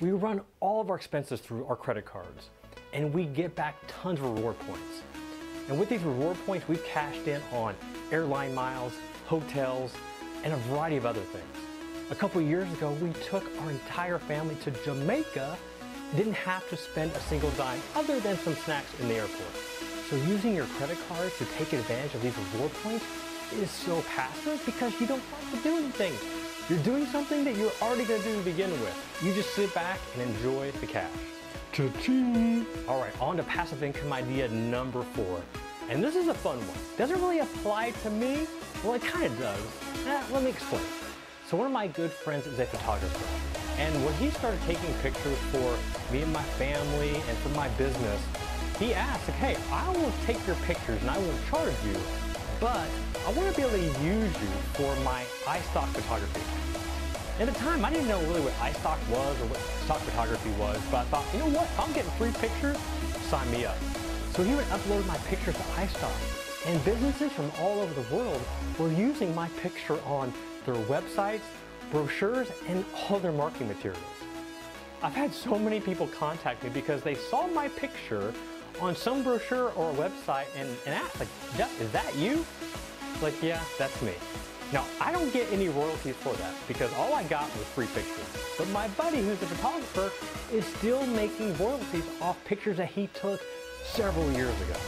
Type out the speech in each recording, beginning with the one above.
We run all of our expenses through our credit cards, and we get back tons of reward points. And with these reward points, we've cashed in on airline miles, hotels, and a variety of other things. A couple years ago, we took our entire family to Jamaica, didn't have to spend a single dime other than some snacks in the airport. So using your credit cards to take advantage of these reward points is so passive because you don't have to do anything. You're doing something that you're already going to do to begin with. You just sit back and enjoy the cash. Cha-ching! All right, on to passive income idea number 4. And this is a fun one. Doesn't really apply to me. Well, it kind of does. Let me explain. So one of my good friends is a photographer. And when he started taking pictures for me and my family and for my business, he asked, like, hey, I will take your pictures and I won't charge you, but I want to be able to use you for my iStock photography. At the time, I didn't know really what iStock was or what stock photography was, but I thought, you know what, if I'm getting free pictures, sign me up. So he would upload my pictures to iStock, and businesses from all over the world were using my picture on their websites, brochures, and all their marketing materials. I've had so many people contact me because they saw my picture on some brochure or a website and asked, like, Jeff, is that you? Like, yeah, that's me. Now, I don't get any royalties for that because all I got was free pictures. But my buddy, who's a photographer, is still making royalties off pictures that he took several years ago.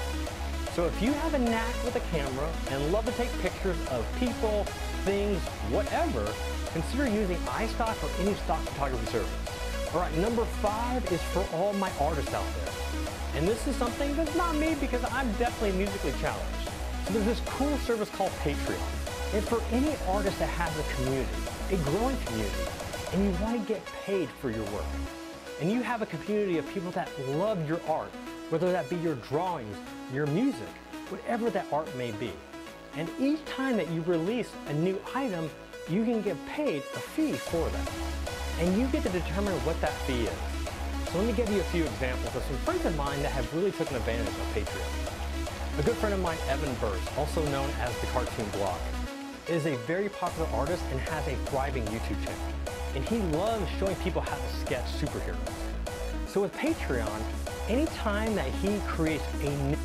So if you have a knack with a camera and love to take pictures of people, things, whatever, consider using iStock or any stock photography service. All right, number 5 is for all my artists out there. And this is something that's not me because I'm definitely musically challenged. So there's this cool service called Patreon. And for any artist that has a community, a growing community, and you want to get paid for your work, and you have a community of people that love your art, whether that be your drawings, your music, whatever that art may be. And each time that you release a new item, you can get paid a fee for that. And you get to determine what that fee is. So let me give you a few examples of some friends of mine that have really taken advantage of Patreon. A good friend of mine, Evan Burst, also known as the Cartoon Blog, is a very popular artist and has a thriving YouTube channel. And he loves showing people how to sketch superheroes. So with Patreon, anytime that he creates a new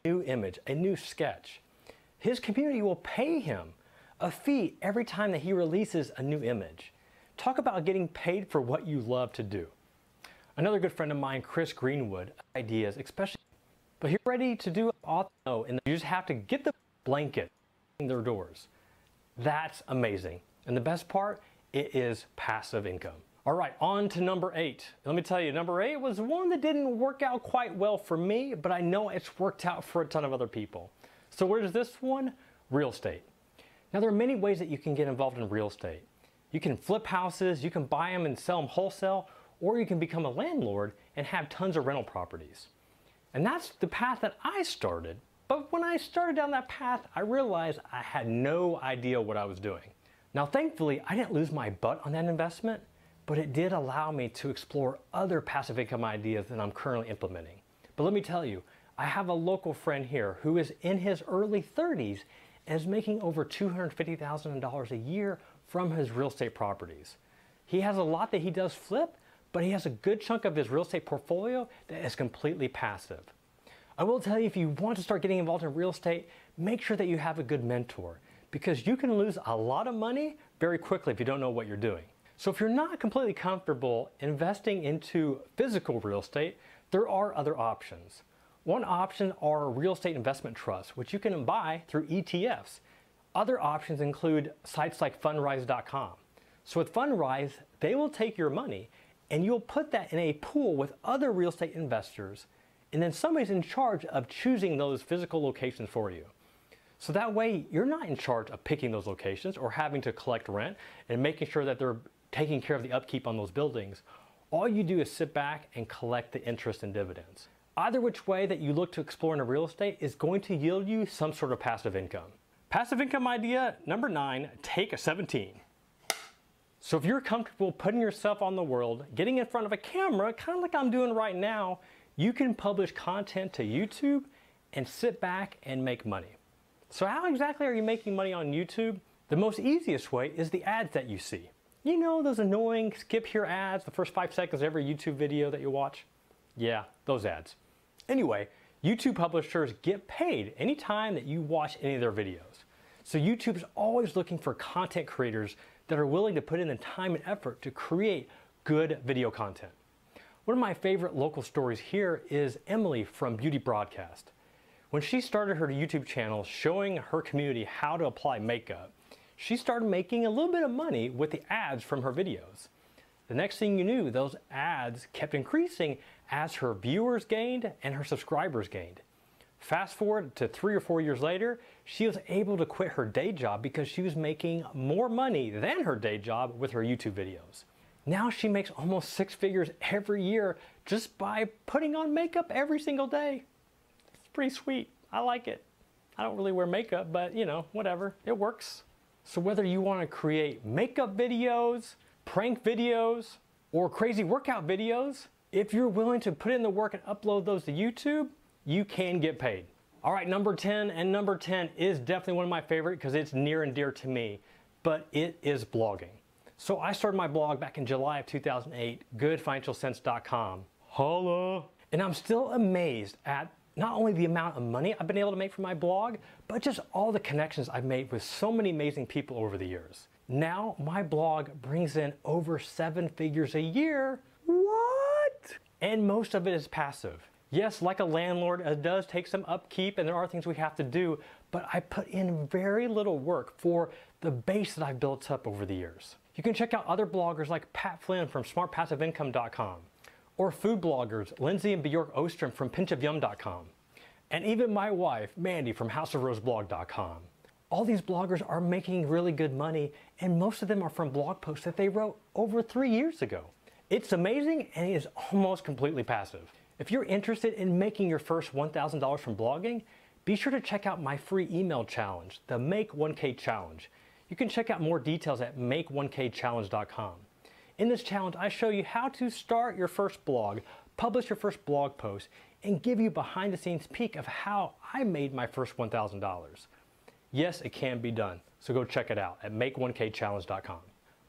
new image, a new sketch. His community will pay him a fee every time that he releases a new image. Talk about getting paid for what you love to do. Another good friend of mine, Chris Greenwood, ideas, especially, but you're ready to do auto, and you just have to get the blanket in their doors. That's amazing. And the best part, it is passive income. All right, on to number 8. Let me tell you, number 8 was one that didn't work out quite well for me, but I know it's worked out for a ton of other people. So where is this one? Real estate. Now there are many ways that you can get involved in real estate. You can flip houses, you can buy them and sell them wholesale, or you can become a landlord and have tons of rental properties. And that's the path that I started. But when I started down that path, I realized I had no idea what I was doing. Now thankfully, I didn't lose my butt on that investment, but it did allow me to explore other passive income ideas that I'm currently implementing. But let me tell you, I have a local friend here who is in his early 30s and is making over $250,000 a year from his real estate properties. He has a lot that he does flip, but he has a good chunk of his real estate portfolio that is completely passive. I will tell you, if you want to start getting involved in real estate, make sure that you have a good mentor, because you can lose a lot of money very quickly if you don't know what you're doing. So if you're not completely comfortable investing into physical real estate, there are other options. One option are real estate investment trusts, which you can buy through ETFs. Other options include sites like fundrise.com. So with Fundrise, they will take your money and you'll put that in a pool with other real estate investors, and then somebody's in charge of choosing those physical locations for you. So that way, you're not in charge of picking those locations or having to collect rent and making sure that they're taking care of the upkeep on those buildings. All you do is sit back and collect the interest and dividends. Either which way that you look to explore into real estate is going to yield you some sort of passive income. Passive income idea number 9, take a 17. So if you're comfortable putting yourself on the world, getting in front of a camera, kind of like I'm doing right now, you can publish content to YouTube and sit back and make money. So how exactly are you making money on YouTube? The most easiest way is the ads that you see. You know those annoying skip here ads, the first 5 seconds of every YouTube video that you watch? Yeah, those ads. Anyway, YouTube publishers get paid anytime that you watch any of their videos. So YouTube's always looking for content creators that are willing to put in the time and effort to create good video content. One of my favorite local stories here is Emily from Beauty Broadcast. When she started her YouTube channel showing her community how to apply makeup, she started making a little bit of money with the ads from her videos. The next thing you knew, those ads kept increasing as her viewers gained and her subscribers gained. Fast forward to 3 or 4 years later, she was able to quit her day job because she was making more money than her day job with her YouTube videos. Now she makes almost 6 figures every year just by putting on makeup every single day. It's pretty sweet. I like it. I don't really wear makeup, but you know, whatever, it works. So whether you want to create makeup videos, prank videos, or crazy workout videos, if you're willing to put in the work and upload those to YouTube, you can get paid. All right, number 10, and number 10 is definitely one of my favorite because it's near and dear to me, but it is blogging. So I started my blog back in July of 2008, goodfinancialsense.com. Holla! And I'm still amazed at not only the amount of money I've been able to make from my blog, but just all the connections I've made with so many amazing people over the years. Now my blog brings in over 7 figures a year. What? And most of it is passive. Yes, like a landlord, it does take some upkeep and there are things we have to do, but I put in very little work for the base that I've built up over the years. You can check out other bloggers like Pat Flynn from smartpassiveincome.com, or food bloggers Lindsay and Bjork Ostrom from pinchofyum.com, and even my wife, Mandy from houseofroseblog.com. All these bloggers are making really good money, and most of them are from blog posts that they wrote over 3 years ago. It's amazing, and it is almost completely passive. If you're interested in making your first $1,000 from blogging, be sure to check out my free email challenge, the Make 1K Challenge. You can check out more details at make1kchallenge.com. In this challenge, I show you how to start your first blog, publish your first blog post, and give you a behind-the-scenes peek of how I made my first $1,000. Yes, it can be done, so go check it out at make1kchallenge.com.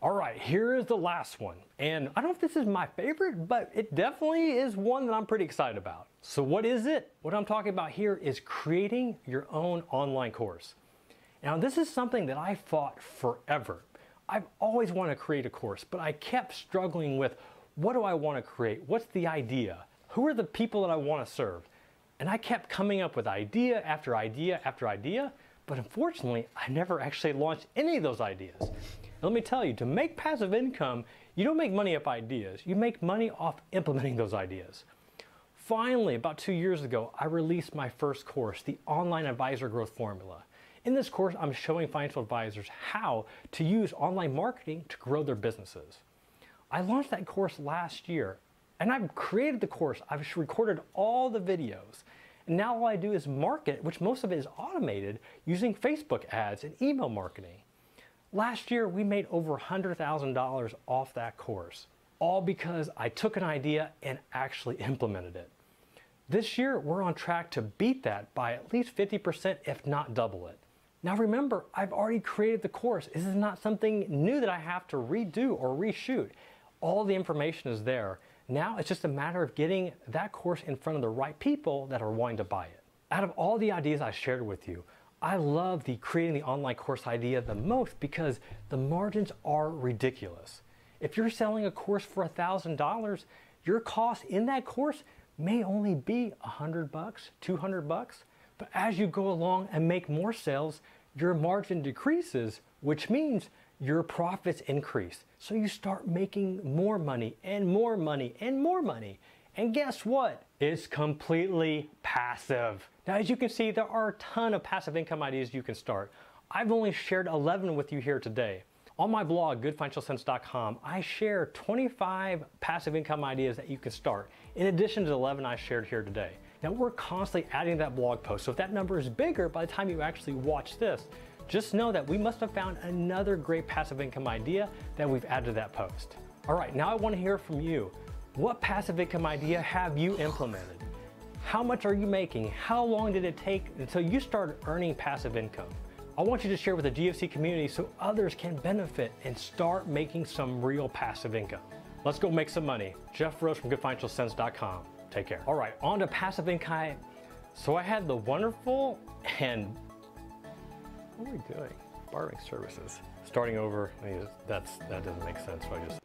All right, here is the last one. And I don't know if this is my favorite, but it definitely is one that I'm pretty excited about. So what is it? What I'm talking about here is creating your own online course. Now, this is something that I fought forever. I've always wanted to create a course, but I kept struggling with, what do I want to create? What's the idea? Who are the people that I want to serve? And I kept coming up with idea after idea after idea, but unfortunately, I never actually launched any of those ideas. And let me tell you, to make passive income, you don't make money off ideas. You make money off implementing those ideas. Finally, about 2 years ago, I released my first course, the Online Advisor Growth Formula. In this course, I'm showing financial advisors how to use online marketing to grow their businesses. I launched that course last year, and I've created the course. I've recorded all the videos. And now all I do is market, which most of it is automated, using Facebook ads and email marketing. Last year, we made over $100,000 off that course, all because I took an idea and actually implemented it. This year, we're on track to beat that by at least 50%, if not double it. Now remember, I've already created the course. This is not something new that I have to redo or reshoot. All the information is there. Now it's just a matter of getting that course in front of the right people that are wanting to buy it. Out of all the ideas I shared with you, I love the creating the online course idea the most because the margins are ridiculous. If you're selling a course for $1,000, your cost in that course may only be $100, $200. But as you go along and make more sales, your margin decreases, which means your profits increase. So you start making more money and more money and more money. And guess what? It's completely passive. Now, as you can see, there are a ton of passive income ideas you can start. I've only shared 11 with you here today. On my blog, goodfinancialsense.com, I share 25 passive income ideas that you can start, in addition to the 11 I shared here today. Now, we're constantly adding that blog post, so if that number is bigger by the time you actually watch this, just know that we must have found another great passive income idea that we've added to that post. All right, now I want to hear from you. What passive income idea have you implemented? How much are you making? How long did it take until you started earning passive income? I want you to share with the GFC community so others can benefit and start making some real passive income. Let's go make some money. Jeff Rose from goodfinancialsense.com. Take care. All right, on to passive income. So I had the wonderful and, what are we doing? Borrowing services. Starting over, that doesn't make sense, so I just.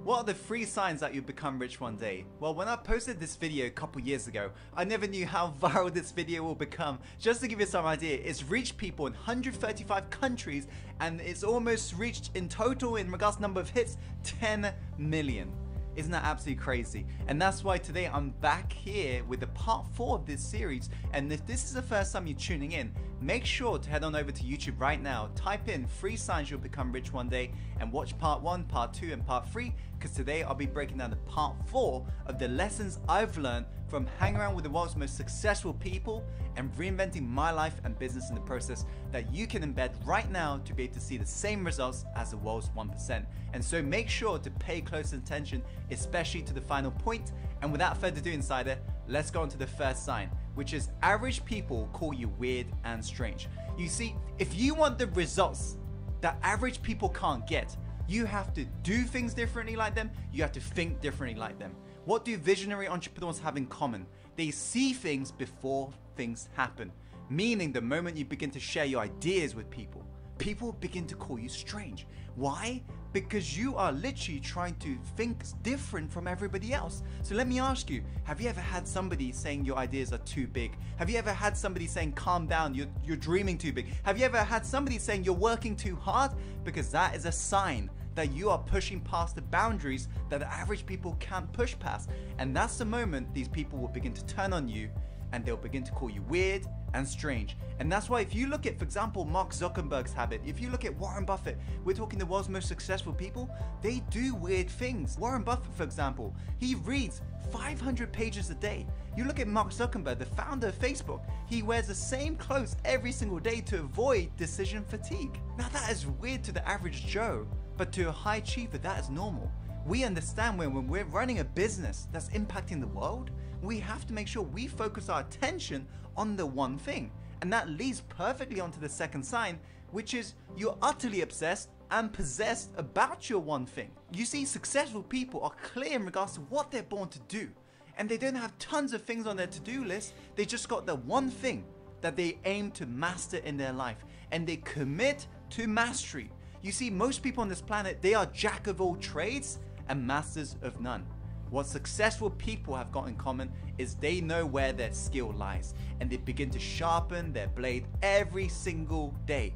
What are the 3 signs that you'll become rich one day? Well, when I posted this video a couple years ago, I never knew how viral this video will become. Just to give you some idea, it's reached people in 135 countries and it's almost reached in total, in regards to number of hits, 10 million. Isn't that absolutely crazy? And that's why today I'm back here with the part 4 of this series. And if this is the first time you're tuning in, make sure to head on over to YouTube right now, type in 3 signs you'll become rich one day, and watch part 1, part 2, and part 3, because today I'll be breaking down the part 4 of the lessons I've learned from hanging around with the world's most successful people and reinventing my life and business in the process, that you can embed right now to be able to see the same results as the world's 1%. And so make sure to pay close attention, especially to the final point. And without further ado, Insider, let's go on to the first sign, which is average people call you weird and strange. You see, if you want the results that average people can't get, you have to do things differently like them, you have to think differently like them. What do visionary entrepreneurs have in common? They see things before things happen. Meaning the moment you begin to share your ideas with people, people begin to call you strange. Why? Because you are literally trying to think different from everybody else. So let me ask you, have you ever had somebody saying your ideas are too big? Have you ever had somebody saying, calm down, you're dreaming too big? Have you ever had somebody saying you're working too hard? Because that is a sign that you are pushing past the boundaries that the average people can't push past. And that's the moment these people will begin to turn on you and they'll begin to call you weird and strange. And that's why if you look at, for example, Mark Zuckerberg's habit, if you look at Warren Buffett, we're talking the world's most successful people, they do weird things. Warren Buffett, for example, he reads 500 pages a day. You look at Mark Zuckerberg, the founder of Facebook, he wears the same clothes every single day to avoid decision fatigue. Now that is weird to the average Joe, but to a high achiever, that is normal. we understand when we're running a business that's impacting the world, we have to make sure we focus our attention on the one thing. And that leads perfectly onto the second sign, which is you're utterly obsessed and possessed about your one thing. You see, successful people are clear in regards to what they're born to do. And they don't have tons of things on their to-do list. They just got the one thing that they aim to master in their life. And they commit to mastery. You see, most people on this planet, they are jack of all trades and masters of none. What successful people have got in common is they know where their skill lies, and they begin to sharpen their blade every single day,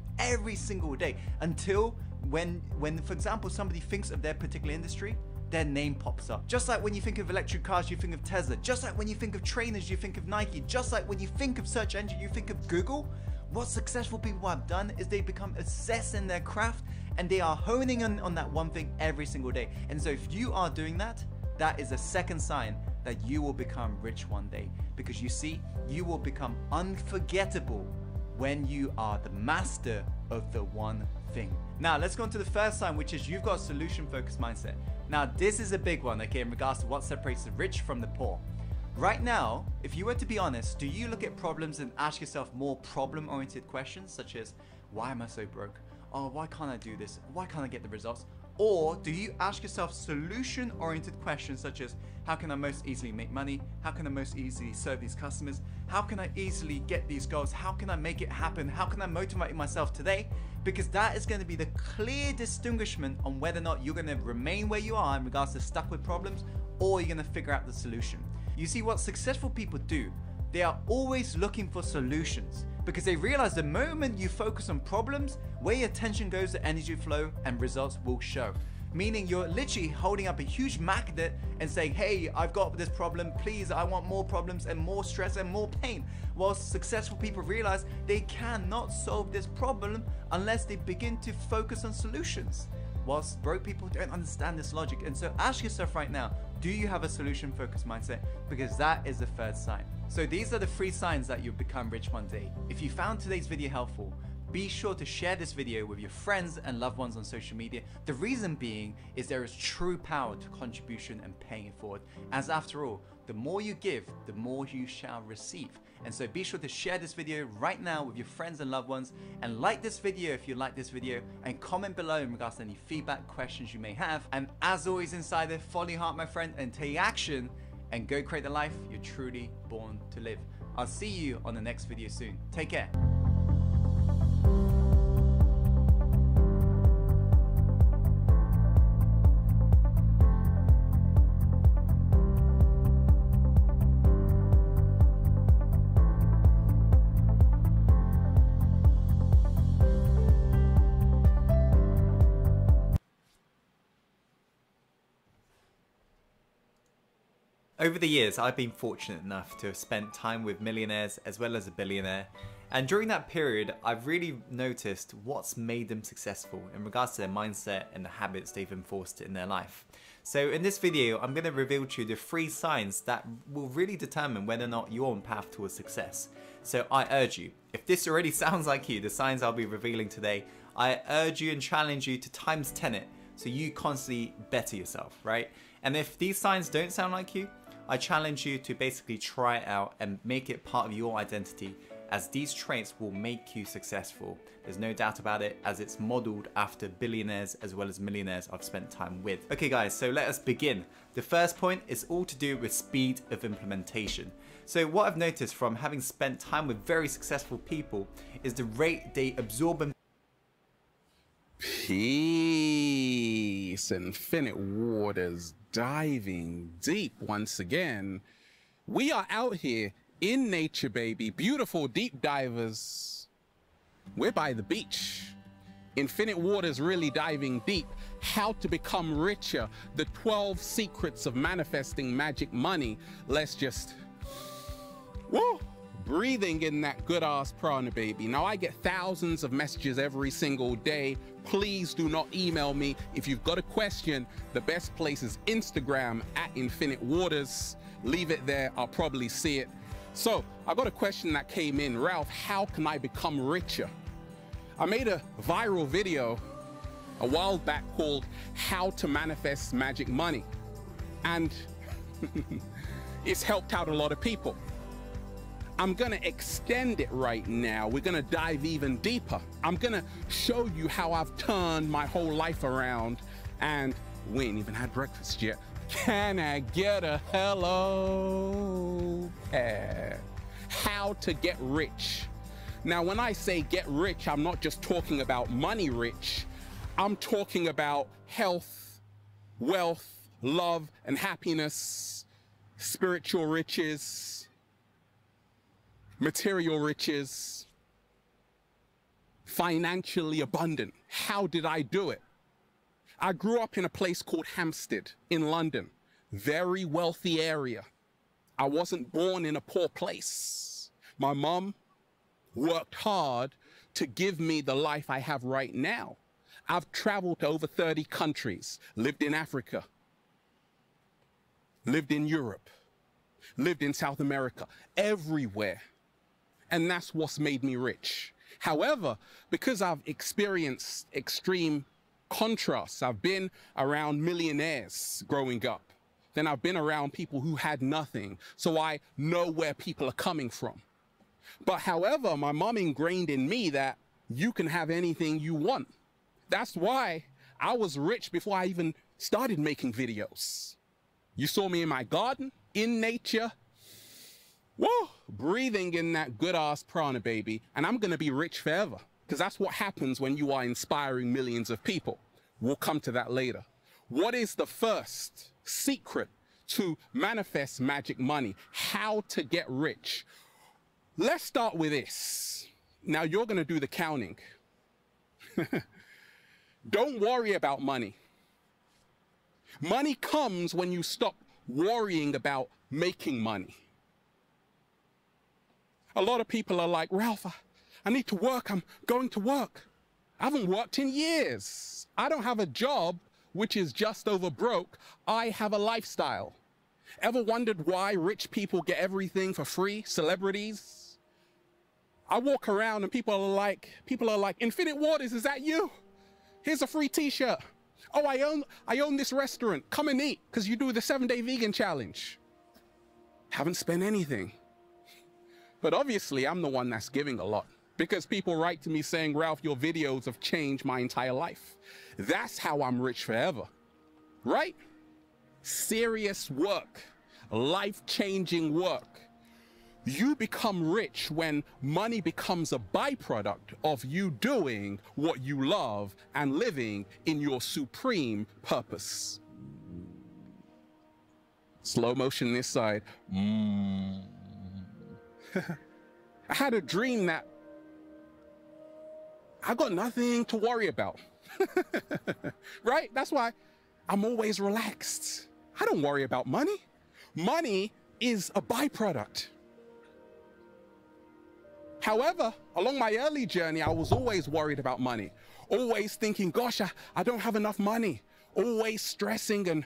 until when for example, somebody thinks of their particular industry, their name pops up. Just like when you think of electric cars, you think of Tesla. Just like when you think of trainers, you think of Nike. Just like when you think of search engine, you think of Google. What successful people have done is they become obsessed in their craft, and they are honing on that one thing every single day. And so if you are doing that, that is a second sign that you will become rich one day. Because you see, you will become unforgettable when you are the master of the one thing. Now let's go on to the first sign, which is you've got a solution focused mindset. Now this is a big one, okay, in regards to what separates the rich from the poor. Right now, if you were to be honest, do you look at problems and ask yourself more problem-oriented questions, such as, why am I so broke? Oh, why can't I do this? Why can't I get the results? Or do you ask yourself solution-oriented questions such as, how can I most easily make money? How can I most easily serve these customers? How can I easily get these goals? How can I make it happen? How can I motivate myself today? Because that is going to be the clear distinguishment on whether or not you're going to remain where you are in regards to stuck with problems, or you're going to figure out the solution. You see, what successful people do, they are always looking for solutions, because they realize the moment you focus on problems, where your attention goes, the energy flow and results will show. Meaning you're literally holding up a huge magnet and saying, hey, I've got this problem, please, I want more problems and more stress and more pain. Whilst successful people realize they cannot solve this problem unless they begin to focus on solutions. Whilst broke people don't understand this logic. And so ask yourself right now, do you have a solution focused mindset? Because that is the third sign. So these are the 3 signs that you'll become rich one day. If you found today's video helpful, be sure to share this video with your friends and loved ones on social media. The reason being is there is true power to contribution and paying it forward. As after all, the more you give, the more you shall receive. And so be sure to share this video right now with your friends and loved ones, and like this video if you like this video, and comment below in regards to any feedback, questions you may have. And as always, Insider, follow your heart, my friend, and take action and go create the life you're truly born to live. I'll see you on the next video soon. Take care. Over the years, I've been fortunate enough to have spent time with millionaires as well as a billionaire. And during that period, I've really noticed what's made them successful in regards to their mindset and the habits they've enforced in their life. So in this video, I'm going to reveal to you the 3 signs that will really determine whether or not you're on path towards success. So I urge you, if this already sounds like you, the signs I'll be revealing today, I urge you and challenge you to ×10 it so you constantly better yourself, right? And if these signs don't sound like you, I challenge you to basically try it out and make it part of your identity, as these traits will make you successful. There's no doubt about it, as it's modeled after billionaires as well as millionaires I've spent time with. Okay guys, so let us begin. The first point is all to do with speed of implementation. So what I've noticed from having spent time with very successful people is the rate they absorb and Peace, Infinite Waters, diving deep once again. We are out here in nature, baby. Beautiful deep divers. We're by the beach. Infinite Waters really diving deep. How to become richer. The 12 secrets of manifesting magic money. Let's just... woo! Breathing in that good ass prana, baby. Now I get thousands of messages every single day. Please do not email me. If you've got a question, the best place is Instagram @Infinite Waters. Leave it there, I'll probably see it. So I got a question that came in. Ralph, how can I become richer? I made a viral video a while back called How to Manifest Magic Money. And it's helped out a lot of people. I'm gonna extend it right now. We're gonna dive even deeper. I'm gonna show you how I've turned my whole life around, and we ain't even had breakfast yet. Can I get a hello? How to get rich. Now, when I say get rich, I'm not just talking about money rich. I'm talking about health, wealth, love, and happiness, spiritual riches, material riches, financially abundant. How did I do it? I grew up in a place called Hampstead in London, very wealthy area. I wasn't born in a poor place. My mom worked hard to give me the life I have right now. I've traveled to over 30 countries, lived in Africa, lived in Europe, lived in South America, everywhere. And that's what's made me rich. However, because I've experienced extreme contrasts, I've been around millionaires growing up, then I've been around people who had nothing, so I know where people are coming from. But however, my mom ingrained in me that you can have anything you want. That's why I was rich before I even started making videos. You saw me in my garden, in nature, whoa, breathing in that good ass prana, baby. And I'm gonna be rich forever, because that's what happens when you are inspiring millions of people. We'll come to that later. What is the first secret to manifest magic money? How to get rich? Let's start with this. Now you're gonna do the counting. Don't worry about money. Money comes when you stop worrying about making money. A lot of people are like, Ralph, I need to work, I'm going to work. I haven't worked in years. I don't have a job which is just over broke. I have a lifestyle. Ever wondered why rich people get everything for free? Celebrities? I walk around and people are like, Infinite Waters, is that you? Here's a free t-shirt. Oh, I own this restaurant. Come and eat, because you do the 7-day vegan challenge. Haven't spent anything. But obviously, I'm the one that's giving a lot, because people write to me saying, Ralph, your videos have changed my entire life. That's how I'm rich forever, right? Serious work, life-changing work. You become rich when money becomes a byproduct of you doing what you love and living in your supreme purpose. Slow motion this side. I had a dream that I got nothing to worry about. Right? That's why I'm always relaxed. I don't worry about money. Money is a byproduct. However, along my early journey, I was always worried about money. Always thinking, gosh, I don't have enough money. Always stressing and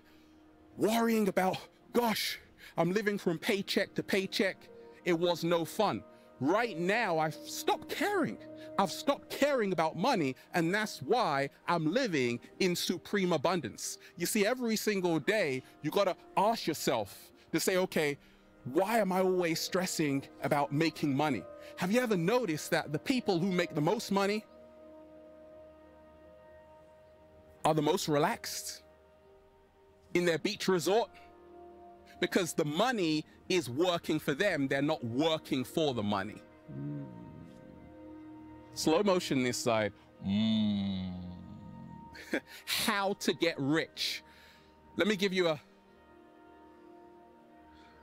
worrying about, gosh, I'm living from paycheck to paycheck. It was no fun. Right now, I've stopped caring. I've stopped caring about money, and that's why I'm living in supreme abundance. You see, every single day, you gotta ask yourself to say, okay, why am I always stressing about making money? Have you ever noticed that the people who make the most money are the most relaxed in their beach resort? Because the money is working for them, they're not working for the money. Slow motion this side. How to get rich. Let me give you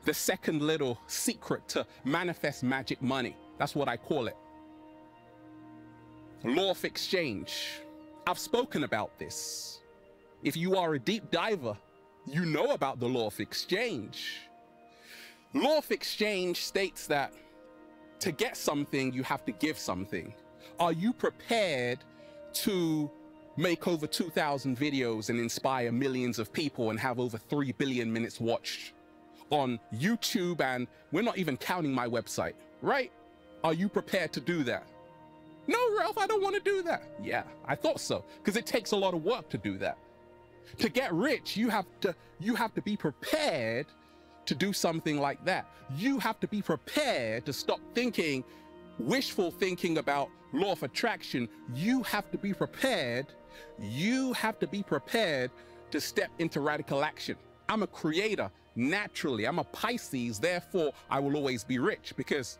the second little secret to manifest magic money. That's what I call it. Law of exchange. I've spoken about this. If you are a deep diver, you know about the law of exchange. Law of exchange states that to get something, you have to give something. Are you prepared to make over 2,000 videos and inspire millions of people and have over 3 billion minutes watched on YouTube? And we're not even counting my website, right? Are you prepared to do that? No, Ralph, I don't want to do that. Yeah, I thought so, because it takes a lot of work to do that. To get rich, you have to be prepared to do something like that. You have to be prepared to stop thinking, wishful thinking about law of attraction. You have to be prepared. You have to be prepared to step into radical action. I'm a creator, naturally. I'm a Pisces, therefore I will always be rich because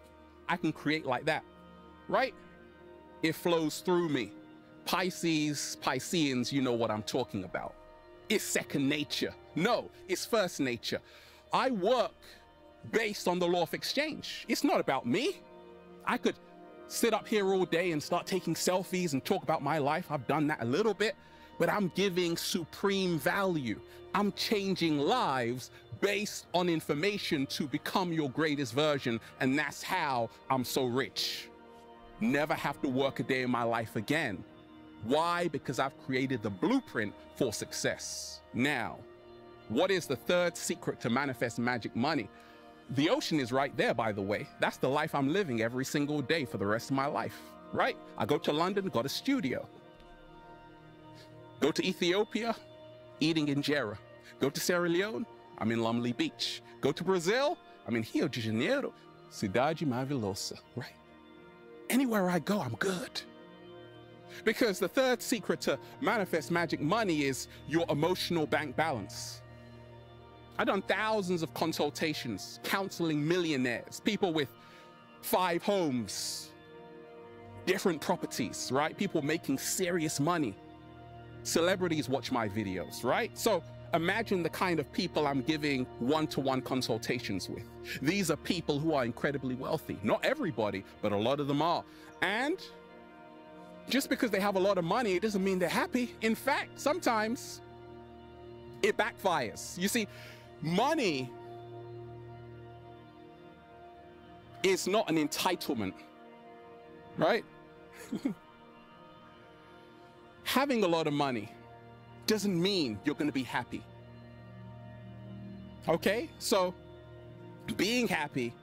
I can create like that, right? It flows through me. Pisces, Pisceans, you know what I'm talking about. It's second nature. No, it's first nature. I work based on the law of exchange. It's not about me. I could sit up here all day and start taking selfies and talk about my life. I've done that a little bit, but I'm giving supreme value. I'm changing lives based on information to become your greatest version. And that's how I'm so rich. Never have to work a day in my life again. Why? Because I've created the blueprint for success. Now, what is the third secret to manifest magic money? The ocean is right there, by the way. That's the life I'm living every single day for the rest of my life, right? I go to London, got a studio. Go to Ethiopia, eating injera. Go to Sierra Leone, I'm in Lumley Beach. Go to Brazil, I'm in Rio de Janeiro, Cidade Maravilhosa, right? Anywhere I go, I'm good. Because the third secret to manifest magic money is your emotional bank balance. I've done thousands of consultations, counseling millionaires, people with 5 homes, different properties, right? People making serious money. Celebrities watch my videos, right? So imagine the kind of people I'm giving one-to-one consultations with. These are people who are incredibly wealthy. Not everybody, but a lot of them are. And just because they have a lot of money, it doesn't mean they're happy. In fact, sometimes it backfires. You see, money is not an entitlement, right? Having a lot of money doesn't mean you're going to be happy. Okay? So being happy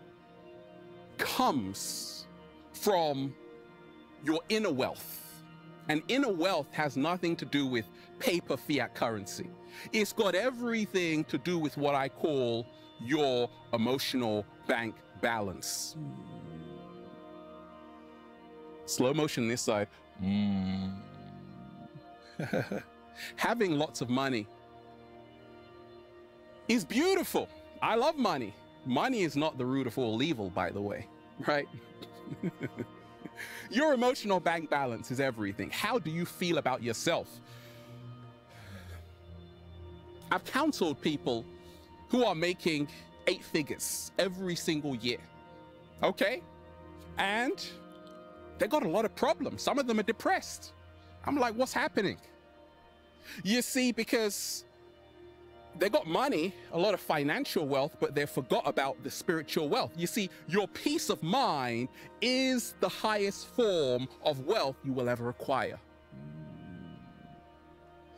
comes from your inner wealth. And inner wealth has nothing to do with paper fiat currency. It's got everything to do with what I call your emotional bank balance. Slow motion this side. Having lots of money is beautiful. I love money. Money is not the root of all evil, by the way, right? Your emotional bank balance is everything. How do you feel about yourself? I've counseled people who are making 8 figures every single year, okay? And they got a lot of problems. Some of them are depressed. I'm like, what's happening? You see, because they got money, a lot of financial wealth, but they forgot about the spiritual wealth. You see, your peace of mind is the highest form of wealth you will ever acquire.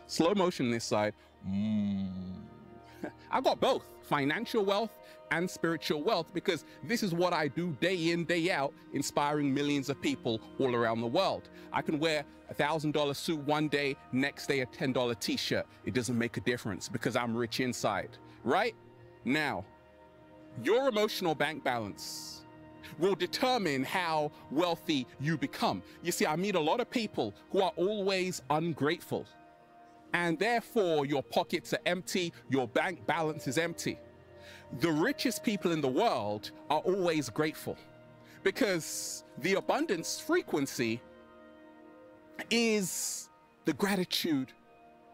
Slow motion this side. I got both financial wealth and spiritual wealth because this is what I do day in, day out, inspiring millions of people all around the world. I can wear a $1,000 suit one day, next day a $10 t-shirt. It doesn't make a difference because I'm rich inside, right? Now, your emotional bank balance will determine how wealthy you become. You see, I meet a lot of people who are always ungrateful, and therefore your pockets are empty, your bank balance is empty. The richest people in the world are always grateful because the abundance frequency is the gratitude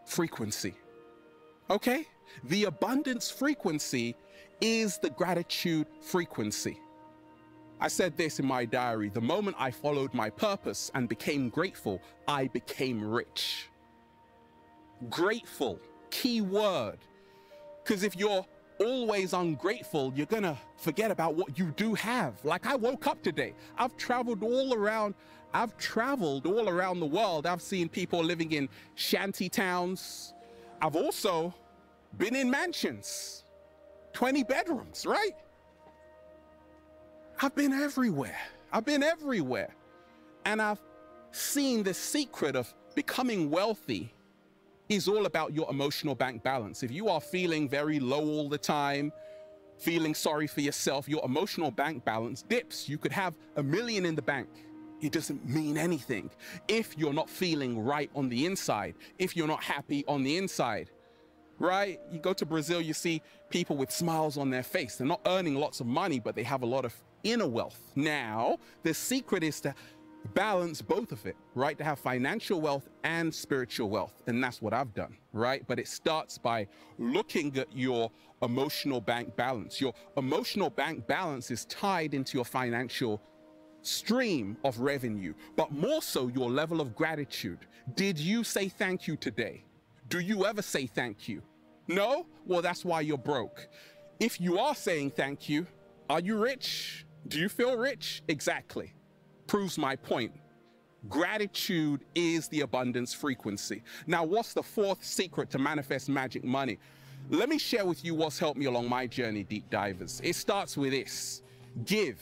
frequency, okay? The abundance frequency is the gratitude frequency. I said this in my diary: the moment I followed my purpose and became grateful, I became rich. Grateful, key word, because if you're always ungrateful, you're gonna forget about what you do have. Like, I woke up today, I've traveled all around the world. I've seen people living in shanty towns. I've also been in mansions, 20 bedrooms, right? I've been everywhere. And I've seen the secret of becoming wealthy is all about your emotional bank balance. If you are feeling very low all the time, feeling sorry for yourself, your emotional bank balance dips. You could have $1 million in the bank. It doesn't mean anything if you're not feeling right on the inside, if you're not happy on the inside, right? You go to Brazil, you see people with smiles on their face. They're not earning lots of money, but they have a lot of inner wealth. Now, the secret is to balance both of it, right? To have financial wealth and spiritual wealth. And that's what I've done, right? But it starts by looking at your emotional bank balance. Your emotional bank balance is tied into your financial stream of revenue, but more so your level of gratitude. Did you say thank you today? Do you ever say thank you? No? Well, that's why you're broke. If you are saying thank you, are you rich? Do you feel rich? Exactly. Proves my point. Gratitude is the abundance frequency. Now, what's the fourth secret to manifest magic money? Let me share with you what's helped me along my journey, deep divers. It starts with this: give.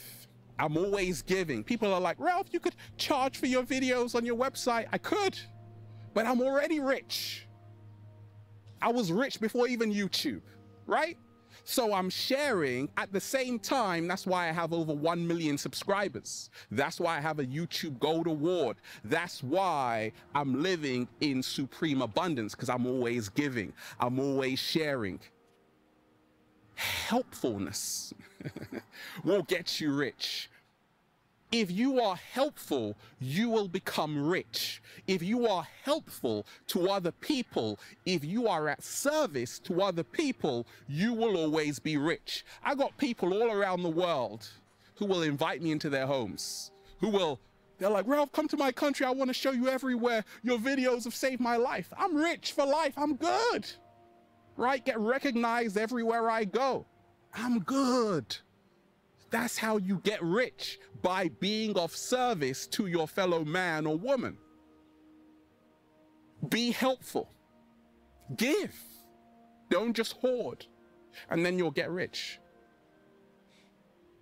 I'm always giving. People are like, Ralph, you could charge for your videos on your website. I could, but I'm already rich. I was rich before even YouTube, right? So I'm sharing at the same time. That's why I have over 1 million subscribers. That's why I have a YouTube Gold Award. That's why I'm living in supreme abundance, because I'm always giving. I'm always sharing. Helpfulness will get you rich. If you are helpful, you will become rich. If you are helpful to other people, if you are at service to other people, you will always be rich. I got people all around the world who will invite me into their homes, they're like, Ralph, come to my country. I want to show you everywhere. Your videos have saved my life. I'm rich for life. I'm good. Right? Get recognized everywhere I go. I'm good. That's how you get rich, by being of service to your fellow man or woman. Be helpful. Give. Don't just hoard. And then you'll get rich.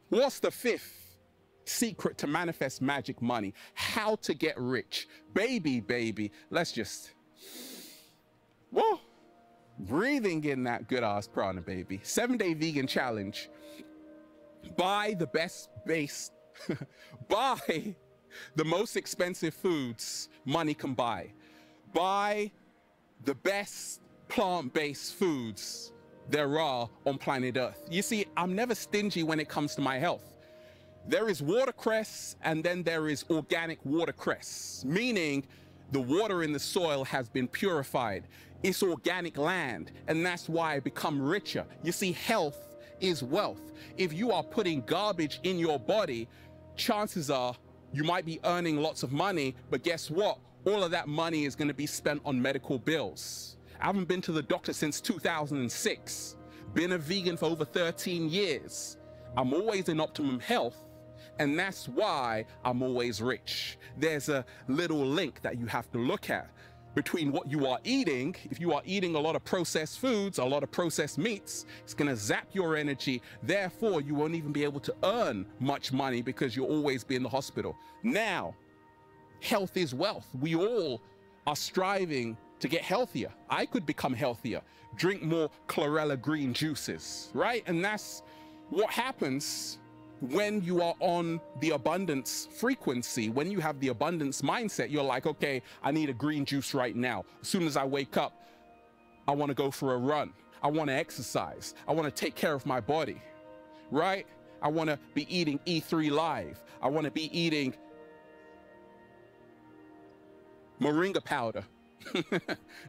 What's the fifth secret to manifest magic money? How to get rich. Baby, let's just, whoa. Breathing in that good ass prana, baby. 7-day vegan challenge. Buy the best base, buy the most expensive foods money can buy. Buy the best plant-based foods there are on planet Earth. You see, I'm never stingy when it comes to my health. There is watercress, and then there is organic watercress, meaning the water in the soil has been purified. It's organic land, and that's why I become richer. You see, health is wealth. If you are putting garbage in your body, chances are you might be earning lots of money, but guess what? All of that money is going to be spent on medical bills. I haven't been to the doctor since 2006. Been a vegan for over 13 years. I'm always in optimum health, and that's why I'm always rich. There's a little link that you have to look at between what you are eating. If you are eating a lot of processed foods, a lot of processed meats, it's going to zap your energy. Therefore, you won't even be able to earn much money because you'll always be in the hospital. Now, health is wealth. We all are striving to get healthier. I could become healthier, drink more chlorella green juices, right? And that's what happens when you are on the abundance frequency. When you have the abundance mindset, you're like, okay, I need a green juice right now. As soon as I wake up, I want to go for a run. I want to exercise. I want to take care of my body, right? I want to be eating E3 Live. I want to be eating moringa powder.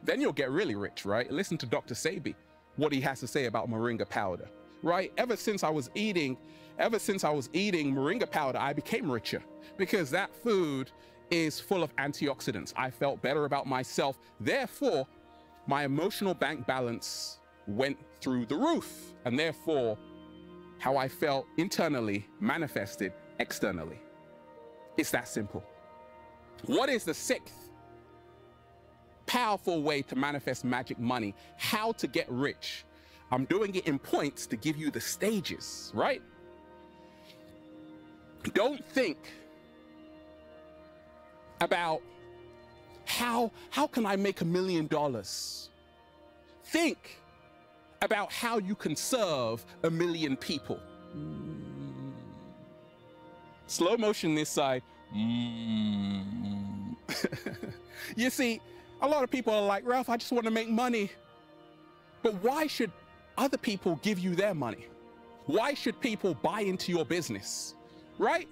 Then you'll get really rich, right? Listen to Dr. Sebi, what he has to say about moringa powder, right? Ever since I was eating moringa powder, I became richer, because that food is full of antioxidants. I felt better about myself. Therefore, my emotional bank balance went through the roof. And therefore, how I felt internally manifested externally. It's that simple. What is the sixth powerful way to manifest magic money? How to get rich. I'm doing it in points to give you the stages, right? about how can I make $1 million? Think about how you can serve 1 million people. Slow motion this side. You see, a lot of people are like, Ralph, I just want to make money. But why should other people give you their money? Why should people buy into your business? Right?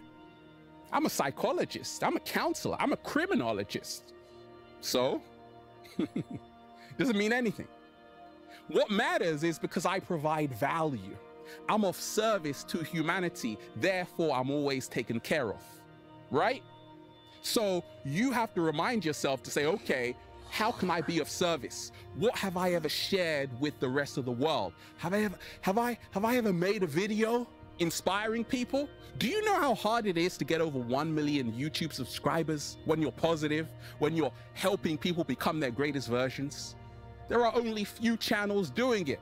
I'm a psychologist. I'm a counselor. I'm a criminologist. So, doesn't mean anything. What matters is because I provide value. I'm of service to humanity. Therefore, I'm always taken care of. Right? So you have to remind yourself to say, okay, how can I be of service? What have I ever shared with the rest of the world? Have I ever made a video inspiring people? Do you know how hard it is to get over 1 million YouTube subscribers when you're positive, when you're helping people become their greatest versions? There are only few channels doing it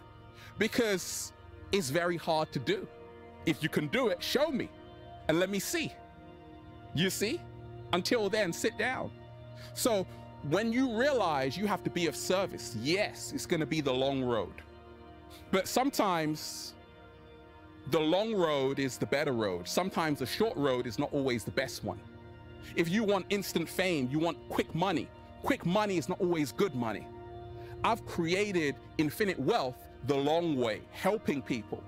because it's very hard to do. If you can do it, show me and let me see. You see? Until then, sit down. So when you realize you have to be of service, yes, it's going to be the long road. But sometimes the long road is the better road. Sometimes the short road is not always the best one. If you want instant fame, you want quick money. Quick money is not always good money. I've created infinite wealth the long way, helping people,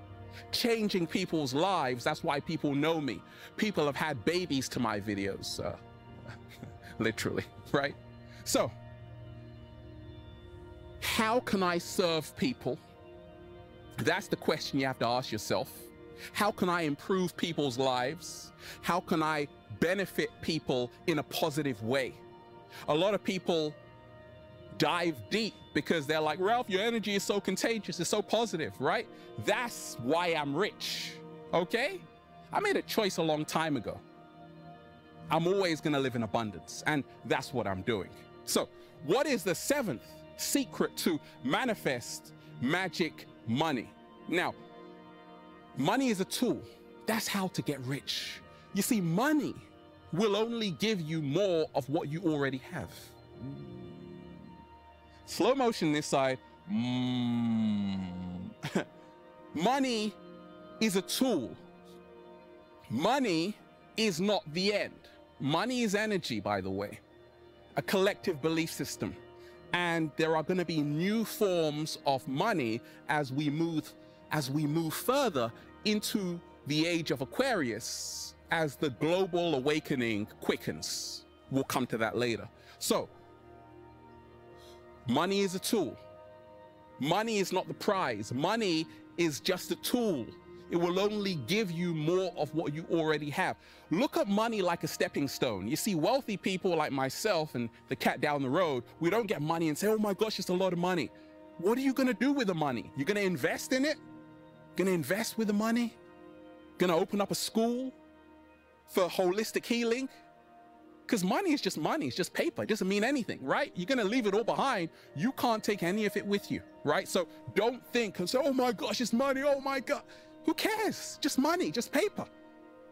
changing people's lives. That's why people know me. People have had babies to my videos, literally, right? So, how can I serve people? That's the question you have to ask yourself. How can I improve people's lives? How can I benefit people in a positive way? A lot of people dive deep because they're like, Ralph, your energy is so contagious, it's so positive, right? That's why I'm rich, okay? I made a choice a long time ago. I'm always gonna live in abundance, and that's what I'm doing. So, what is the 7th secret to manifest magic money? Now, money is a tool. That's how to get rich. You see, money will only give you more of what you already have. Slow motion this side. Money is a tool. Money is not the end. Money is energy, by the way, a collective belief system. And there are going to be new forms of money as we move further into the age of Aquarius, as the global awakening quickens. We'll come to that later. So, money is a tool. Money is not the prize. Money is just a tool. It will only give you more of what you already have. Look at money like a stepping stone. You see, wealthy people like myself and the cat down the road, we don't get money and say, oh my gosh, it's a lot of money. What are you going to do with the money? You're going to invest in it? Going to invest with the money? Going to open up a school for holistic healing? Because money is just money. It's just paper. It doesn't mean anything, right? You're going to leave it all behind. You can't take any of it with you, right? So don't think and say, oh my gosh, it's money. Oh my God. Who cares? Just money, just paper,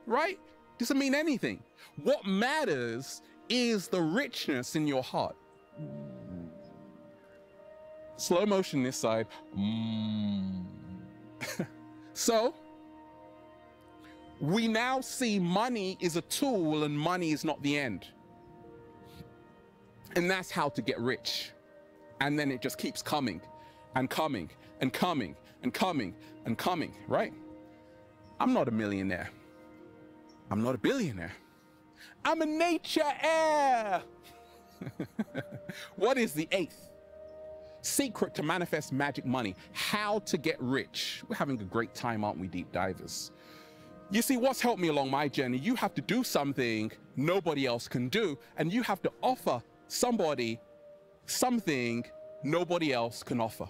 right? Doesn't mean anything. What matters is the richness in your heart. Slow motion this side. So, we now see money is a tool and money is not the end. And that's how to get rich. And then it just keeps coming and coming and coming and coming and coming, right? I'm not a millionaire. I'm not a billionaire. I'm a nature heir. What is the 8th secret to manifest magic money? How to get rich. We're having a great time, aren't we, deep divers? You see, what's helped me along my journey, you have to do something nobody else can do, and you have to offer somebody something nobody else can offer.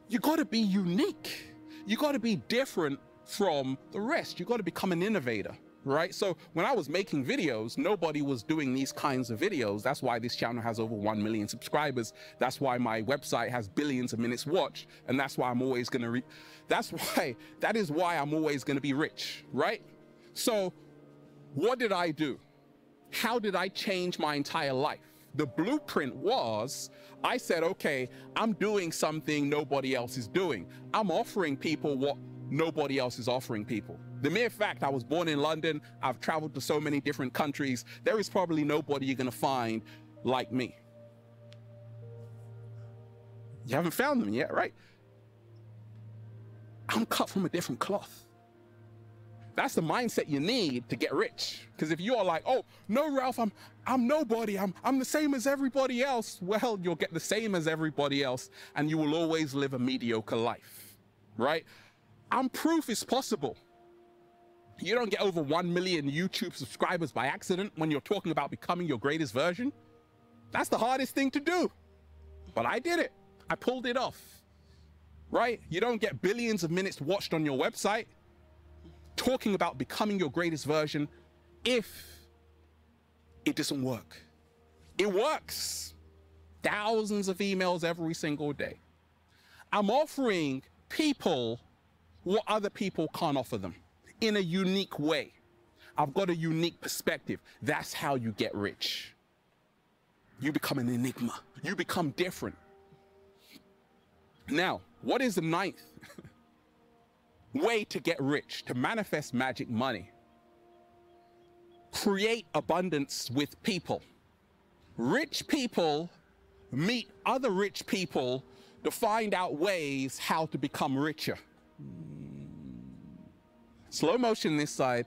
You got to be unique. You got to be different from the rest. You got to become an innovator, right? So when I was making videos, nobody was doing these kinds of videos. That's why this channel has over 1 million subscribers. That's why my website has billions of minutes watched. And that's why I'm always going to that is why I'm always going to be rich, right? So what did I do? how did I change my entire life? The blueprint was, I said, okay, I'm doing something nobody else is doing. I'm offering people what nobody else is offering people. The mere fact I was born in London, I've traveled to so many different countries, there is probably nobody you're gonna find like me. You haven't found them yet, right? I'm cut from a different cloth. That's the mindset you need to get rich. Because if you are like, oh, no, Ralph, I'm nobody, I'm the same as everybody else, well, you'll get the same as everybody else and you will always live a mediocre life, right? I'm proof it's possible. You don't get over 1 million YouTube subscribers by accident when you're talking about becoming your greatest version. That's the hardest thing to do. But I did it. I pulled it off, right? You don't get billions of minutes watched on your website talking about becoming your greatest version if it doesn't work. It works. Thousands of emails every single day. I'm offering people what other people can't offer them in a unique way. I've got a unique perspective. That's how you get rich. You become an enigma. You become different. Now, what is the ninth way to get rich, to manifest magic money? Create abundance with people. Rich people meet other rich people to find out ways how to become richer. Slow motion this side.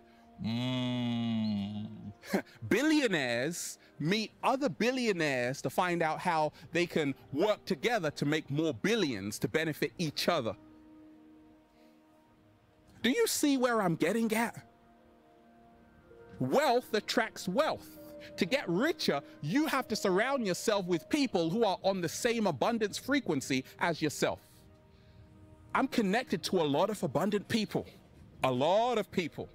Billionaires meet other billionaires to find out how they can work together to make more billions to benefit each other. Do you see where I'm getting at? Wealth attracts wealth. To get richer, you have to surround yourself with people who are on the same abundance frequency as yourself. I'm connected to a lot of abundant people. A lot of people.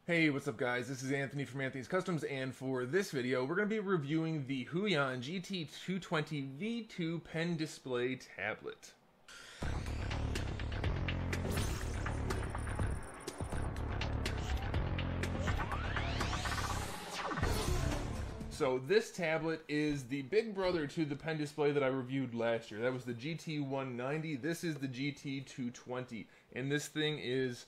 Hey, what's up guys? This is Anthony from Anthony's Customs, and for this video we're going to be reviewing the Huion GT220 V2 pen display tablet. So this tablet is the big brother to the pen display that I reviewed last year. That was the GT190. This is the GT220, and this thing is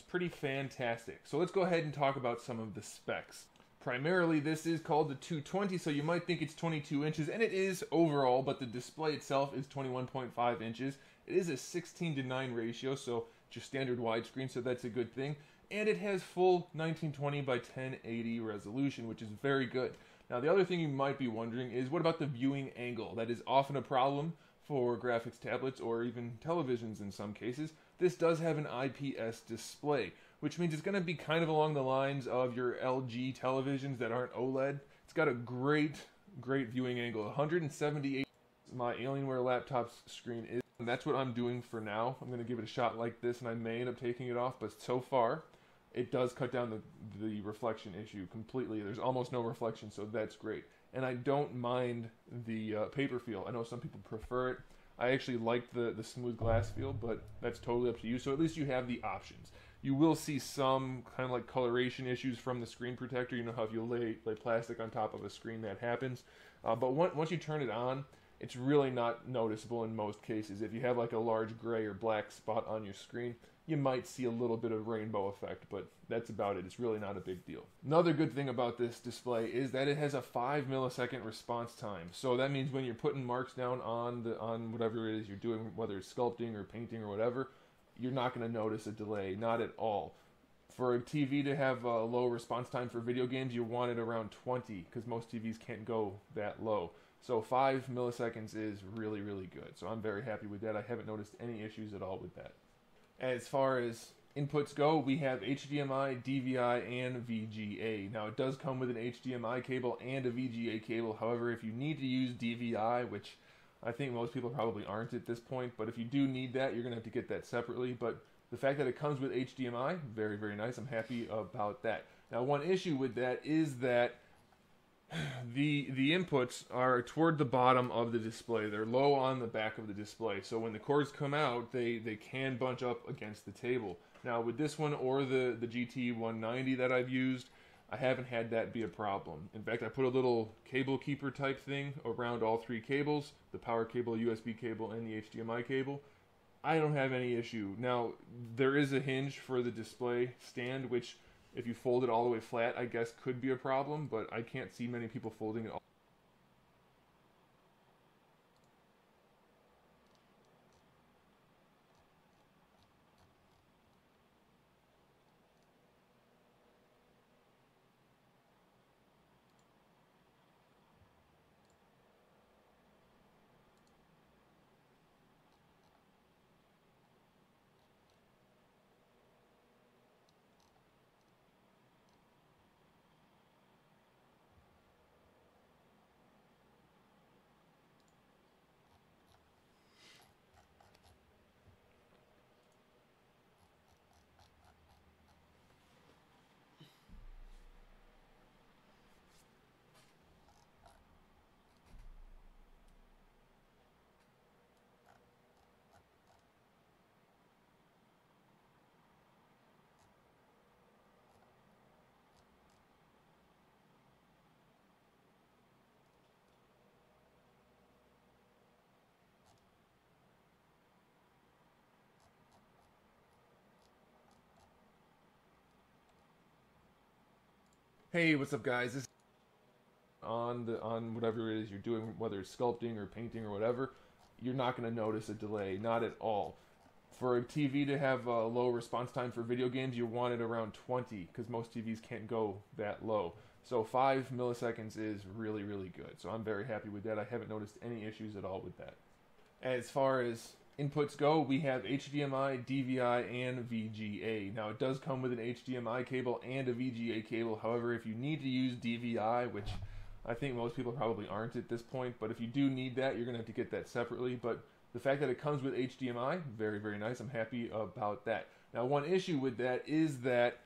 pretty fantastic. So let's go ahead and talk about some of the specs. Primarily, this is called the 220, so you might think it's 22 inches, and it is overall, but the display itself is 21.5 inches. It is a 16:9 ratio, so just standard widescreen, so that's a good thing. And it has full 1920 by 1080 resolution, which is very good. Now, the other thing you might be wondering is, what about the viewing angle? That is often a problem for graphics tablets or even televisions in some cases. This does have an IPS display, which means it's going to be kind of along the lines of your LG televisions that aren't OLED. It's got a great viewing angle. 178 my Alienware laptop's screen is, and that's what I'm doing for now. I'm going to give it a shot like this, and I may end up taking it off, but so far it does cut down the reflection issue completely. There's almost no reflection, so that's great. And I don't mind the paper feel. I know some people prefer it. I actually like the smooth glass feel, but that's totally up to you. So at least you have the options. You will see some kind of like coloration issues from the screen protector. You know how if you lay plastic on top of a screen, that happens. But once you turn it on, it's really not noticeable in most cases. If you have like a large gray or black spot on your screen, you might see a little bit of rainbow effect, but that's about it. It's really not a big deal. Another good thing about this display is that it has a 5 millisecond response time. So that means when you're putting marks down on whatever it is you're doing, whether it's sculpting or painting or whatever, you're not going to notice a delay, not at all. For a TV to have a low response time for video games, you want it around 20, because most TVs can't go that low. So 5 milliseconds is really, really good. So I'm very happy with that. I haven't noticed any issues at all with that. As far as inputs go, we have HDMI, DVI, and VGA. Now, it does come with an HDMI cable and a VGA cable. However, if you need to use DVI, which I think most people probably aren't at this point, but if you do need that, you're going to have to get that separately. But The fact that it comes with HDMI, very, very nice. I'm happy about that. Now, one issue with that is that the inputs are toward the bottom of the display. They're low on the back of the display. So when the cords come out, they can bunch up against the table. Now, with this one or the GT190 that I've used, I haven't had that be a problem. In fact, I put a little cable keeper type thing around all three cables, the power cable, USB cable, and the HDMI cable. I don't have any issue. Now, there is a hinge for the display stand, which if you fold it all the way flat, I guess could be a problem, but I can't see many people folding it all. Hey, what's up, guys? This on whatever it is you're doing, whether it's sculpting or painting or whatever, you're not going to notice a delay, not at all. For a TV to have a low response time for video games, you want it around 20, because most TVs can't go that low. So 5 milliseconds is really, really good. So I'm very happy with that. I haven't noticed any issues at all with that. As far as inputs go, we have HDMI, DVI, and VGA. Now, it does come with an HDMI cable and a VGA cable. However, if you need to use DVI, which I think most people probably aren't at this point, but if you do need that, you're going to have to get that separately. But the fact that it comes with HDMI, very, very nice. I'm happy about that. Now, one issue with that is that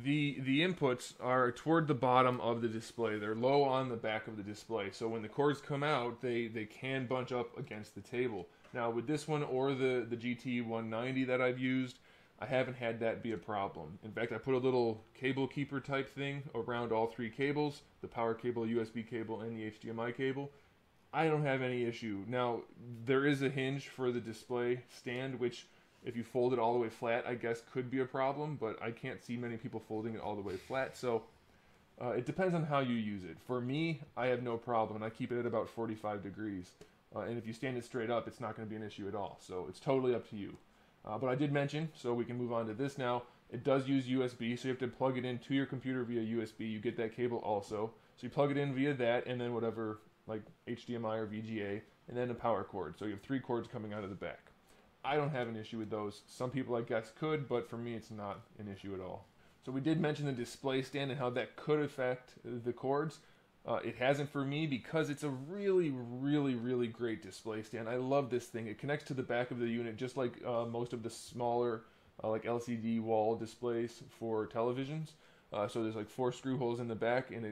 the inputs are toward the bottom of the display. They're low on the back of the display. So when the cords come out, they can bunch up against the table. Now, with this one or the GT190 that I've used, I haven't had that be a problem. In fact, I put a little cable keeper type thing around all three cables, the power cable, USB cable, and the HDMI cable. I don't have any issue. Now, there is a hinge for the display stand, which if you fold it all the way flat, I guess could be a problem, but I can't see many people folding it all the way flat, so it depends on how you use it. For me, I have no problem, and I keep it at about 45 degrees. And if you stand it straight up, it's not going to be an issue at all, so it's totally up to you. But I did mention, so we can move on to this now, it does use USB, so you have to plug it into your computer via USB. You get that cable also. So you plug it in via that, and then whatever, like HDMI or VGA, and then a power cord. So you have 3 cords coming out of the back. I don't have an issue with those. Some people, I guess, could, but for me, it's not an issue at all. So we did mention the display stand and how that could affect the cords. It hasn't for me because it's a really, really, really great display stand. I love this thing. It connects to the back of the unit just like most of the smaller like LCD wall displays for televisions. So there's like 4 screw holes in the back, and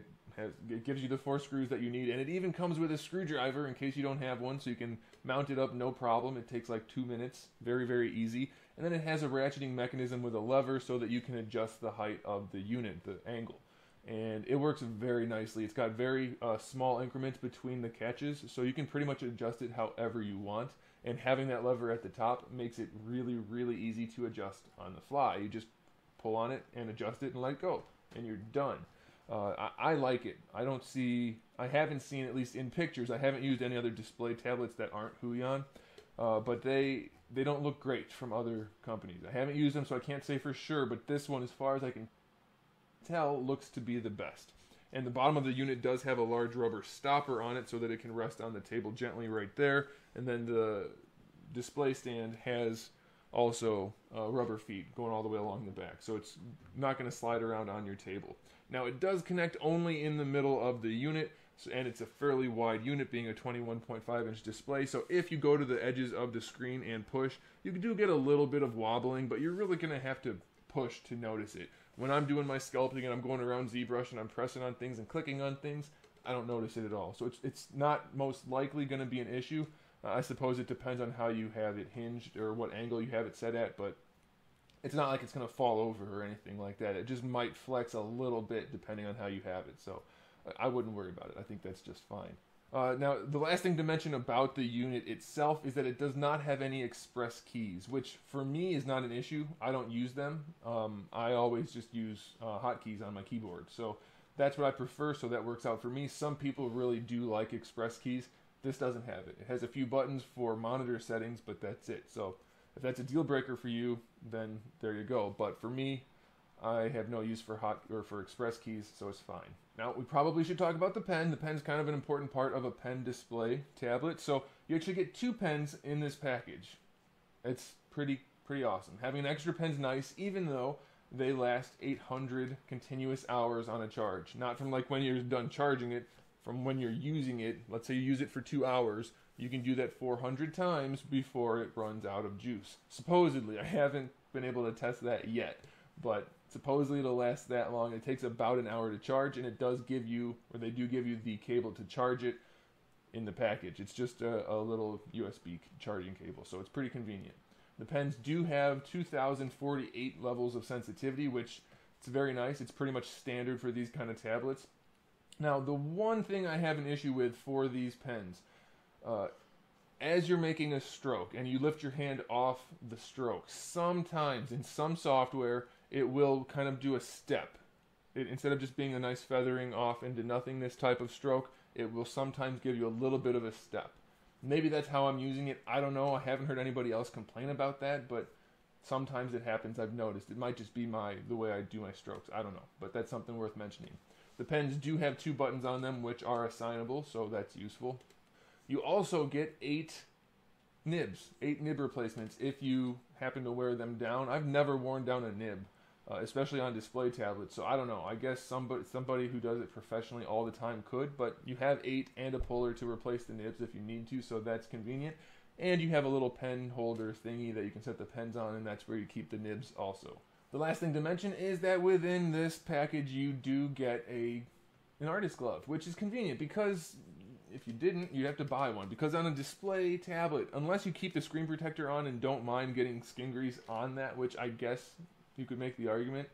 it gives you the 4 screws that you need, and it even comes with a screwdriver in case you don't have one, so you can mount it up no problem. It takes like 2 minutes, very, very easy. And then it has a ratcheting mechanism with a lever so that you can adjust the height of the unit, the angle. And it works very nicely. It's got very small increments between the catches, so you can pretty much adjust it however you want. And having that lever at the top makes it really, really easy to adjust on the fly. You just pull on it and adjust it and let go, and you're done. I like it. I haven't seen, at least in pictures, I haven't used any other display tablets that aren't Huion, but they don't look great from other companies. I haven't used them, so I can't say for sure, but this one, as far as I can tell, looks to be the best. And the bottom of the unit does have a large rubber stopper on it so that it can rest on the table gently right there. And then the display stand has also rubber feet going all the way along the back, so it's not going to slide around on your table. Now, it does connect only in the middle of the unit, So, and it's a fairly wide unit, being a 21.5-inch display. So if you go to the edges of the screen and push, you do get a little bit of wobbling, but you're really going to have to push to notice it. When I'm doing my sculpting and I'm going around ZBrush and I'm pressing on things and clicking on things, I don't notice it at all. So it's not most likely going to be an issue. I suppose it depends on how you have it hinged or what angle you have it set at, but it's not like it's going to fall over or anything like that. It just might flex a little bit depending on how you have it. So I wouldn't worry about it. I think that's just fine. Now, the last thing to mention about the unit itself is that it does not have any express keys, which for me is not an issue. I don't use them. I always just use hotkeys on my keyboard. So that's what I prefer, so that works out for me. Some people really do like express keys. This doesn't have it. It has a few buttons for monitor settings, but that's it. So if that's a deal breaker for you, then there you go. But for me, I have no use for for express keys, so it's fine. Now, we probably should talk about the pen. The pen's kind of an important part of a pen display tablet. So you actually get 2 pens in this package. It's pretty awesome. Having an extra pen's nice, even though they last 800 continuous hours on a charge. Not from like when you're done charging it, from when you're using it. Let's say you use it for 2 hours. You can do that 400 times before it runs out of juice. Supposedly, I haven't been able to test that yet, but supposedly it'll last that long. It takes about an hour to charge, and it does give you, or they do give you the cable to charge it in the package. It's just a little USB charging cable, so it's pretty convenient. The pens do have 2048 levels of sensitivity, which it's very nice. It's pretty much standard for these kind of tablets. Now, the one thing I have an issue with for these pens, as you're making a stroke and you lift your hand off the stroke, sometimes in some software it will kind of do a step. Instead of just being a nice feathering off into nothingness type of stroke, it will sometimes give you a little bit of a step. Maybe that's how I'm using it. I don't know. I haven't heard anybody else complain about that, but sometimes it happens. I've noticed. It might just be the way I do my strokes. I don't know, but that's something worth mentioning. The pens do have 2 buttons on them, which are assignable, so that's useful. You also get 8 nibs, 8 nib replacements if you happen to wear them down. I've never worn down a nib, especially on display tablets, so I don't know. I guess somebody who does it professionally all the time could, but you have 8 and a puller to replace the nibs if you need to, so that's convenient. And you have a little pen holder thingy that you can set the pens on, and that's where you keep the nibs also. The last thing to mention is that within this package you do get an artist glove, which is convenient because if you didn't, you'd have to buy one. Because on a display tablet, unless you keep the screen protector on and don't mind getting skin grease on that, which I guess you could make the argument,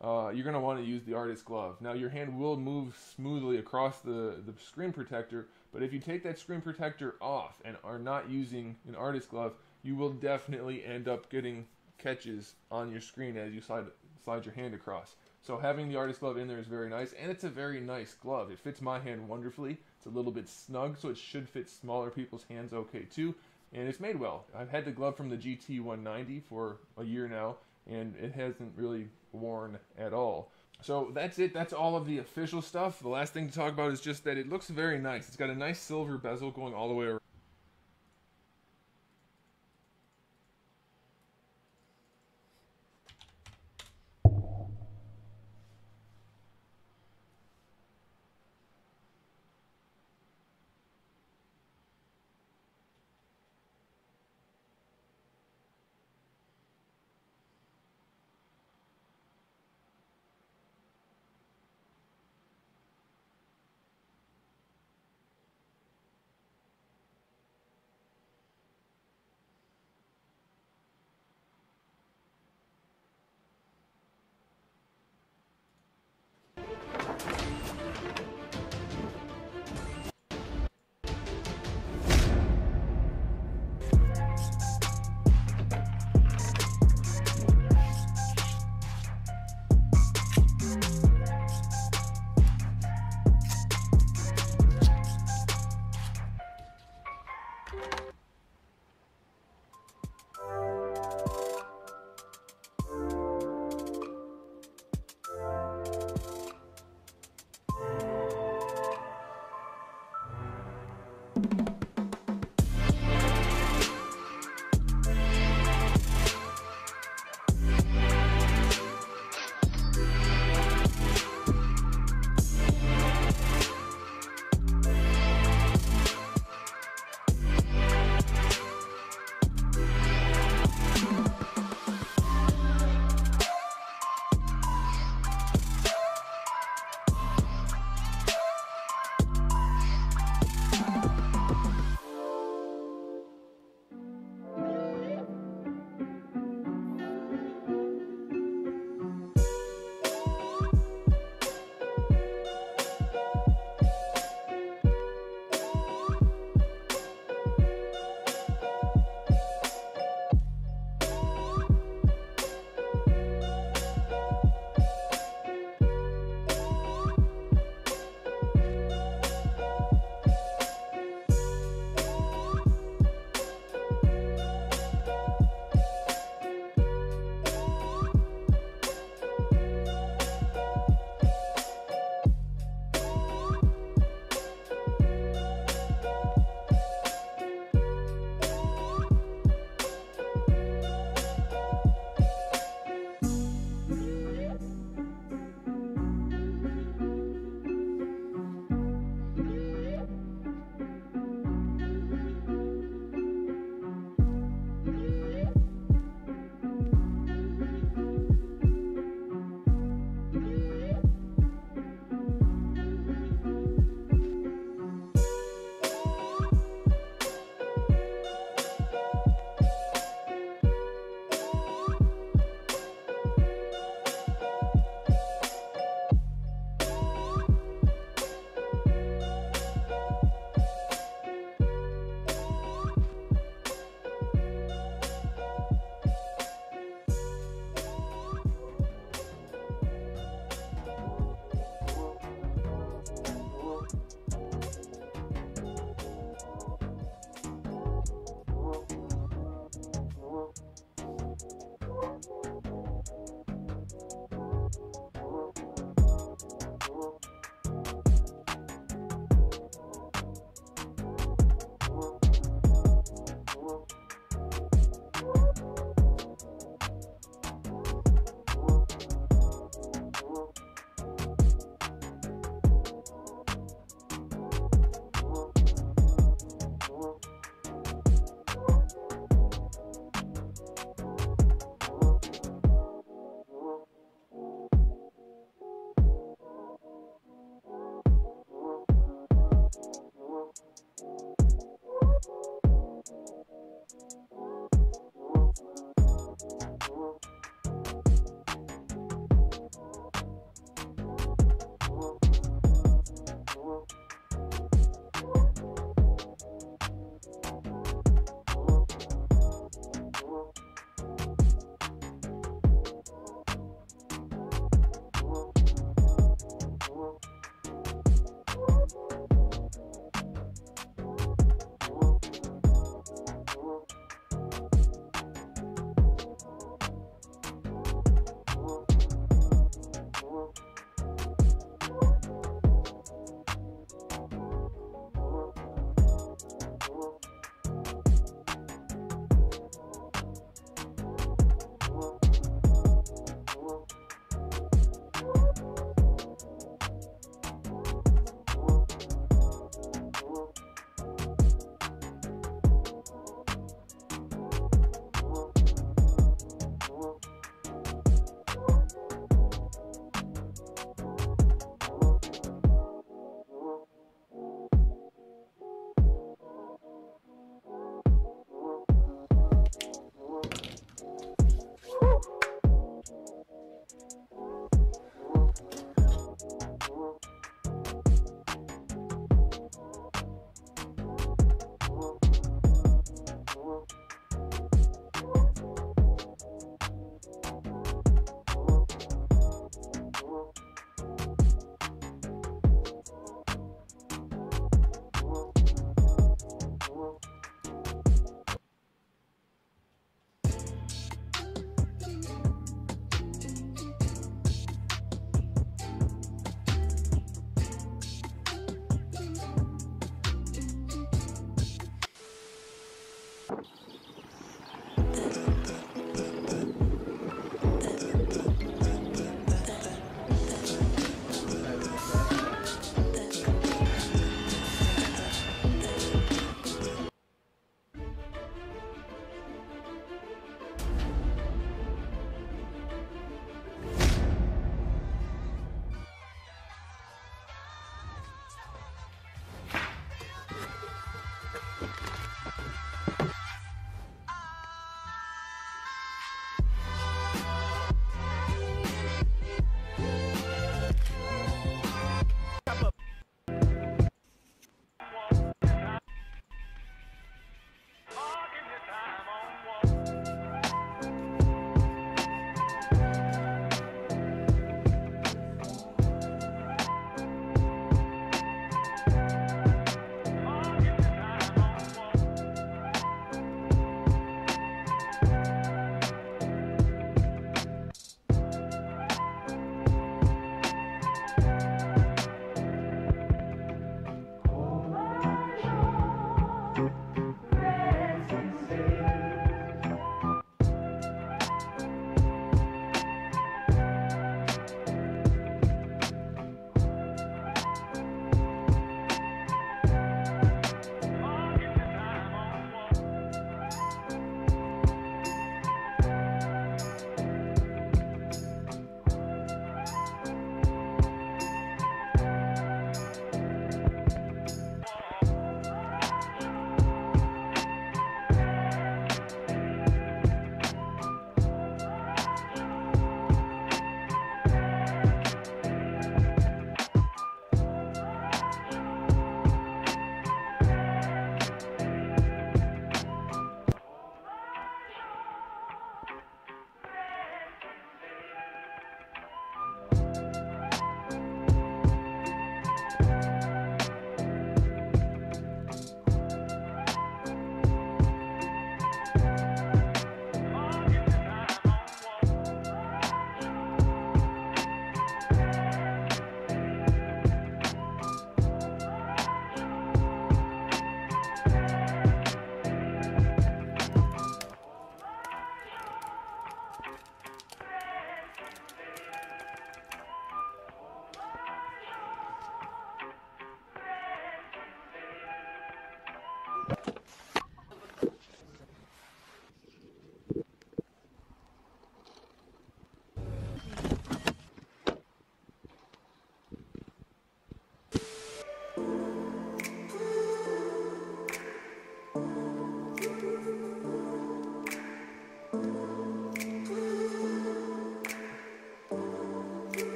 you're going to want to use the artist glove. Now, your hand will move smoothly across the screen protector, but if you take that screen protector off and are not using an artist glove, you will definitely end up getting catches on your screen as you slide your hand across. So having the artist glove in there is very nice, and it's a very nice glove. It fits my hand wonderfully. It's a little bit snug, so it should fit smaller people's hands okay too, and it's made well. I've had the glove from the GT190 for a year now, and it hasn't really worn at all. So that's it. That's all of the official stuff. The last thing to talk about is just that it looks very nice. It's got a nice silver bezel going all the way around.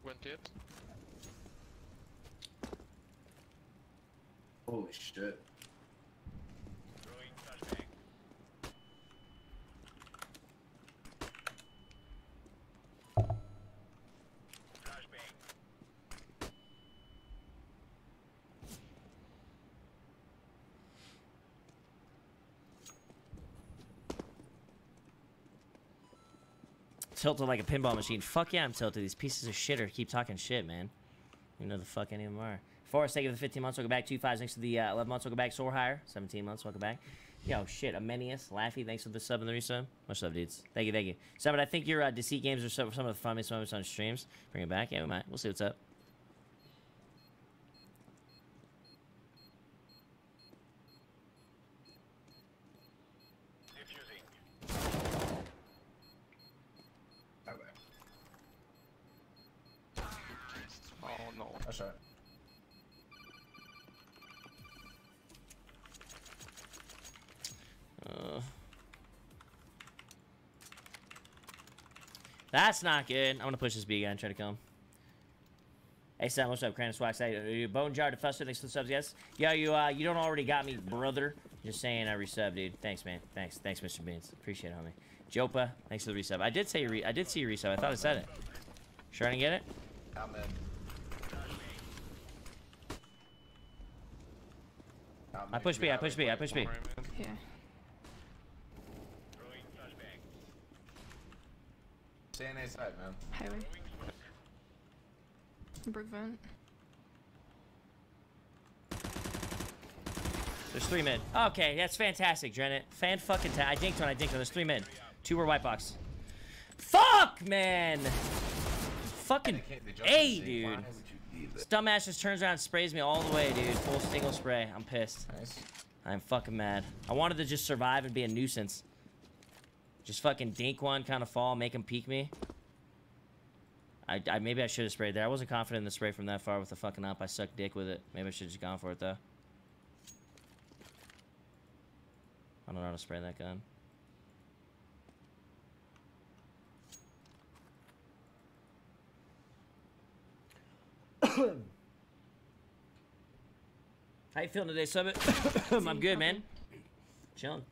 Went it. Holy shit. Tilted like a pinball machine. Fuck yeah, I'm tilted. These pieces of shit are keep talking shit, man. You know the fuck any of them are. Forrest, thank you for the 15 months. Welcome back. 2-5, thanks for the 11 months. Welcome back. Soar Higher, 17 months. Welcome back. Yo, shit. Amenius, Laffy, thanks for the sub and the resub. Much love, dudes. Thank you, thank you. So, but I think your Deceit games are some of the funniest moments on streams. Bring it back. Yeah, we might. We'll see what's up. Oh no. That's right. That's not good. I'm gonna push this B guy and try to kill him. Hey Sam, what's up? Crane Swag say Bone Jar to Fuster, thanks for the subs, yes. Yo, you don't already got me, brother. Just saying I resub, dude. Thanks, man. Thanks, Mr. Beans. Appreciate it, homie. Jopa, thanks for the resub. I did see you resub. I thought I said it. Sure I didn't get it? I'm in. I push B. Yeah. Stay on A side, man. Highway. Brick vent. There's 3 mid. Okay, that's fantastic, Drennet. I dinked one. There's 3 mid. 2 were white box. Fuck, man! Fucking A, dude. This dumbass just turns around and sprays me all the way, dude. Full single spray. I'm pissed. Nice. I'm fucking mad. I wanted to just survive and be a nuisance. Just fucking dink one, kind of fall, make him peek me. Maybe I should have sprayed there. I wasn't confident in the spray from that far with the fucking up. I sucked dick with it. Maybe I should have just gone for it, though. I don't know how to spray that gun. How you feeling today, Summit? I'm good, man. Chilling.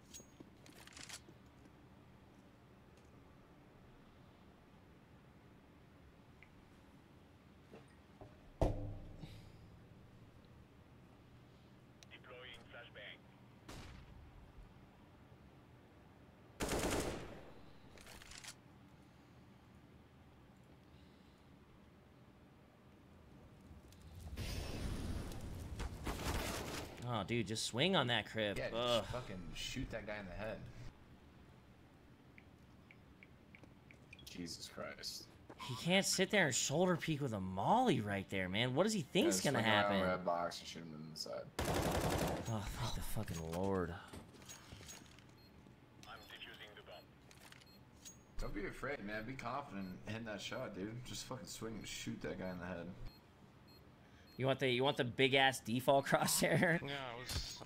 Oh, dude, just swing on that crib. Yeah, Ugh. just fucking shoot that guy in the head. Jesus Christ. He can't sit there and shoulder peek with a molly right there, man. What does he think's Yeah, gonna swing around happen? red box and shoot him in the side. Oh, thank the fucking Lord. Don't be afraid, man. Be confident in hitting that shot, dude. Just fucking swing and shoot that guy in the head. You want the big ass default crosshair? Yeah,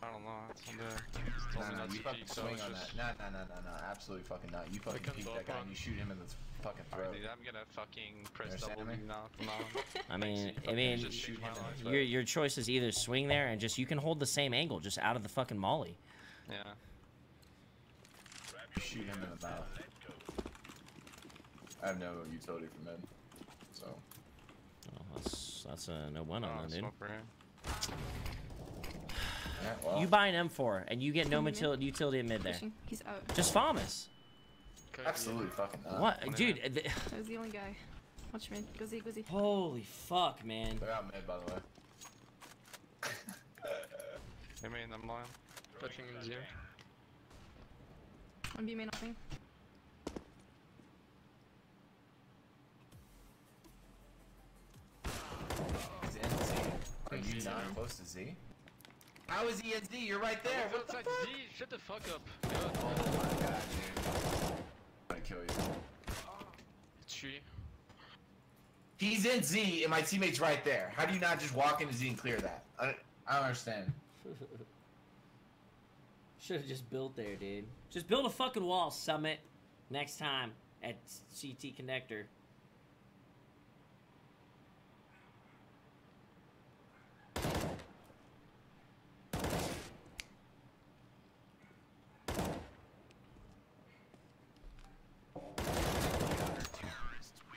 I don't know. It's on the. No, you fucking swing on that. No, absolutely fucking not. You fucking peek that guy and you shoot him in the fucking throat. Dude, I'm gonna fucking press Understand W me? now. I mean, just shoot him in the your choice is either swing there and just you can hold the same angle just out of the fucking molly. Yeah. Shoot him in the mouth. I have no utility for mid, so. Oh, that's a no one on that, dude. Smoke for him. Yeah, well. You buy an M4 and you get no utility in mid there. Pushing. He's out. Just FAMAS. Absolutely fucking not. What, dude? That was the only guy. Watch me. Go Z. Holy fuck, man. They're out mid, by the way. I mean, I'm lying. Pushing in zero. One B main nothing. He's in Z. Are you not close to Z? How is he in Z? You're right there. What the fuck? Z, shut the fuck up. Oh my god, dude. I'm gonna kill you. It's tree. He's in Z and my teammate's right there. How do you not just walk into Z and clear that? I don't understand. Should have just built there, dude. Just build a fucking wall, Summit. Next time at CT Connector.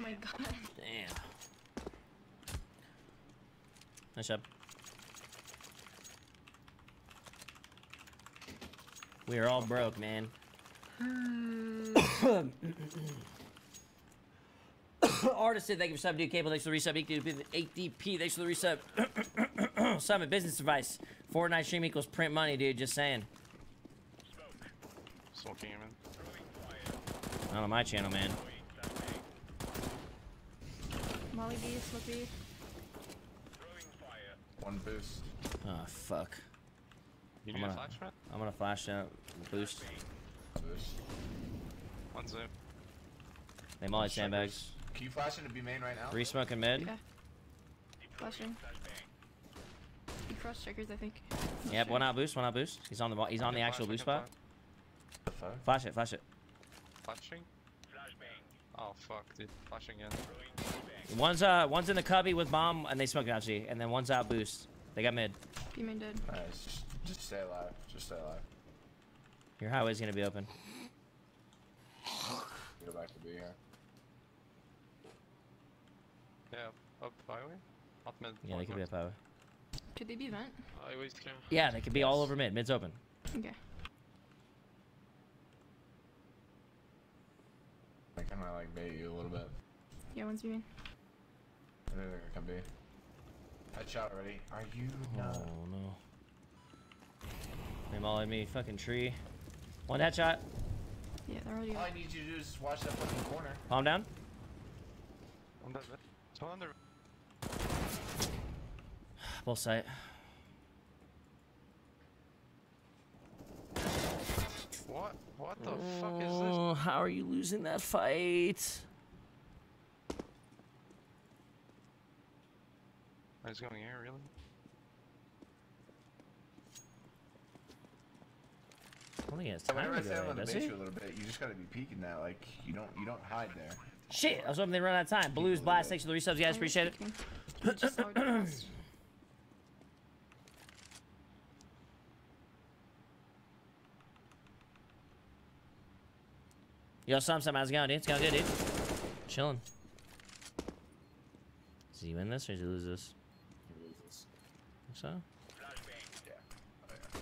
my god. Damn. Nice job. We are all broke, man. Artisan, thank you for subbing, dude. Cable, thanks for the resub. 8DP, thanks for the resub. Summit, business advice. Fortnite stream equals print money, dude. Just saying. Smoking him in. Not on my channel, man. Molly B, Slippy. One boost. Oh, fuck. You I'm need a gonna- flash, man? I'm gonna flash out. Boost. Boost. One zip. They molly sandbags. Can you flash into B main right now? Three smoking mid. Okay. Flashing. He cross checkers, I think. Not Yep, sure. one out boost, one out boost. He's on the he's on the actual boost spot. The fuck? Flash it, flash it. Flashing? Oh fuck, dude. Flashing again. One's in the cubby with bomb and they smoke out G, and then one's out boost. They got mid. B main dead. Nice. Just stay alive. Just stay alive. Your highway's gonna be open. Go back to B here. Yeah, up highway? Up mid. Yeah, they could be up highway. Could they be vent? Highway's clear. Yeah, they could be all over mid. Mid's open. Okay. I kind of like bait you a little bit. Yeah, one's B main. I think they're gonna come B. Headshot already. Are you? Oh no. They mollied me, fucking tree. One headshot. Yeah, they're already All up. I need you to do is watch that fucking corner. Palm down. On that bit. Someone on the. Both sight. What? What the fuck is this? Oh, how are you losing that fight? Oh, he's going here, really? I don't think he has Whenever time I to say I'm go in, gonna does bait he? you a little bit, you just gotta be peeking that. Like you don't hide there. Shit, I was hoping they run out of time. Blues, blast, thanks for the resubs, guys. Appreciate it. I just saw it cross. Yo, how's it going, dude? It's going good, dude. Chilling. Does he win this or does he lose this? He loses. Think so? Yeah. Oh yeah.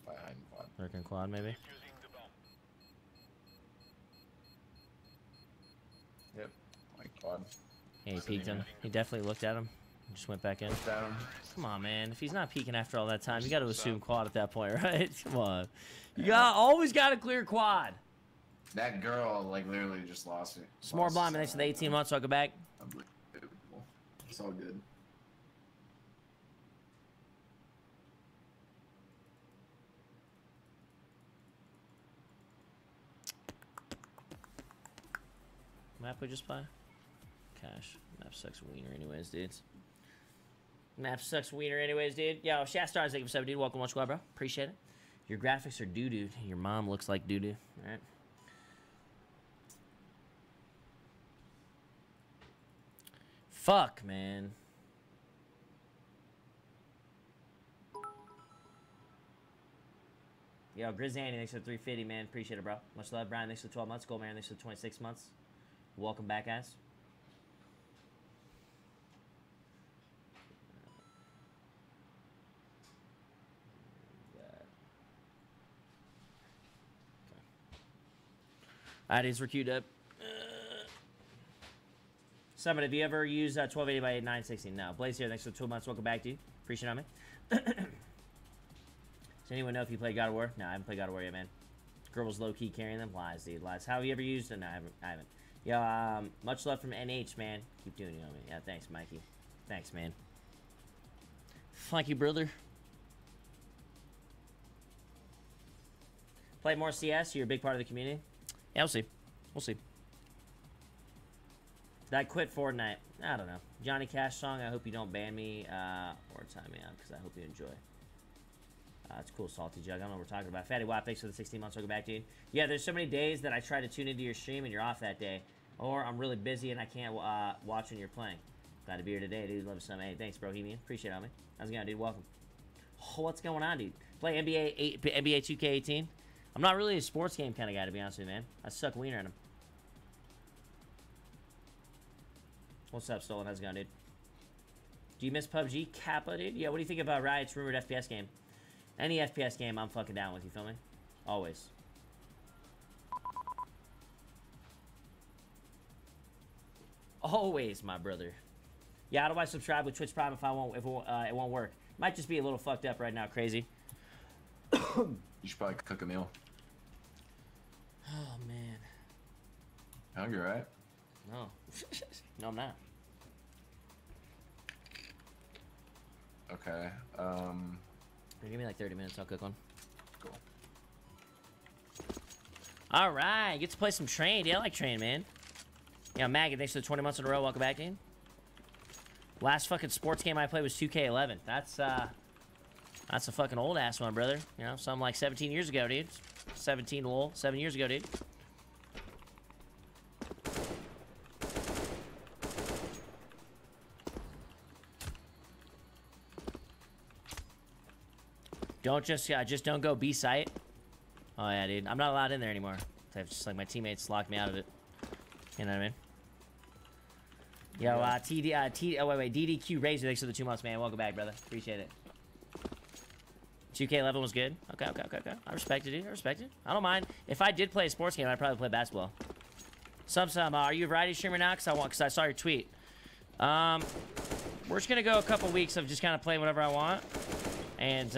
By hiding quad. Lurking quad, maybe? Yep. Like quad. Yeah, he peeked him. He definitely looked at him. Just went back in. Down. Come on, man. If he's not peeking after all that time, you got to assume quad at that point, right? Come on. You always got to clear quad. That girl like literally just lost it. S'more blind, thanks for the 18 months. I'll go back. Unbelievable. It's all good. Map we just play? Cash. Map sucks wiener anyways, dudes. Map sucks wiener anyways, dude. Yo, Shastars, thank you for 7, dude. Welcome, squad, bro. Appreciate it. Your graphics are doo-doo. Your mom looks like doo-doo. Alright. Fuck, man. Yo, Grizzandy, thanks for the 350, man. Appreciate it, bro. Much love, Brian. Thanks for the 12 months. Goldman, thanks for the 26 months. Welcome back, guys. Alright, dudes, we're queued up. Summit, have you ever used 1280 by 960? No. Blaze here, thanks for the 2 months. Welcome back, dude. Appreciate it, man. Does anyone know if you played God of War? No, I haven't played God of War yet, man. Girl was low-key carrying them. Lies, dude. Lies. How have you ever used it? No, I haven't. Yo, much love from NH, man. Keep doing it, homie. Yeah, thanks, Mikey. Thanks, man. Thank you, brother. Play more CS. You're a big part of the community. Yeah, we'll see. We'll see. Did I quit Fortnite? I don't know. Johnny Cash song, I hope you don't ban me or time me out, because I hope you enjoy. It's cool, Salty Jug. I don't know what we're talking about. Fatty Watt, thanks for the 16 months. Welcome back, dude. Yeah, there's so many days that I try to tune into your stream and you're off that day. Or I'm really busy and I can't watch when you're playing. Glad to be here today, dude. Love you some. Hey, thanks, Bohemian. Appreciate it, homie. How's it going, dude? Welcome. Oh, what's going on, dude? Play NBA 2K18? I'm not really a sports game kind of guy, to be honest with you, man. I suck wiener at them. What's up, Stolen? How's it going, dude? Do you miss PUBG? Kappa, dude? Yeah, what do you think about Riot's rumored FPS game? Any FPS game, I'm fucking down with, you feel me? Always. Always, my brother. Yeah, how do I subscribe with Twitch Prime if it won't work? Might just be a little fucked up right now, crazy. You should probably cook a meal. Oh, man. Hungry, right? No. No, I'm not. Okay. Give me like 30 minutes, I'll cook one. Cool. Alright, get to play some Train. Yeah, I like Train, man. Yeah, Maggie, thanks for the 20 months in a row. Welcome back, dude. Last fucking sports game I played was 2K11. That's a fucking old ass one, brother. You know, something like 17 years ago, dude. 17 lol. 7 years ago, dude. Don't just don't go B site. Oh yeah, dude. I'm not allowed in there anymore. I've just like my teammates locked me out of it. You know what I mean? Yo, DDQ Razor, thanks for the 2 months, man. Welcome back, brother. Appreciate it. 2K11 was good. Okay. I respect it, dude. I respect it. I don't mind. If I did play a sports game, I'd probably play basketball. Some, are you a variety streamer now? Cause I saw your tweet. We're just gonna go a couple weeks of just kind of playing whatever I want, and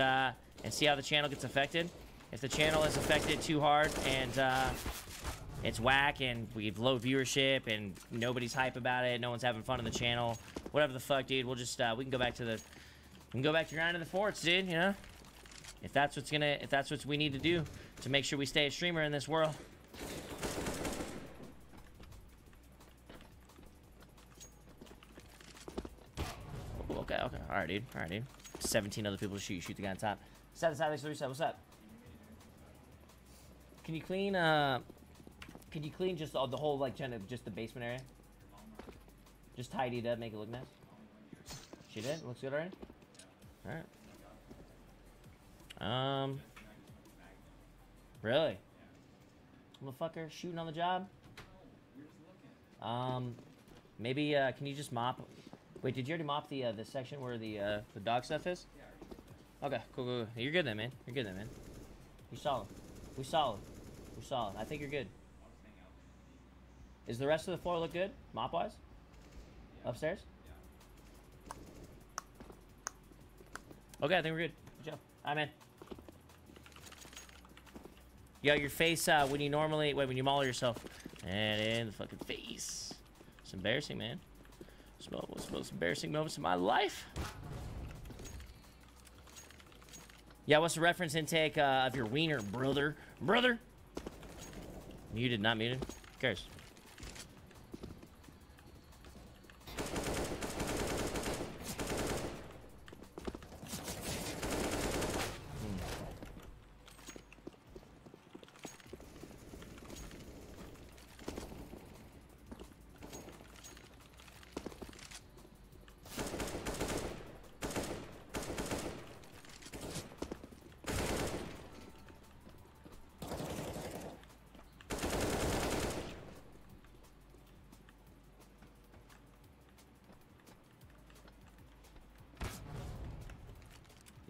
see how the channel gets affected. If the channel is affected too hard and it's whack and we have low viewership and nobody's hype about it, no one's having fun on the channel, whatever the fuck, dude, we'll just we can go back to grinding the forts, dude. You know, if that's what we need to do to make sure we stay a streamer in this world. Okay, all right, dude. 17 other people to shoot the guy on top. 7 what's up? Can you clean just the whole, like, just the basement area? Just tidy it up, make it look nice? She did? Looks good already? Alright. Really? Motherfucker shooting on the job? Maybe, can you just mop? Wait, did you already mop the section where the dog stuff is? Okay, cool. You're good then, man. You're solid. We solid. I think you're good. Is the rest of the floor look good, mop-wise? Upstairs? Okay, I think we're good. Good job. All right, man. Yo, your face, when you maul yourself. And in the fucking face. It's embarrassing, man. It's one of the most embarrassing moments of my life. Yeah, what's the reference intake of your wiener, brother? Brother? Muted, not muted. Who cares?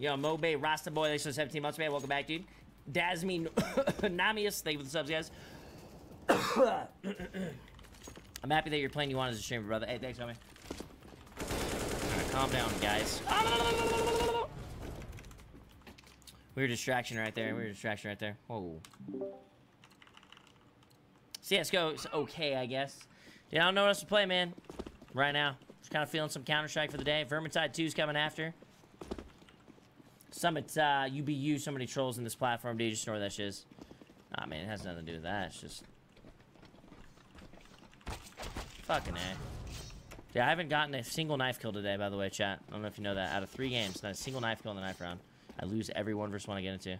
Yo, Mobe, Rasta Boy, thanks for 17 months, man. Welcome back, dude. Dasmi Namius, thank you for the subs, guys. I'm happy that you're playing you want as a streamer, brother. Hey, thanks, homie. Right, calm down, guys. Weird distraction right there. Whoa. CSGO is okay, I guess. Yeah, I don't know what else to play, man. Right now. Just kind of feeling some Counter-Strike for the day. Vermintide 2's coming after. Summit, UBU, so many trolls in this platform, dude. Just ignore that shiz. Nah, man, it has nothing to do with that. It's just... fucking A. Yeah, I haven't gotten a single knife kill today, by the way, chat. I don't know if you know that. Out of 3 games, not a single knife kill in the knife round. I lose every 1 versus 1 I get into.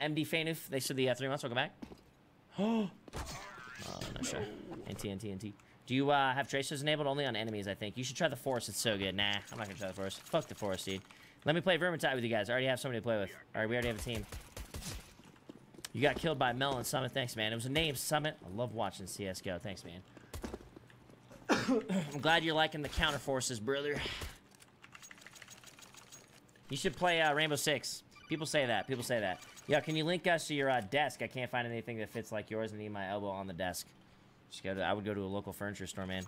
MD Fainuf, thanks for the 3 months. Welcome back. Oh, no sure. NT. Do you have tracers enabled only on enemies, I think? You should try the forest. It's so good. Nah, I'm not going to try the forest. Fuck the forest, dude. Let me play Vermintide with you guys. I already have somebody to play with. All right, we already have a team. You got killed by Melon Summit. Thanks, man. It was a name, Summit. I love watching CSGO. Thanks, man. I'm glad you're liking the counter forces, brother. You should play Rainbow Six. People say that. People say that. Yeah, can you link us to your desk? I can't find anything that fits like yours and need my elbow on the desk. Just go to, I would go to a local furniture store, man.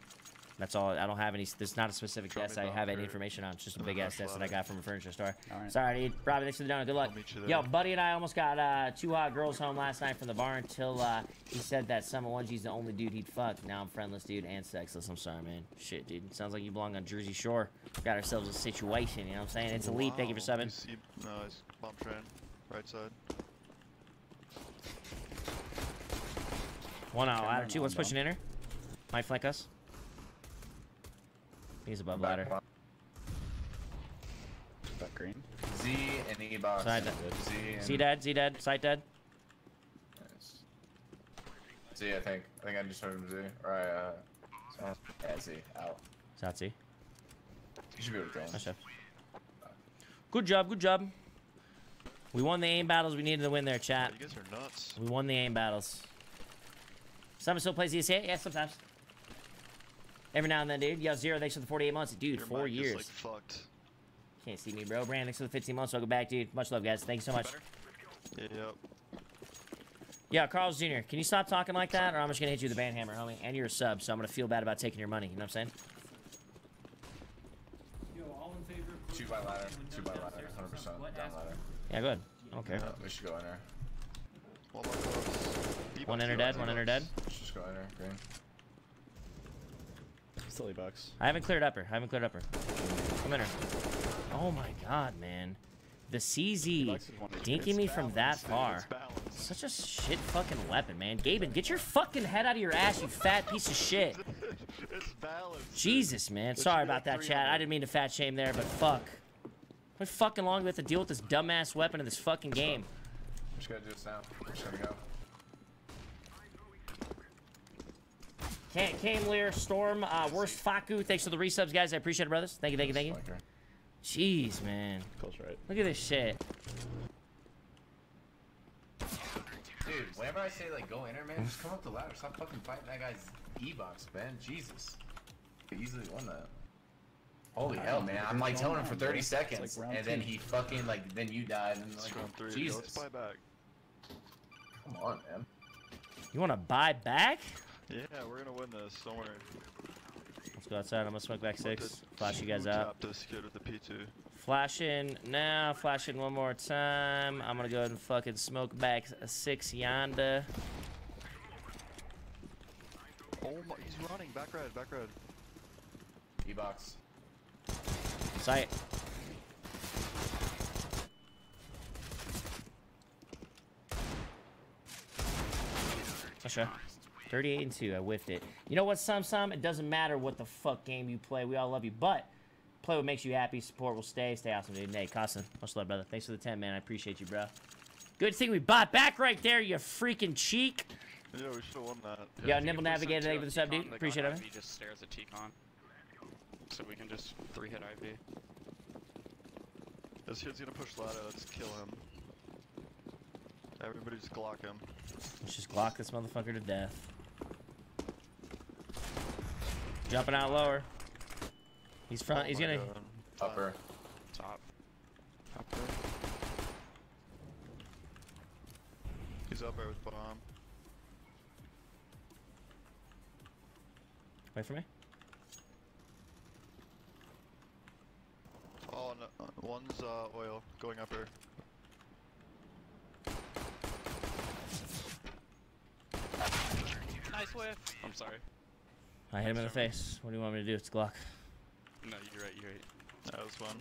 That's all. I don't have any. There's not a specific desk I have any information on. It's just a big ass desk that I got from a furniture store. Right. Sorry, dude. Robbie, thanks for the donut. Good luck. Yo, buddy and I almost got 2 hot girls home last night from the bar until he said that Summit 1G's the only dude he'd fuck. Now I'm friendless, dude, and sexless. I'm sorry, man. Shit, dude. Sounds like you belong on Jersey Shore. Got ourselves a situation. You know what I'm saying? It's elite. Thank you for subbing. Nice. Bump train. Right side. 1 out. Ladder 2. Let's push an inner. Might flank us. He's above ladder. That green. Z and E box. Side dead. Z dead. Z dead. Sight dead. Nice. Z, I think. I just heard him Z. Or yeah, Z. Out. South C. You should be able to draw him. Nice job. Good job. Good job. We won the aim battles we needed to win there, chat. You guys are nuts. We won the aim battles. Someone still plays ESA? Yeah, sometimes. Every now and then, dude. Yo, Zero, thanks for the 48 months. Dude, Your 4 mic is, years. like, fucked. Can't see me, bro. Brand, thanks for the 15 months. Welcome back, dude. Much love, guys. Thank you so much. Yep. Yeah, Carl's Jr., can you stop talking like that, or I'm just going to hit you with a band hammer, homie? And you're a sub, so I'm going to feel bad about taking your money. You know what I'm saying? Yo, all in favor of 2 by ladder. 2 by ladder. 100% down ladder. Yeah, go ahead. I don't care. Yeah, we should go in there. One more close. One inner dead. One inner dead. Let's just go in there. Green. Silly bucks. I haven't cleared upper. Come in here. Oh my god, man. The CZ dinking me from that far. Such a shit fucking weapon, man. Gaben, get your fucking head out of your ass, you fat piece of shit. It's balanced. Jesus, man. Sorry about that, chat. I didn't mean to fat shame there, but fuck. How fucking long do we have to deal with this dumbass weapon in this fucking game? We're just gonna do this now. We're just gonna go. Came Lear, Storm, Worst Faku. Thanks for the resubs, guys. I appreciate it, brothers. Thank you. Jeez, man. Close right. Look at this shit. Dude, whenever I say, like, go inner, man, just come up the ladder. Stop fucking fighting that guy's E-box, man. Jesus. He easily won that. Holy hell, man. I'm, like, telling him for 30 seconds, like and then he fucking, like, then you died, and, like, Round 3. Jesus. Let's buy back. Come on, man. You want to buy back? Yeah, we're gonna win this. Don't worry. Let's go outside. I'm gonna smoke back 6. Flash you guys out. Tap this kid with the P2. Flash in now. Flash in one more time. I'm gonna go ahead and fucking smoke back a 6 yonder. Oh my, he's running. Back red. E-box. Sight. Sure. 38-2. I whiffed it. You know what, Some? It doesn't matter what the fuck game you play. We all love you, but play what makes you happy. Support will stay. Stay awesome, dude. Nate, Costin. Much love, brother. Thanks for the 10, man. I appreciate you, bro. Good thing we bought back right there, you freaking cheek. Yeah, we should have won that. Yeah, Nimble Navigator, thank you for the sub, dude. Appreciate it. He just stares at T-Con. So we can just 3-hit IV. This kid's gonna push ladder. Let's kill him. Everybody just Glock him. Let's just Glock this motherfucker to death. Jumping out lower. He's front. He's gonna. Upper. Top. Upper. He's up there with bomb. Wait for me. Oh, no, one's oil going upper. Nice whiff. I'm sorry. I hit him in the face. What do you want me to do? It's Glock. No, you're right. That was fun.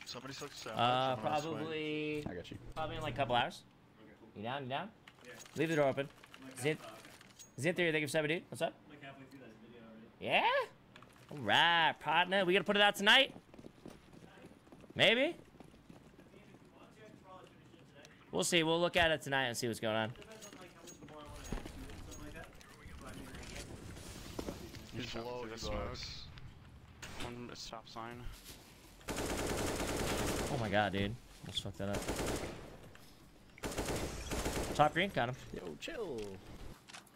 Somebody sucks sound. Probably. I got you. Probably in like a couple hours. You down? Yeah. Leave the door open. Zin Theory, thank you for 7, dude. What's up? Like halfway through that video already. Yeah? Alright, partner. We gonna put it out tonight? Maybe? We'll see. We'll look at it tonight and see what's going on. He's below the the smoke. box. One stop sign. Oh my god, dude. Almost fucked that up. Top green, got him. Yo, chill.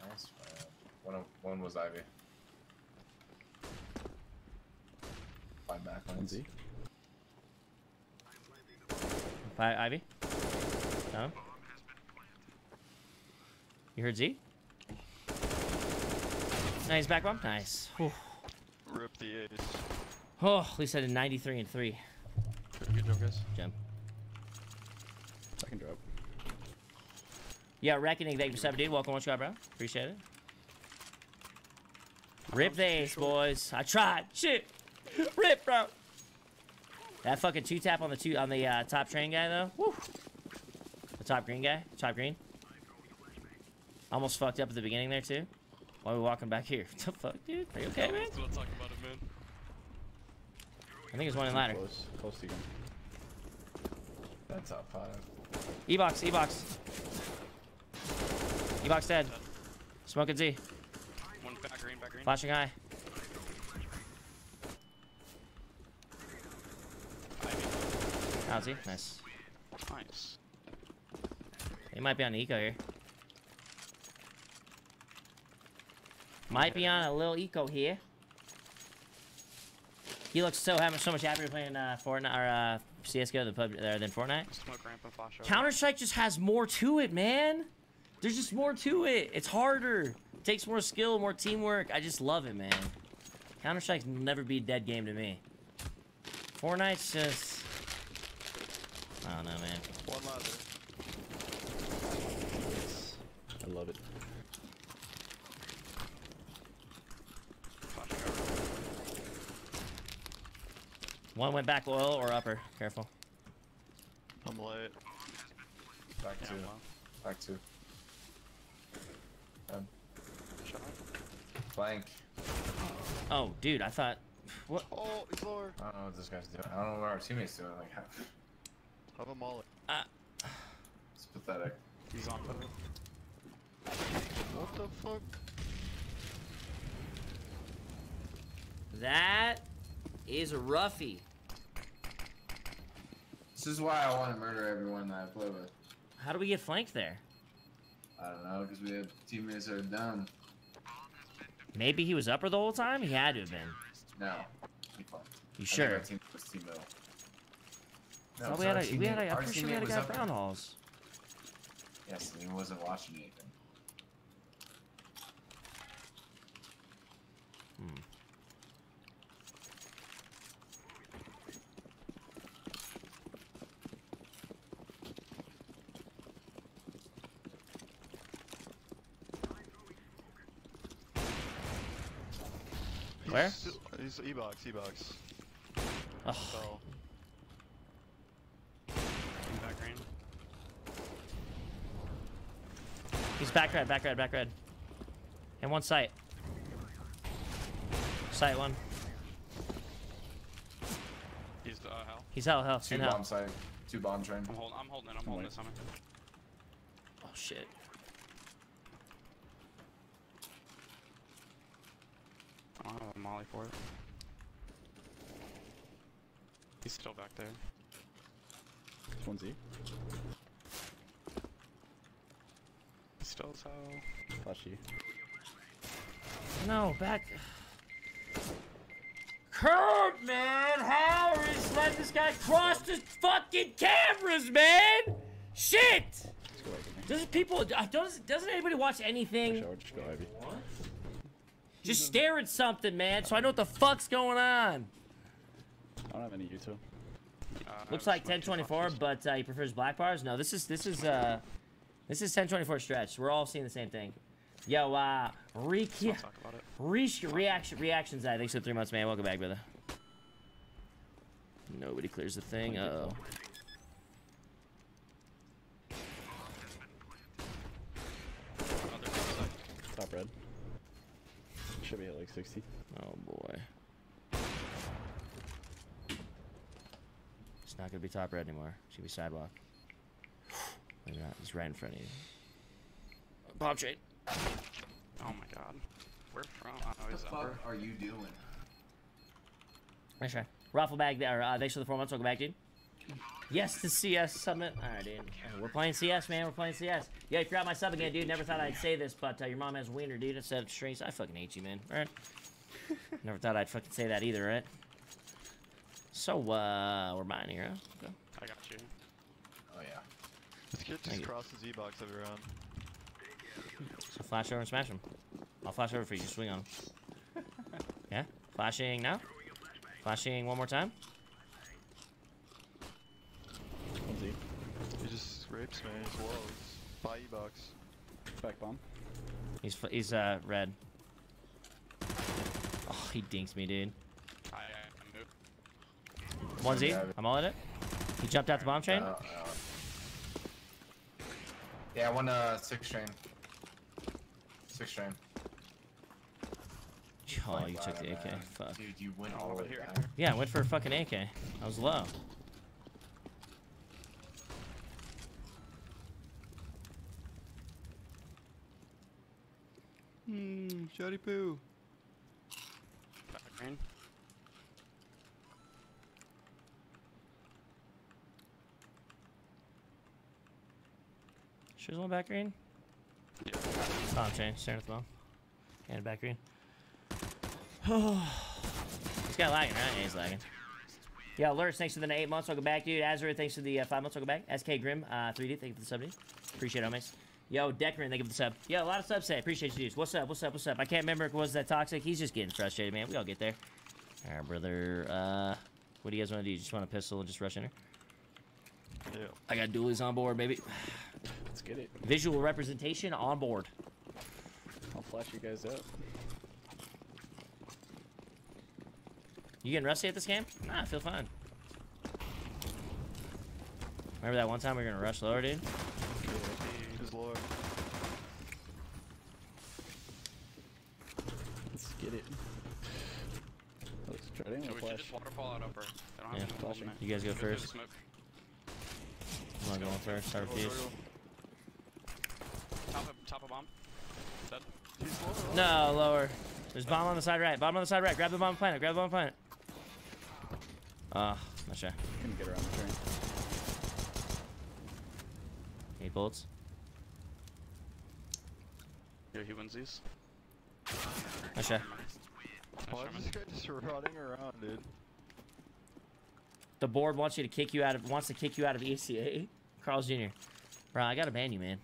Nice. One was Ivy. Five back ones. Ivy. Got him. You heard Z? Nice back bump. Nice. Whew. Rip the ace. Oh, at least I did 93 and 3. Good job, guys. Gem. Second drop. Yeah, Reckoning, thank you for 7, dude. Welcome, one shot, bro. Appreciate it. Rip the ace, boys. I tried. Shit. Rip, bro. That fucking 2-tap on the top train guy, though. Woo. The top green guy. Top green. Almost fucked up at the beginning there, too. Why are we walking back here? What the fuck, dude? Are you okay, man? Still talking about it, man. I think there's one in ladder. Close to you. That's top 5. E-box, E-box. E-box dead. Smoking Z. One back green, back green. Flashing high. Out Z. Nice. Nice. He might be on the eco here. Might be on a little eco here. He looks so much happier playing Fortnite or CS:GO than Fortnite. Smoke ramp and flash over. Counter-Strike just has more to it, man. There's just more to it. It's harder. It takes more skill, more teamwork. I just love it, man. Counter-Strike's never be a dead game to me. Fortnite's just... I don't know, man. One ladder. I love it. Flashing over. One went back oil or upper. Careful. I'm late. Back Yeah, 2. well. Back 2. Shot. Blank. Oh, dude, I thought... What? Oh, he's lower. I don't know what this guy's doing. I don't know what our teammates doing. Like, Have a molly. it's pathetic. He's on photo. What the fuck? That is a roughie. This is why I want to murder everyone that I play with. How do we get flanked there? I don't know, because we have teammates that are dumb. Maybe he was upper the whole time? He had to have been. No. He fucked. You I think sure? our team was team middle. Oh, No, we had a, I'm pretty sure we had a guy brown halls. Yes, and he wasn't watching anything. Where? He's E-box, E-box. Oh. So, Back green. He's back red, back red, back red. And one sight. Sight one. He's hell. He's hell. 2 in bomb hell. side. 2 bomb train. I'm holding it. I'm holding this on it. Oh shit. I don't have a molly for it. He's still back there. This one's E. He's still so. Flashy. No, back. Curb, man! How is letting this guy cross the fucking cameras, man? Shit! Let's go Ivy. Doesn't people doesn't anybody watch anything? Shower, just go Ivy. Just stare at something, man, so I know what the fuck's going on. I don't have any U2. Looks like 1024, but he prefers black bars. No, this is 1024 stretch. We're all seeing the same thing. Yo, Let's not talk about it. reactions. I think so. 3 months, man. Welcome back, brother. Nobody clears the thing. Uh oh. Other side. Top red. Should be at like 60. Oh boy. It's not gonna be top red anymore. It's gonna be sidewalk. Maybe not. He's right in front of you. Bomb trade. Oh my god. Where from? Oh, What he's the upper. fuck are you doing? Nice try. Raffle bag there. Thanks for the 4 months. Welcome back, dude. Yes to CS Summit. Alright, dude. We're playing CS, man. We're playing CS. Yeah, you forgot my sub again, dude. Never thought I'd say this, but your mom has wiener, dude, instead of strings. I fucking hate you, man. Alright? Never thought I'd fucking say that either, right? So, we're buying here, huh? Okay. I got you. Oh yeah. This kid just crosses E-box every round. So flash over and smash him. I'll flash over for you. Swing on him. Yeah? Flashing now? Flashing one more time? He just rapes me. He's low. He's by E-box. Back bomb. He's red. Oh, he dinks me, dude. I moved. 1Z. I'm all in it. He jumped out the bomb train. Yeah, 6 train. 6 train. Oh, you took the AK. Man. Fuck. Dude, you went all the way back. Yeah, I went for a fucking AK. I was low. Shotty poo. Green. Shoes on back green? Yeah. Bomb chain, staring at the bomb. And back green. This guy lagging, right? Yeah, he's lagging. Yeah, Lurch, thanks for the 8 months. Welcome back, dude. Azure, thanks for the 5 months. Welcome back. SK Grim, 3D, thank you for the sub, dude. Appreciate it, homies. Yo, Deckman, thank you for the sub. Yo, a lot of subs today. Appreciate you, dudes. What's up? What's up? What's up? I can't remember if it was that toxic. He's just getting frustrated, man. We all get there. All right, brother. What do you guys want to do? You just want a pistol and just rush in here? Yeah. I got dualies on board, baby. Let's get it. Visual representation on board. I'll flash you guys up. You getting rusty at this game? Nah, I feel fine. Remember that one time we were gonna rush lower, dude? He's lower. Let's get it. Let's try to We should just waterfall out upper. They don't have any flashing. movement. You guys go Go through the first. smoke. I'm not going first. Start with fuse. Top of bomb. Dead. He's lower. No, lower. There's bomb on the side right. Bomb on the side right. Grab the bomb planet. Grab the bomb planet. Not sure. Couldn't get around the train. 8 bullets. Yeah, he wins these. Not sure. Why is this guy just running around, dude? The board wants to kick you out of ECA. Carl's Jr. Bro, I gotta ban you, man.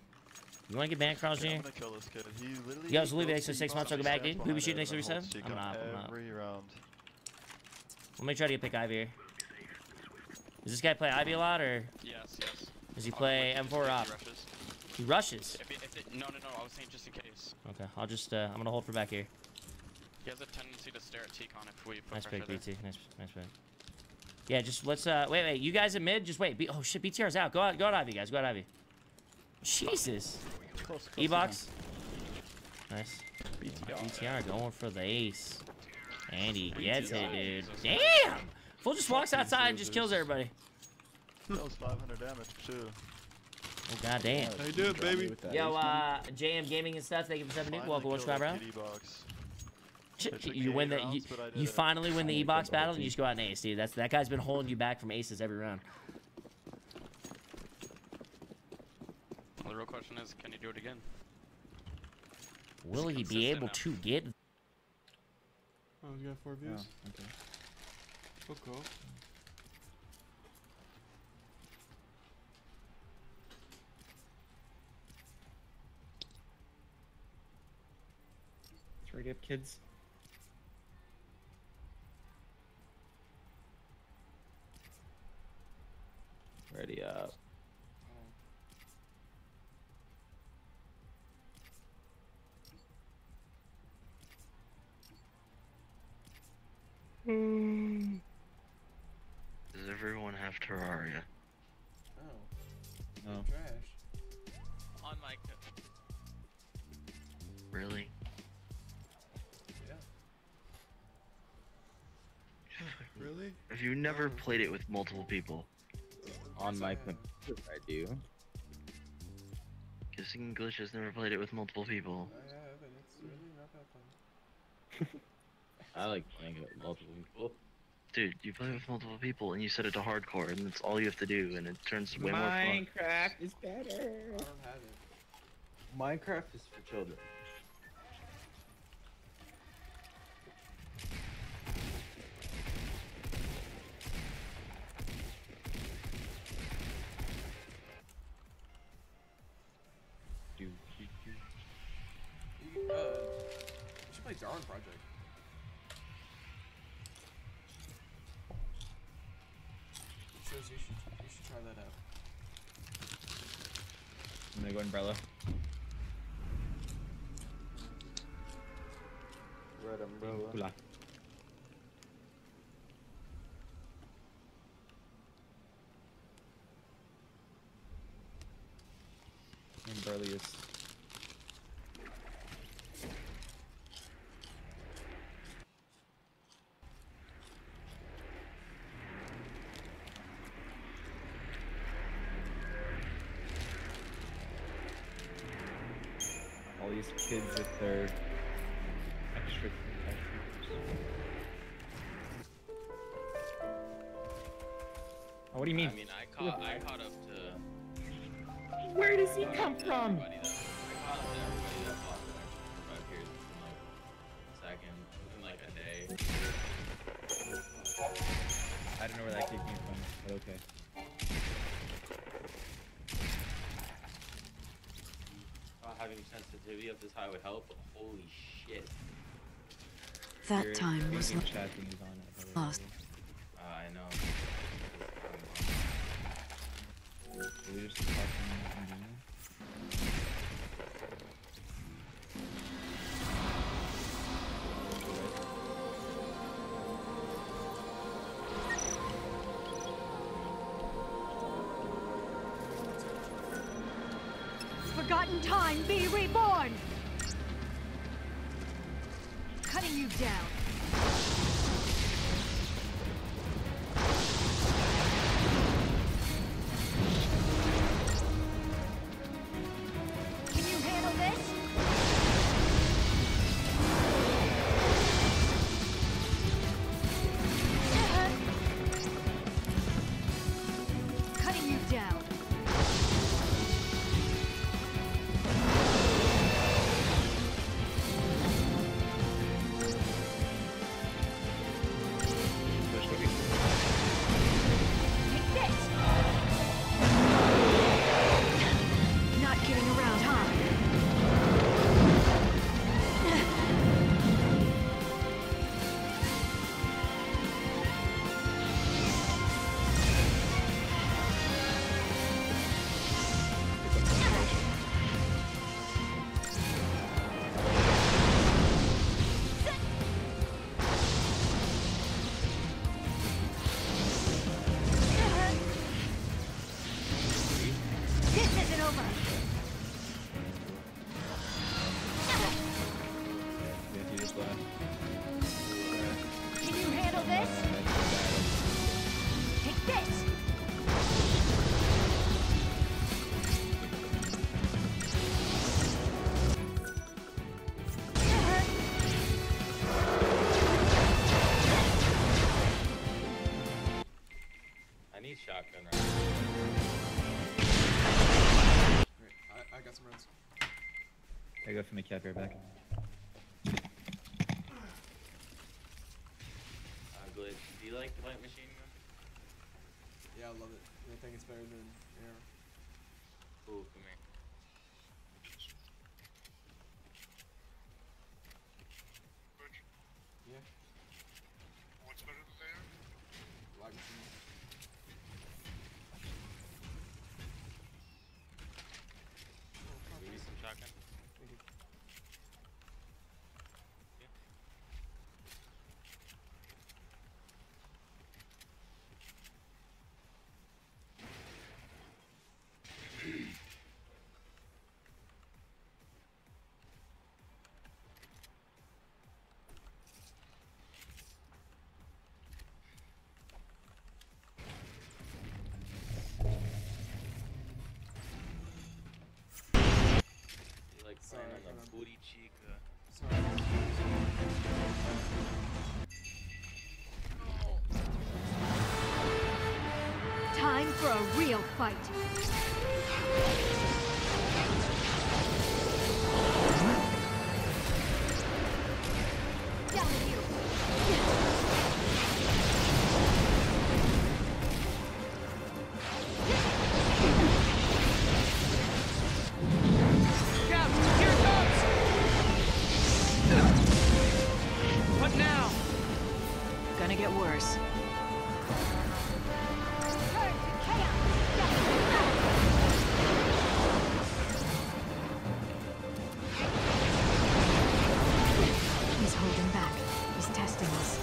You wanna get banned, Carl's Jr.? I'm gonna kill this kid. He literally. You guys will leave the extra goes 6 months. I'll go back, dude. Who be shooting next to reset? I'm not. Every round. Let me try to get pick Ivy here. Does this guy play Ivy a lot, or Yes. does he play M4 or op? Rushes. He rushes. No. I was saying just in case. Okay, I'll just I'm gonna hold for back here. He has a tendency to stare at T-Con if we put Nice pressure pick, there. BT. Nice pick. Yeah, just let's wait. You guys at mid, just wait. Oh shit, BTR's out. Go out Ivy, guys. Go out Ivy. Jesus. Close E-box. Nice. BTR going for the ace. And he gets it, dude. Damn! Fool just walks outside and just kills everybody. That was 500 damage too. Oh god damn. How you doing, baby? Yo, JM Gaming and stuff. Thank you for 7 dude. Welcome, what's going on, bro? You win the you finally win the E-box battle and you just go out and ace, dude. That guy's been holding you back from aces every round. Well, the real question is, can you do it again? Will he be able to get? Oh, he's got 4 views. Okay. Cool. Ready up, kids. Ready up. Does everyone have Terraria? No. Trash. On mic. Really? Yeah. Really? Have you never played it with multiple people? On my computer, I do. Guessing English has never played it with multiple people. I have, and it's really not that fun. I like playing it with multiple people. Dude, you play with multiple people and you set it to hardcore, and that's all you have to do, and it turns way more fun. Minecraft is better. I don't have it. Minecraft is for children. You should play Darwin Project. It says you should try that out. I'm gonna go umbrella. Red umbrella. Hula. Umbrellius. All these kids with their extra Oh, what do you mean? I mean, I caught up to. Where does he come from? I caught up to everybody that bought the extra 5 years in like a second, within like a day. I don't know where that kid came from, but okay. Having sensitivity of this how it would help, but holy shit. That time was lost. I know. We just fucking Forgotten time, be reborn! Cutting you down. Can you handle this? Cutting you down. Not kidding around, huh? This isn't over. Can you handle this? Take this. I need shotgun right I got some runs. I go from the cap here back. Glitch. Do you like the light machine gun? Yeah, I love it. I think it's better than air. Cool, come here. Yeah. What's better than air? Light machine. Give me some shotgun. Thank you. You like playing on the booty cheek? Sorry. for a real fight. Down with you. Cap, here it comes! What now? Gonna get worse. Turn to chaos. He's holding back. He's testing us.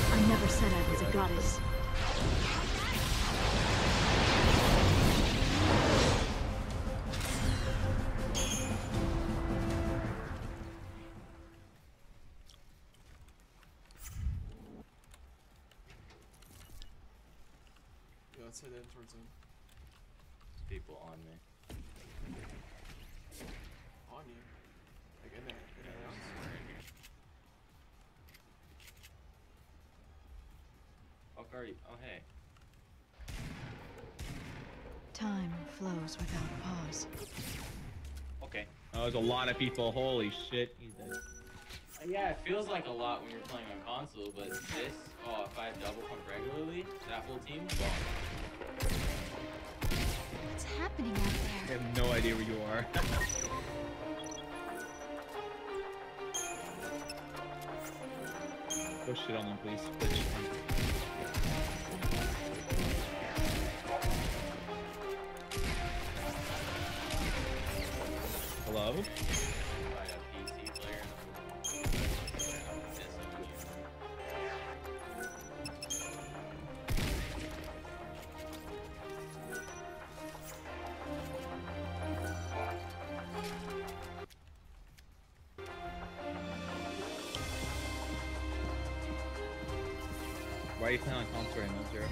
I never said I was a goddess. Yeah, let's head in towards him. People on me. On you. Like in there. Fuck are you? Oh, hey. Time flows without pause. Okay. Oh, there's a lot of people. Holy shit. He's dead. Yeah, it feels like a lot when you're playing on console, but this, oh, if I double pump regularly, that whole team, gone. What's happening out I there? have no idea where you are. Go shit on them, please. Hello? Why are you playing on console right now, Zero?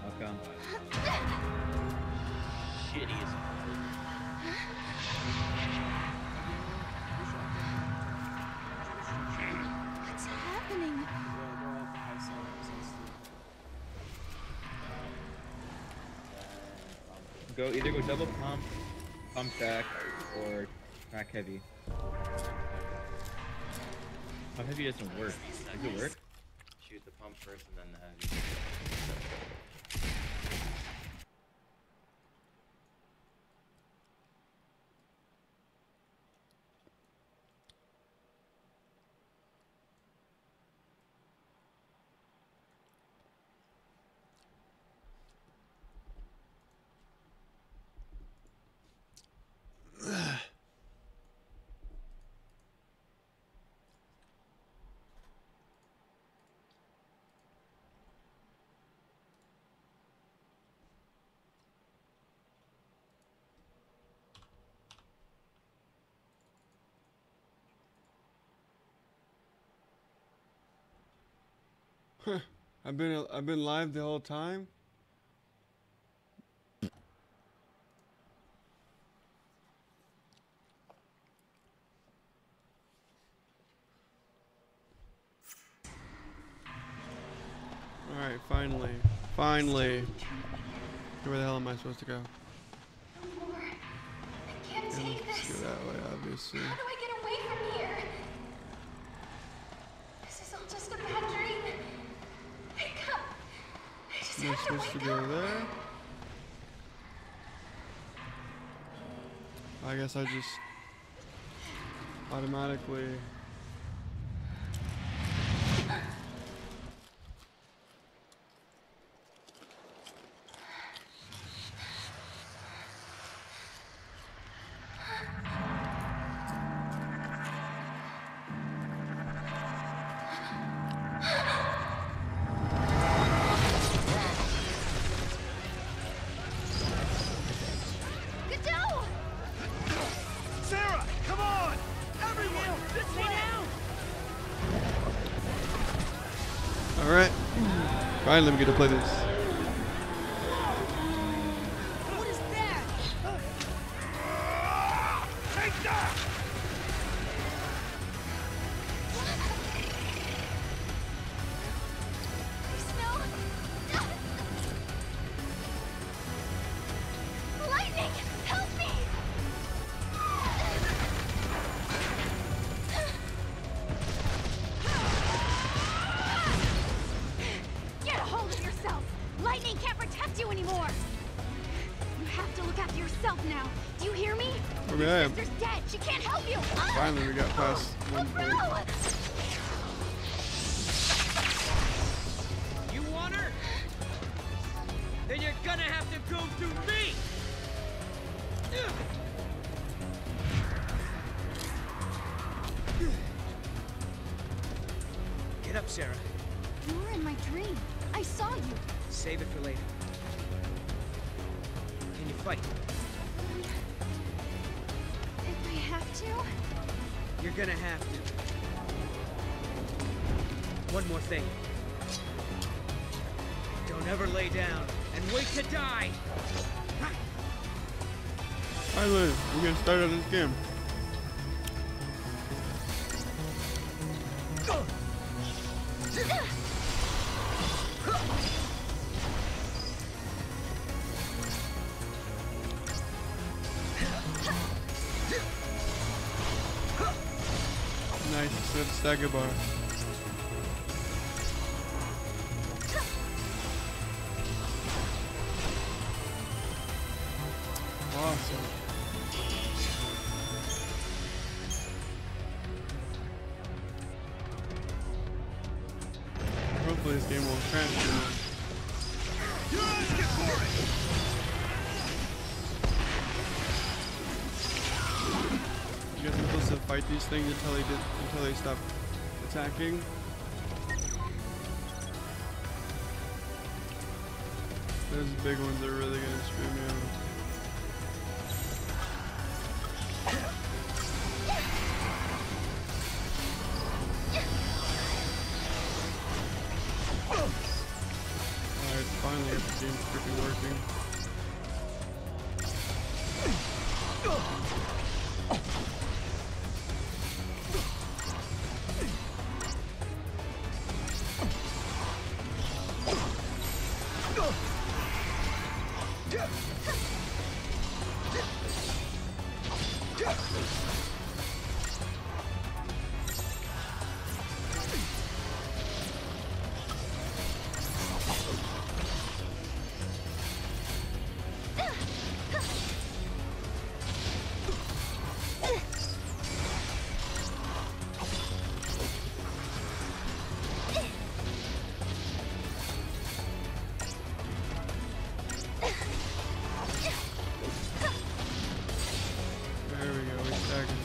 How come? Shitty as What's happening? Go either go double pump, pump back, or crack heavy. Pump heavy doesn't work. Does it work? Shoot the pump first and then the heavy. I've been live the whole time. All right, finally. Where the hell am I supposed to go? I can't take Let's this. go that way, obviously. How do I get away from here? This is all just a bad dream. Wake up. I just You're supposed to go there. I guess I just automatically. Sarah, come on! Everyone, this way now! Alright. Finally, we get to play this. What is that? Take that! Lightning! Help me! Get a hold of yourself! Lightning can't protect you anymore! You have to look after yourself now. Do you hear me? Okay. Your sister's dead. She can't help you. Finally, we got past one point. You want her? Then you're gonna have to go through me! Get up, Sarah. You were in my dream. I saw you. Save it for later. Can you fight? If I have to. You're gonna have to. One more thing. Don't ever lay down and wait to die! Finally, we're gonna start on this game. Nice, instead of stagger bar. Awesome. Hopefully this game will transfer now. You guys are supposed to fight these things until they stop attacking. Those big ones are really gonna screw me out. Alright, finally this game's freaking working. There we go, we're stacking.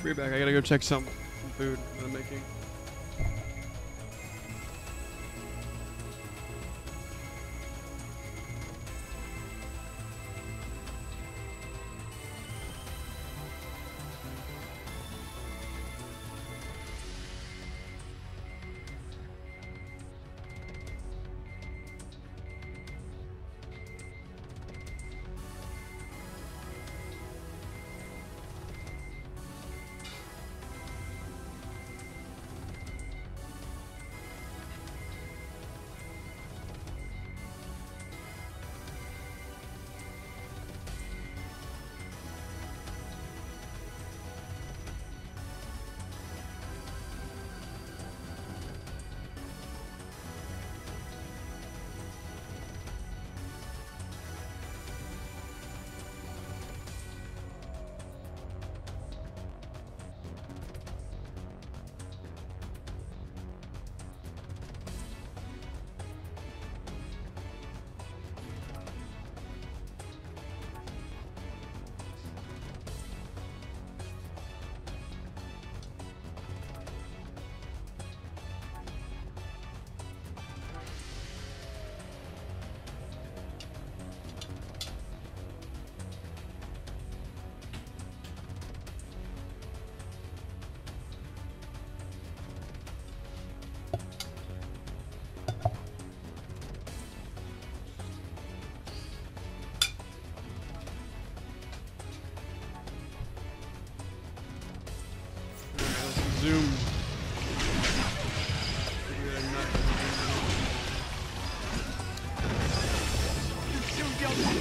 Be back, I gotta go check some food that I'm making.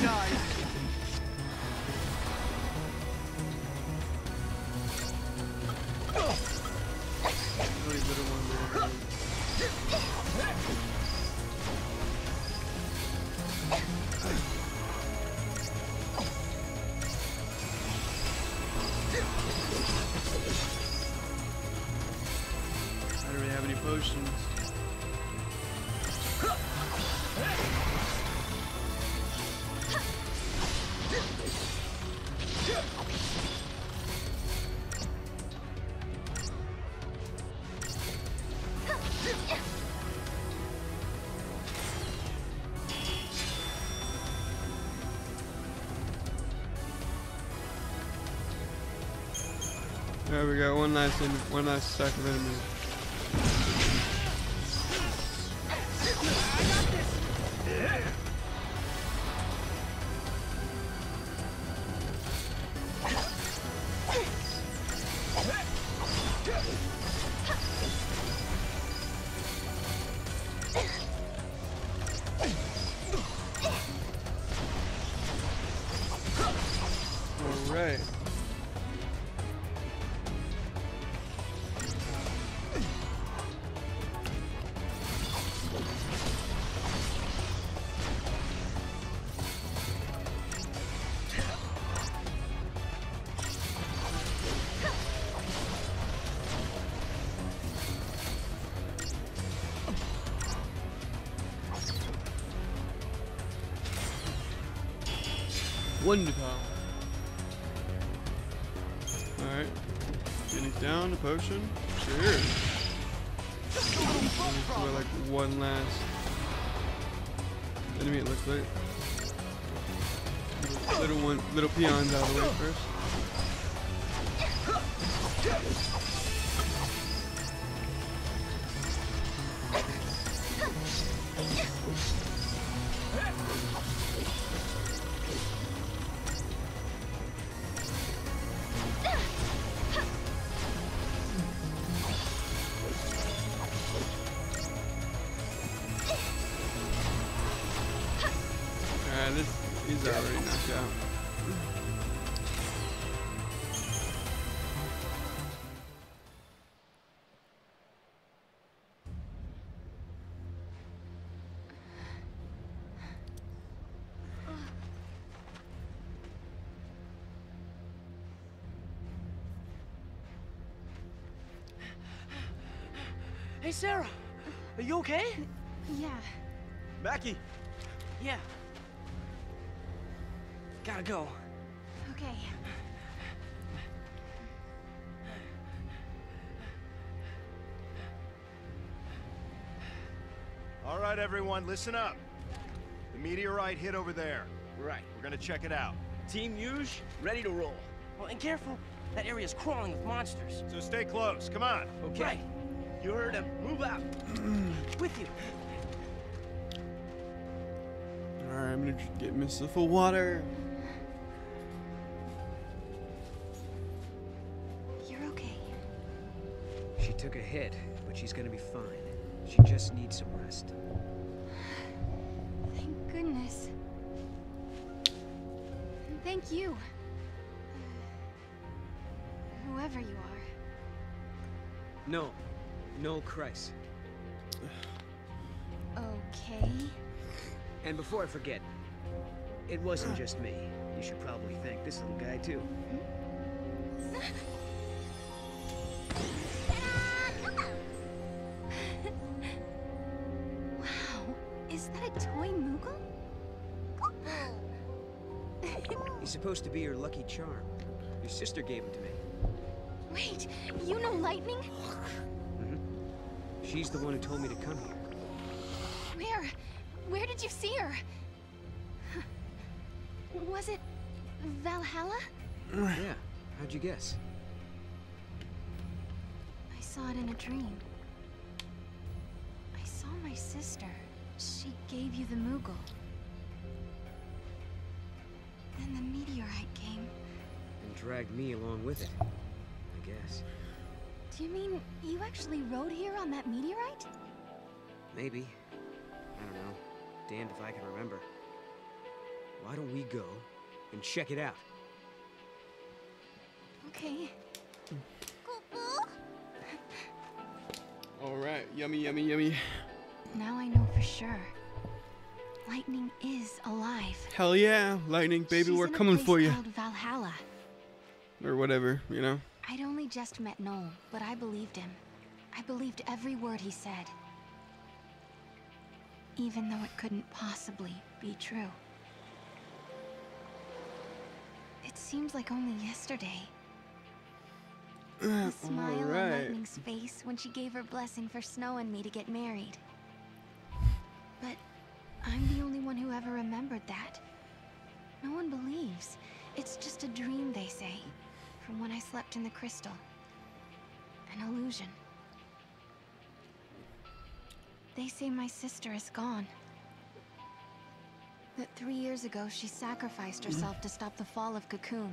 died. Really little one there. I don't really have any potions. Alright, we got one last stack of enemies. Alright. Wonderful. Alright. Finish down the potion. Sure. For like one last enemy, it looks like. Little peons out of the way first. He's already knocked out. Hey, Sarah. Are you okay? Yeah. Mackie. Yeah. Gotta go. Okay. All right, everyone, listen up. The meteorite hit over there. Right. We're gonna check it out. Team Yuge, ready to roll. Well, and careful. That area's crawling with monsters. So stay close. Come on. Okay. Right. You heard him. Move out. With you. Alright, I'm gonna get myself water. You're okay. She took a hit, but she's gonna be fine. She just needs some rest. Thank goodness. And thank you. Whoever you are. No, Christ. Okay. And before I forget, it wasn't just me. You should probably thank this little guy, too. Wow, is that a toy Moogle? He's supposed to be your lucky charm. Your sister gave him to me. Wait, you know Lightning? She's the one who told me to come here. Where? Where did you see her? Was it Valhalla? Yeah, how'd you guess? I saw it in a dream. I saw my sister. She gave you the Moogle. Then the meteorite came. And dragged me along with it, I guess. Do you mean you actually rode here on that meteorite? Maybe. I don't know. Damned if I can remember. Why don't we go and check it out? Okay. Alright, yummy, yummy, yummy. Now I know for sure. Lightning is alive. Hell yeah, Lightning, baby, She's we're in a coming place for you. called Valhalla. Or whatever, you know? I'd only just met Noel, but I believed him. I believed every word he said. Even though it couldn't possibly be true. It seems like only yesterday. The smile on Lightning's face when she gave her blessing for Snow and me to get married. But I'm the only one who ever remembered that. No one believes. It's just a dream, they say, from when I slept in the crystal. An illusion. They say my sister is gone. That 3 years ago she sacrificed herself to stop the fall of Cocoon.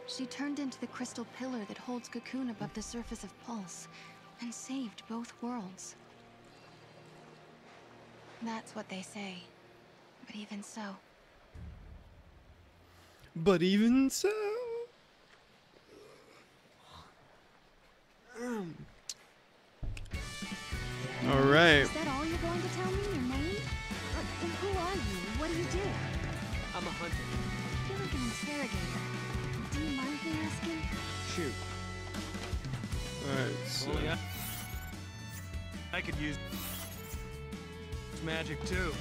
She turned into the crystal pillar that holds Cocoon above the surface of Pulse, and saved both worlds. That's what they say. But even so... But even so... Alright. Is that all you're going to tell me? Your name? Who are you? What do you do? I'm a hunter. I feel like an interrogator. Do you mind me asking? Shoot. Alright, so... Oh, yeah. I could use magic too.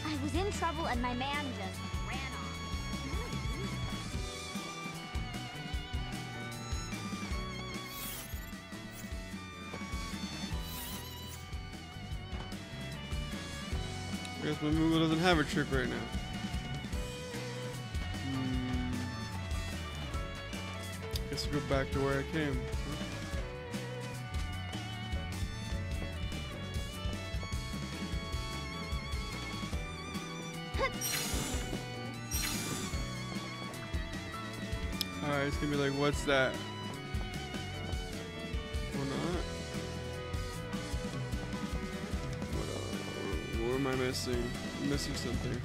I was in trouble and my man just ran off. I guess my Moogle doesn't have a trick right now. Guess we'll go back to where I came. Alright, it's gonna be like, what's that? Or not? What am I missing? I'm missing something.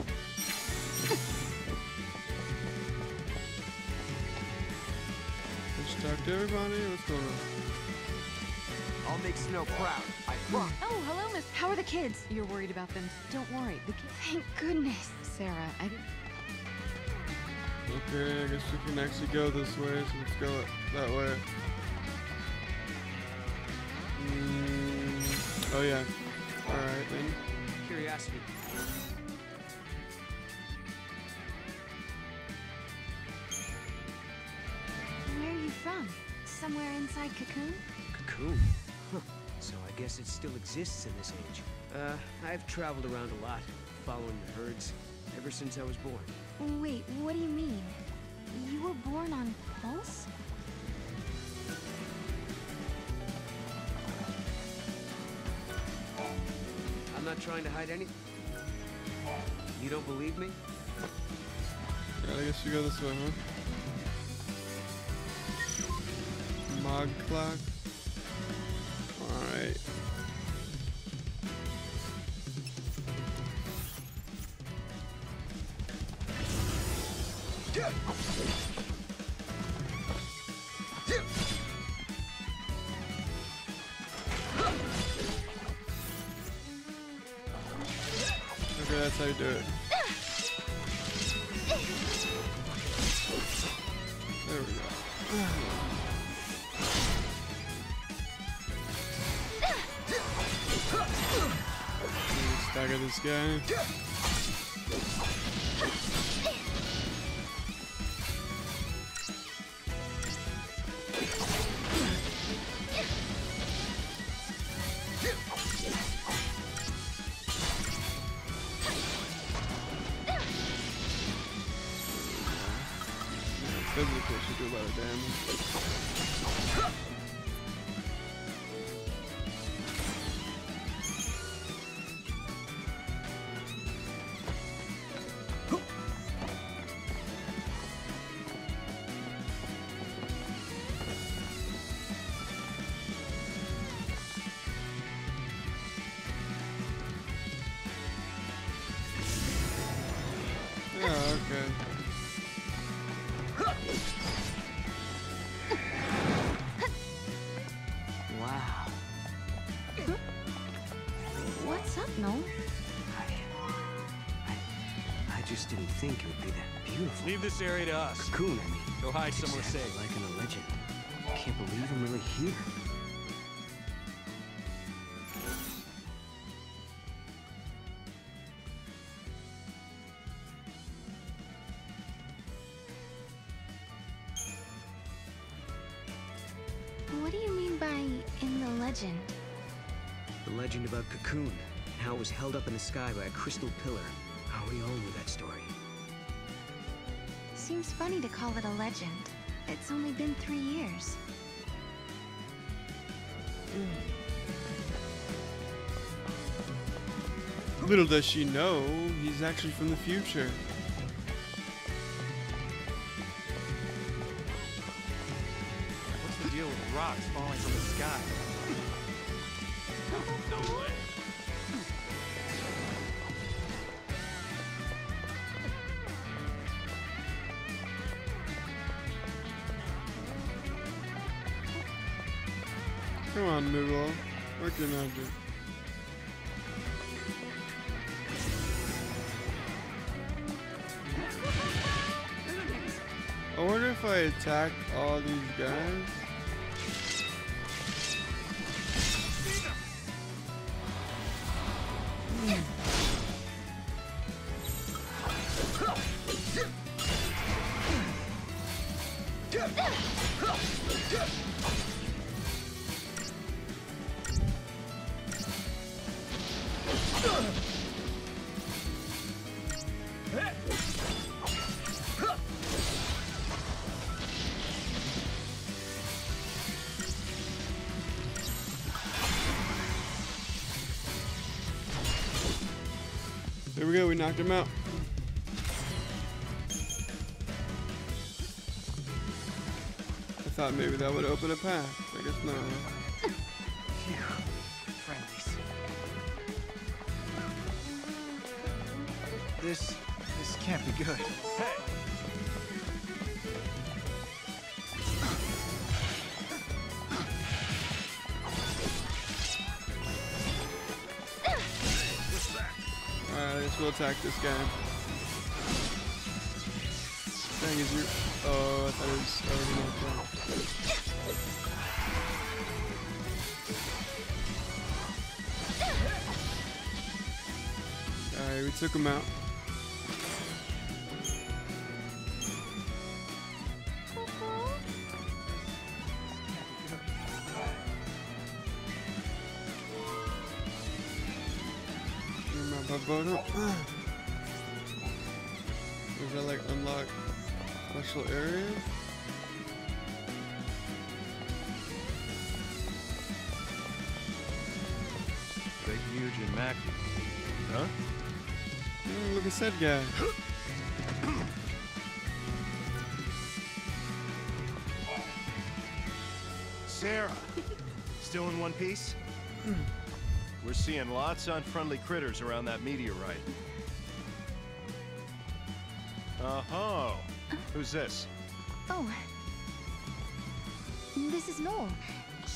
Let's talk to everybody. What's going on? I'll make Snow proud. I promise. Oh, hello, Miss. How are the kids? You're worried about them. Don't worry. The kids. Thank goodness. Sarah, I didn't. Okay, I guess we can actually go this way, so let's go that way. Oh yeah. Alright then. Curiosity. Where are you from? Somewhere inside Cocoon? Cocoon? Huh. So I guess it still exists in this age. I've traveled around a lot, following the herds, ever since I was born. Wait, what do you mean? You were born on Pulse? I'm not trying to hide anything. You don't believe me? Yeah, I guess you go this way, huh? Mog clock. Alright. Okay, that's how you do it. There we go. Stagger this guy. Physically should do a lot of damage. What's up, Noel? I just didn't think it would be that beautiful. Leave this area to us. Cocoon, I mean. Go hide It's somewhere exactly safe. like in a legend. Can't believe I'm really here. What do you mean by in the legend? The legend about Cocoon, and how it was held up in the sky by a crystal pillar. Oh, we all knew that story. Seems funny to call it a legend. It's only been 3 years. Little does she know, he's actually from the future. What's the deal with rocks falling from the sky? No way. Come on, Moogle. Work your magic. I wonder if I attack all these guys. There we go, we knocked him out. I thought maybe that would open a path. I guess not. Friendlies. This can't be good. Hey! Alright, I guess we'll attack this guy. Dang, is your... Oh, I thought it was already knocked out. Alright, we took him out. Does that like unlock special areas? Big, huge, and Mackie. Huh? Look at that guy. Sarah! Still in one piece? We're seeing lots of unfriendly critters around that meteorite. Oh, who's this? Oh. This is Noel.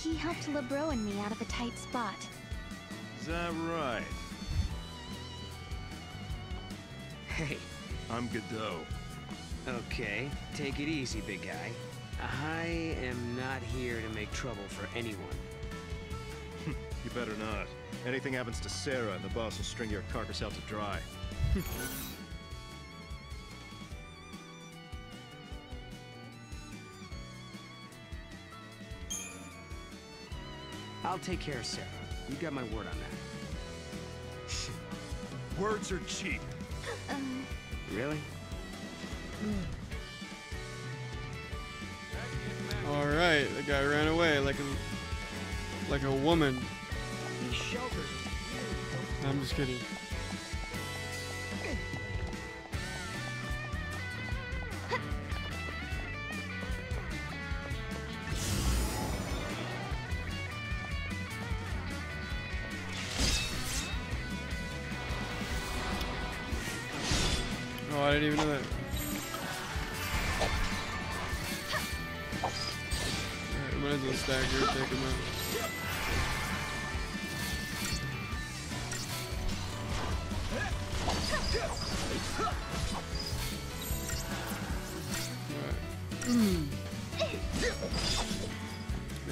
He helped LeBro and me out of a tight spot. Is that right? Hey. I'm Godot. Okay, take it easy, big guy. I am not here to make trouble for anyone. You better not. Anything happens to Sarah, and the boss will string your carcass out to dry. I'll take care of Sarah. You got my word on that. Words are cheap. Really? All right, the guy ran away like a woman. These shelters. I'm just kidding. Oh, I didn't even know that. Alright, might as well stagger, take him out.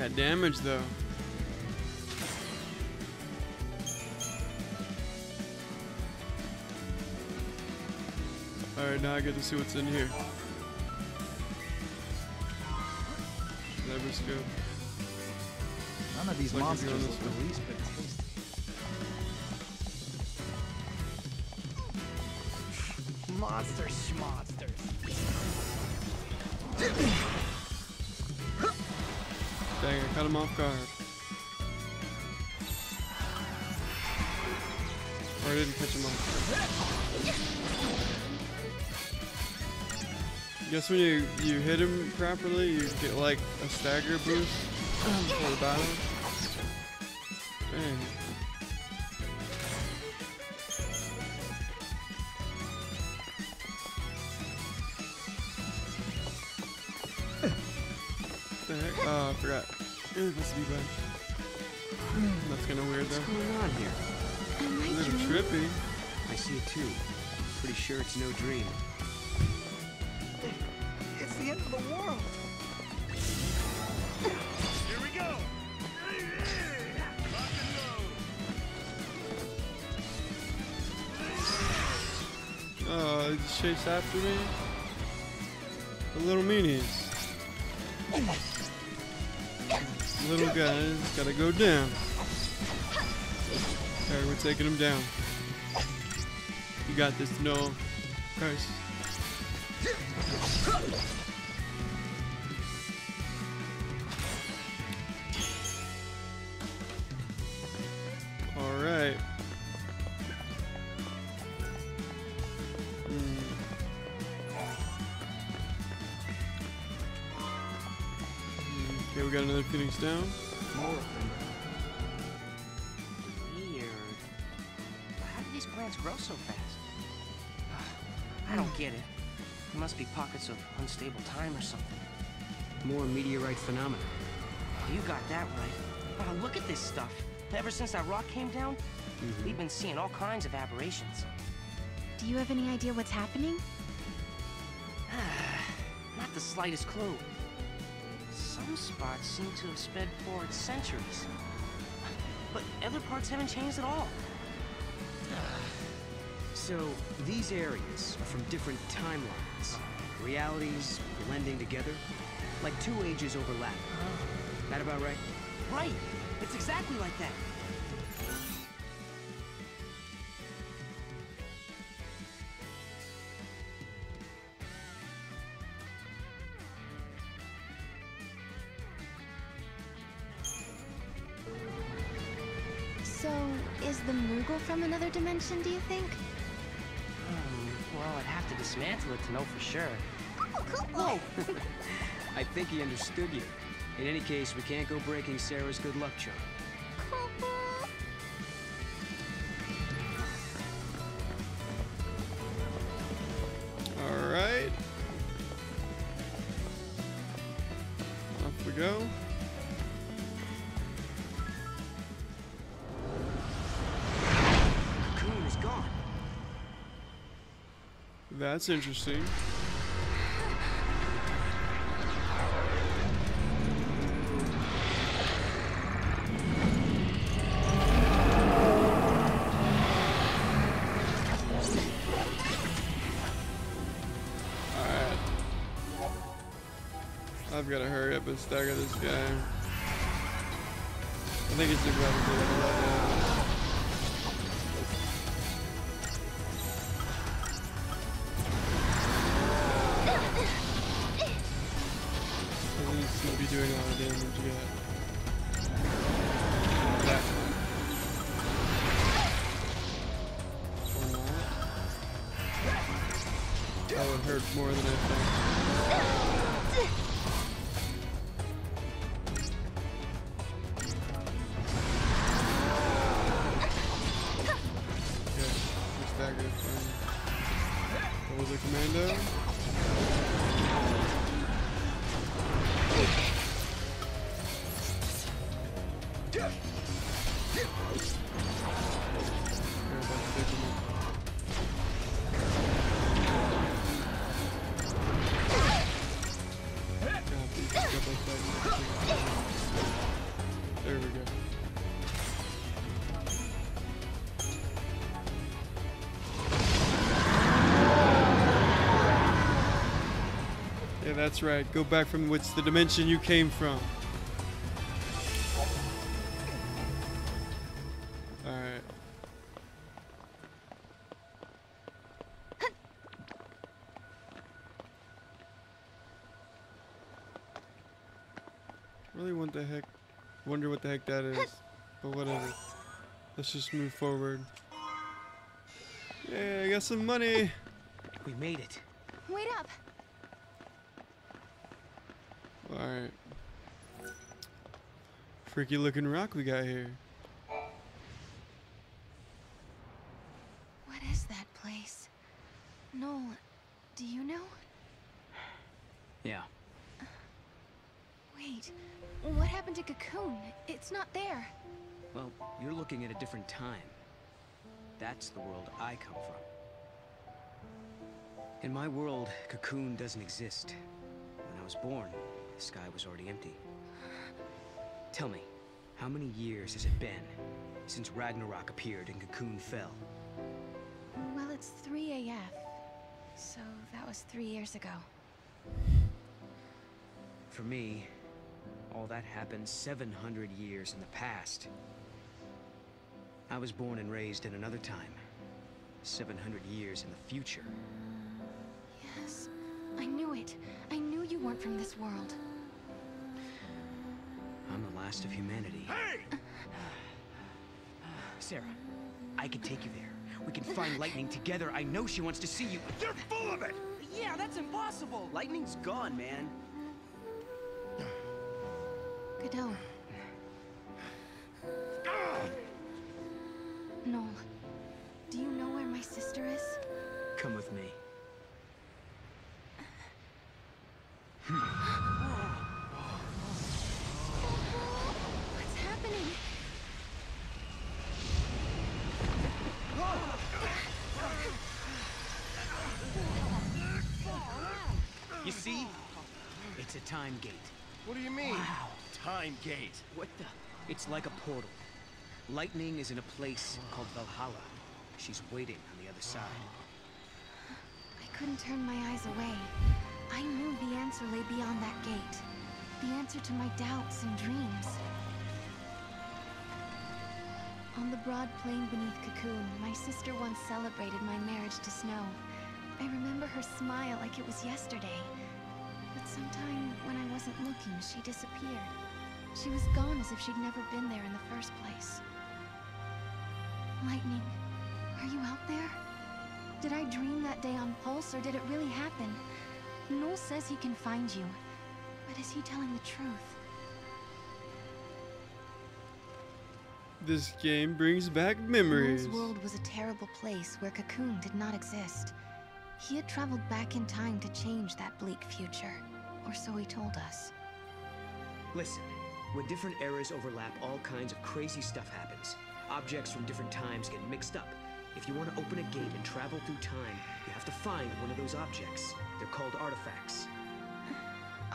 That damage though. Alright, now I get to see what's in here. Never scope. None of these Like monsters if you're on look this the least bit tasty. Monsters, schmonsters. Dang, I cut him off guard. Or I didn't catch him off guard. Guess when you hit him properly, you get like a stagger boost for the battle. Dang. The heck? Oh, I forgot. It must be bad. That's kind of weird though. What's going on here? A little trippy. I see it too. Pretty sure it's no dream. It's the end of the world. Here we go. Oh, they just chased after me. The little meanies. Little guys gotta go down. Alright, we're taking him down. You got this, no. Christ. Alright. Okay, we got another Phoenix down. More of them. Weird. How do these plants grow so fast? I don't get it. There must be pockets of unstable time or something. More meteorite phenomena. You got that right. Wow, look at this stuff. Ever since that rock came down, we've been seeing all kinds of aberrations. Do you have any idea what's happening? Not the slightest clue. Some spots seem to have sped forward centuries. But other parts haven't changed at all. So, these areas are from different timelines. Realities blending together. Like two ages overlapping. That about right? Right! It's exactly like that. So, is the Moogle from another dimension, do you think? Well, I'd have to dismantle it to know for sure. Whoa! I think he understood you. In any case, we can't go breaking Sarah's good luck charm. Alright. Off we go. Cocoon is gone. That's interesting. I've got to hurry up and stagger this guy. I think it's probably a lot now. Doesn't seem to be doing a lot of damage yet. That one. That would hurt more than I thought. What was it, Commando? God, these that's right. Go back from what's the dimension you came from. Alright. Really wonder what the heck that is. But whatever. Let's just move forward. Yeah, I got some money. We made it. Wait up. Alright. Freaky looking rock we got here. What is that place? Noel, do you know? Yeah. Wait, what happened to Cocoon? It's not there. Well, you're looking at a different time. That's the world I come from. In my world, Cocoon doesn't exist. When I was born, the sky was already empty. Tell me, how many years has it been since Ragnarok appeared and Cocoon fell? Well, it's 3 AF, so that was 3 years ago. For me, all that happened 700 years in the past. I was born and raised in another time. 700 years in the future. Yes, I knew it. I knew you weren't from this world. I'm the last of humanity. Hey! Sarah, I can take you there. We can find Lightning together. I know she wants to see you. You're full of it! Yeah, that's impossible. Lightning's gone, man. Godot. Noel, do you know where my sister is? Come with me. What's happening? You see? It's a time gate. What do you mean? Wow. Time gate. What the? It's like a portal. Lightning is in a place called Valhalla. She's waiting on the other side. I couldn't turn my eyes away. I knew the answer lay beyond that gate. The answer to my doubts and dreams. On the broad plain beneath Cocoon, my sister once celebrated my marriage to Snow. I remember her smile like it was yesterday. But sometime when I wasn't looking, she disappeared. She was gone as if she'd never been there in the first place. Lightning, are you out there? Did I dream that day on Pulse, or did it really happen? Noel says he can find you, but is he telling the truth? This game brings back memories. Noel's world was a terrible place where Cocoon did not exist. He had traveled back in time to change that bleak future, or so he told us. Listen, when different eras overlap, all kinds of crazy stuff happens. Objects from different times get mixed up. If you want to open a gate and travel through time, you have to find one of those objects. They're called artifacts.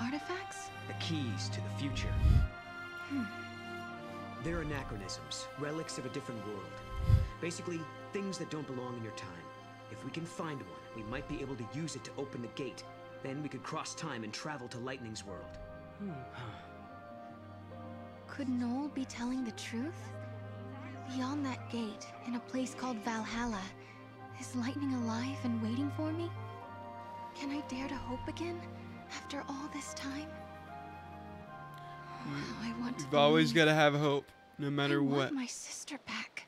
Artifacts? The keys to the future. They're anachronisms, relics of a different world. Basically, things that don't belong in your time. If we can find one, we might be able to use it to open the gate. Then we could cross time and travel to Lightning's world. Could Noel be telling the truth? Beyond that gate, in a place called Valhalla, is Lightning alive and waiting for me? Can I dare to hope again, after all this time? I want to You've always got to have hope, no matter I what. want my sister back.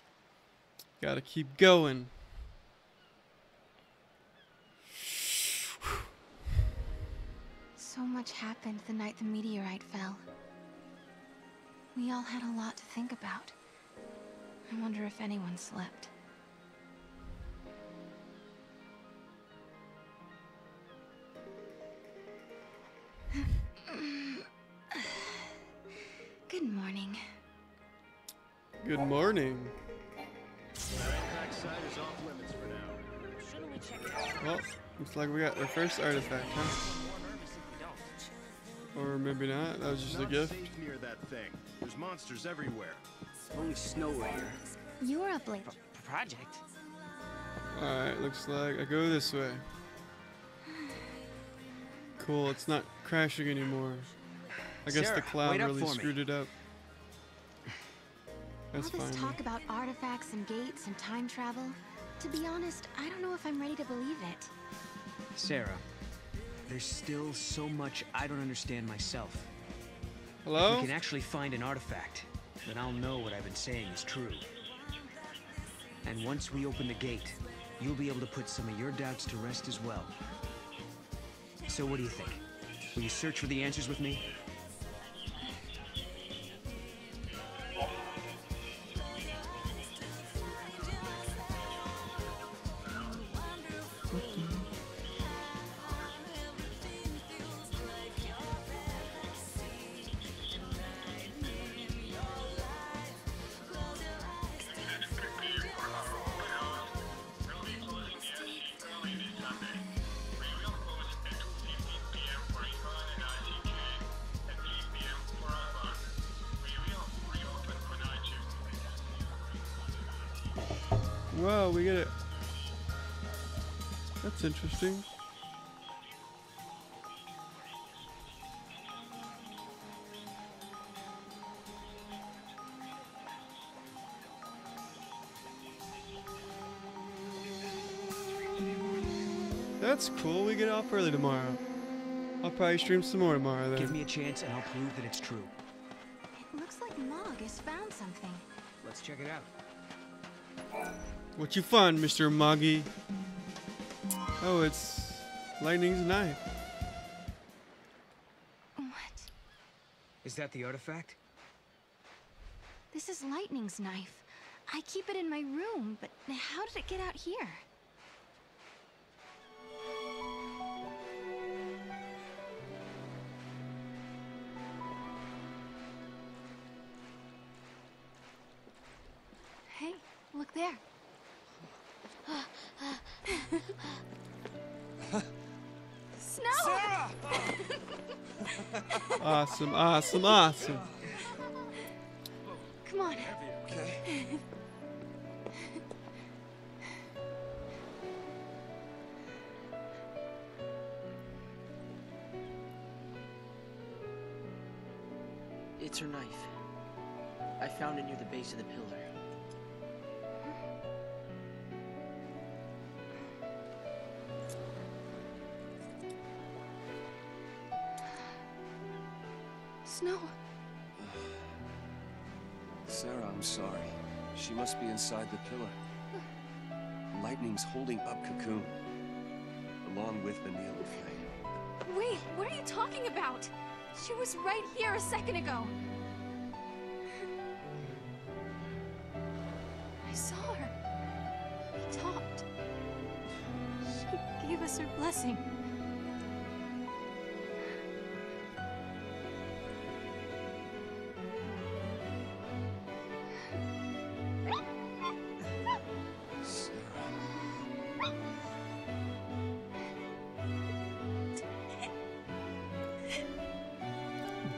Gotta keep going. So much happened the night the meteorite fell. We all had a lot to think about. I wonder if anyone slept. Good morning. Good morning. Backside is off limits for now. Shouldn't we check it out? Well, looks like we got our first artifact, huh? Or maybe not. That was just a Not gift. safe near that thing. There's monsters everywhere. Only Snow right here. You were up late. Project? Alright, looks like I go this way. cool. It's not crashing anymore. I guess Sarah, the cloud wait up really for me. screwed it up. That's All this fine. talk about artifacts and gates and time travel, to be honest, I don't know if I'm ready to believe it. Sarah, there's still so much I don't understand myself. Hello? If we can actually find an artifact, then I'll know what I've been saying is true. And once we open the gate, you'll be able to put some of your doubts to rest as well. So what do you think? Will you search for the answers with me? Wow, we get it. That's interesting. That's cool. We get off early tomorrow. I'll probably stream some more tomorrow then. Give me a chance and I'll prove that it's true. It looks like Mog has found something. Let's check it out. What you find, Mr. Moggy? Oh, it's Lightning's knife. What? Is that the artifact? This is Lightning's knife. I keep it in my room, but how did it get out here? Hey, look there. Snow! Sarah! Awesome, awesome, awesome. Come on. Okay. It's her knife. I found it near the base of the pillar. Snow. Sarah, I'm sorry. She must be inside the pillar. Lightning's holding up Cocoon, along with the Needle of Flame. Wait, what are you talking about? She was right here a second ago. I saw her. We talked. She gave us her blessing.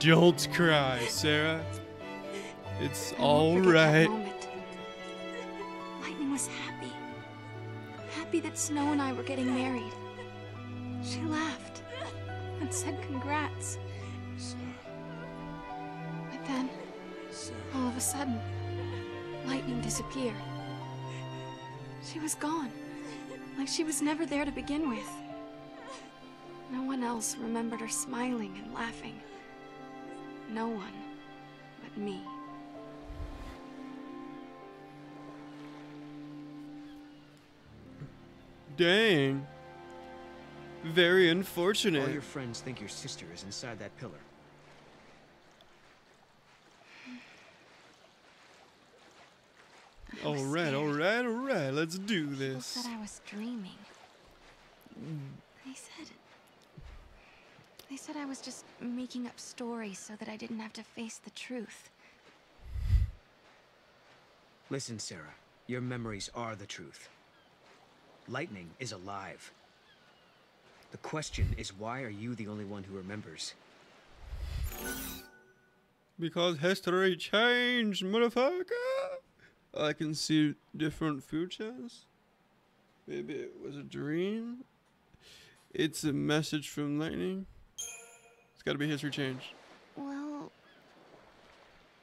Don't cry, Sarah. It's all Forget that right. moment. Lightning was happy. Happy that Snow and I were getting married. She laughed and said congrats. But then, all of a sudden, Lightning disappeared. She was gone, like she was never there to begin with. No one else remembered her smiling and laughing. No one but me. Dang. Very All unfortunate. your friends think your sister is inside that pillar. Alright, alright, alright. Let's do People this. said I was dreaming. They said I was just making up stories so that I didn't have to face the truth. Listen, Sarah. Your memories are the truth. Lightning is alive. The question is, why are you the only one who remembers? Because history changed, motherfucker. I can see different futures. Maybe it was a dream. It's a message from Lightning. gotta be history changed. Well,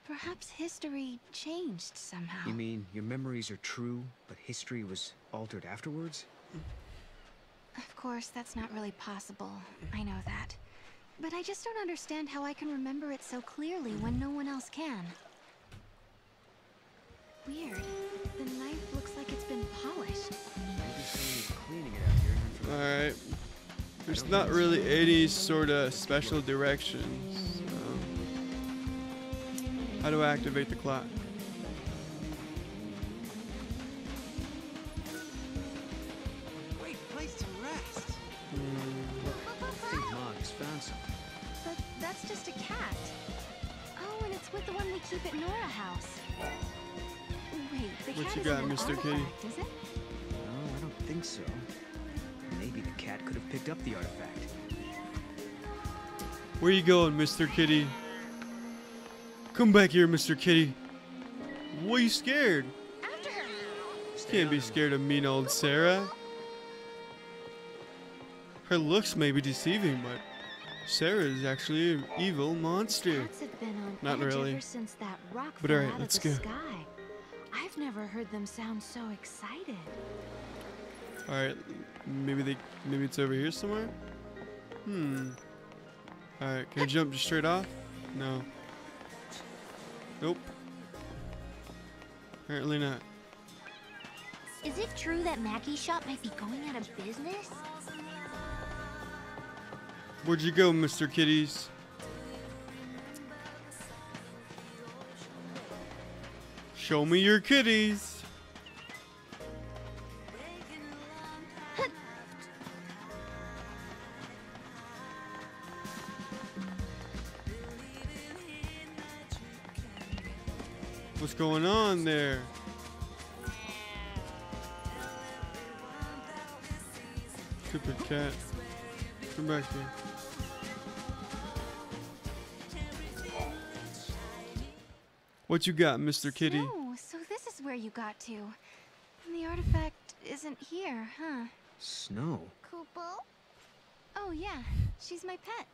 perhaps history changed somehow. You mean your memories are true, but history was altered afterwards? Of course, that's not really possible. I know that. But I just don't understand how I can remember it so clearly when no one else can. Weird. The knife looks like it's been polished. Cleaning it out here. Alright. There's not really any sort of special directions. How do I activate the clock? Great place to rest. I think Mog's found something. But that's just a cat. Oh, and it's with the one we keep at Nora House. Wait, the What cat you isn't got, an Mr. Kitty? artifact, is it? No, I don't think so. Maybe the cat could have picked up the artifact. Where you going, Mr. Kitty? Come back here, Mr. Kitty. What are you scared? You can't be scared of mean old Sarah. Her looks may be deceiving, but Sarah is actually an evil monster. Cats have been on Not edge really. ever since that rock But fell alright, out let's of the go. sky. I've never heard them sound so excited. Alright, maybe it's over here somewhere? Alright, can I jump just straight off? No. Nope. Apparently not. Is it true that Mackey's shop might be going out of business? Where'd you go, Mr. Kitties? Show me your kitties. What's going on there? Stupid cat. Come back here. What you got, Mr. Kitty? Oh, so this is where you got to. And the artifact isn't here, huh? Snow? Kupo? Oh yeah, she's my pet.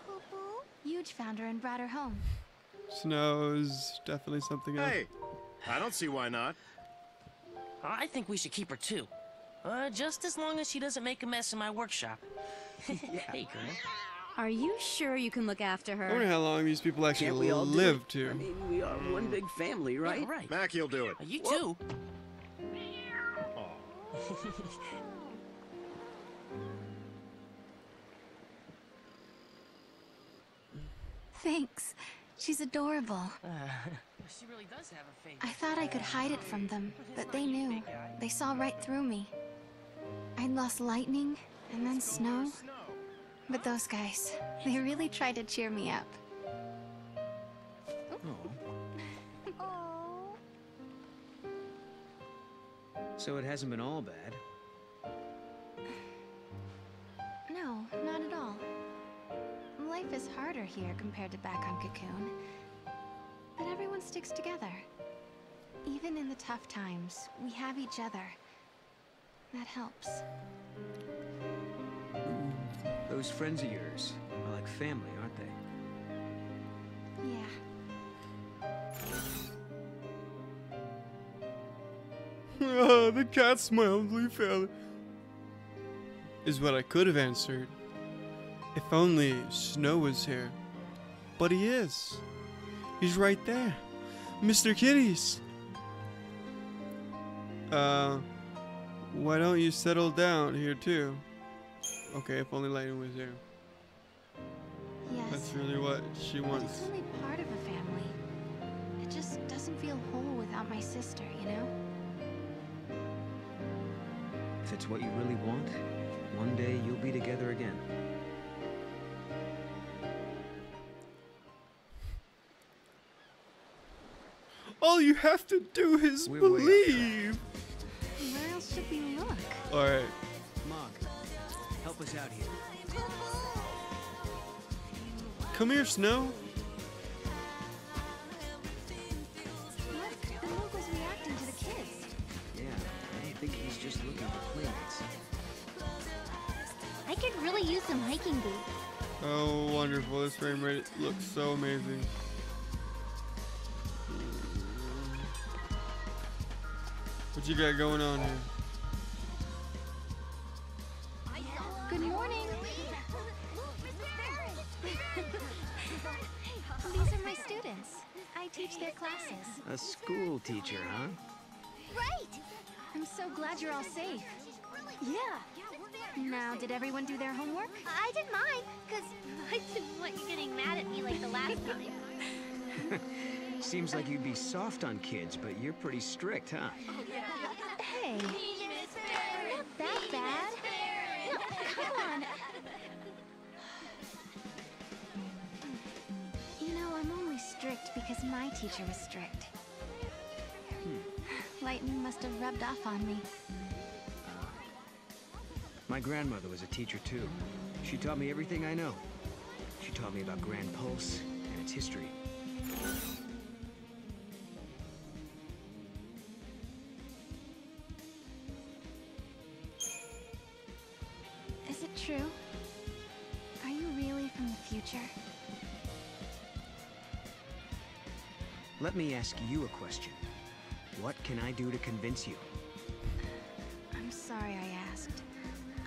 Kupo? Yuge found her and brought her home. Snow is definitely something else. Hey, I don't see why not. I think we should keep her too. Just as long as she doesn't make a mess in my workshop. Hey, girl. Are you sure you can look after I her? wonder how long these people actually Can't we all do live it? to. I mean, we are one big family, right? Yeah, right. Mackie will do it. You too. Thanks. She's adorable. She really does have a face. I thought I could hide it from them, but they knew. They saw right through me. I'd lost lightning, and then snow. But those guys, they really tried to cheer me up. So it hasn't been all bad. No, not at all. Life is harder here compared to back on Cocoon. But everyone sticks together. Even in the tough times, we have each other. That helps. Those friends of yours are like family, aren't they? Yeah. Oh, the cat smiles, we fell. Is what I could have answered. If only Snow was here. But he is. He's right there. Mr. Kitties. Why don't you settle down here too? Okay, if only Lightning was there. Yes. That's really what she But wants. it's only part of a family. It just doesn't feel whole without my sister, you know? If it's what you really want, one day you'll be together again. All you have to do is believe. Where else should we look? Alright. Mog, help us out here. Come here, Snow. Look, the Moogle's reacting to the kids. Yeah, I don't think he's just looking for playmates. I could really use some hiking boots. Oh, wonderful. This frame rate looks so amazing. What you got going on here? Good morning. These are my students. I teach their classes. A school teacher, huh? Right! I'm so glad you're all safe. Yeah. Now, did everyone do their homework? I did mine, because I didn't want you getting mad at me like the last time. Seems like you'd be soft on kids, but you're pretty strict, huh? Hey. Not that bad. No, come on. You know, I'm only strict because my teacher was strict. Lightning must have rubbed off on me. My grandmother was a teacher, too. She taught me everything I know. She taught me about Grand Pulse and its history. Is it true? Are you really from the future? Let me ask you a question. What can I do to convince you? I'm sorry I asked.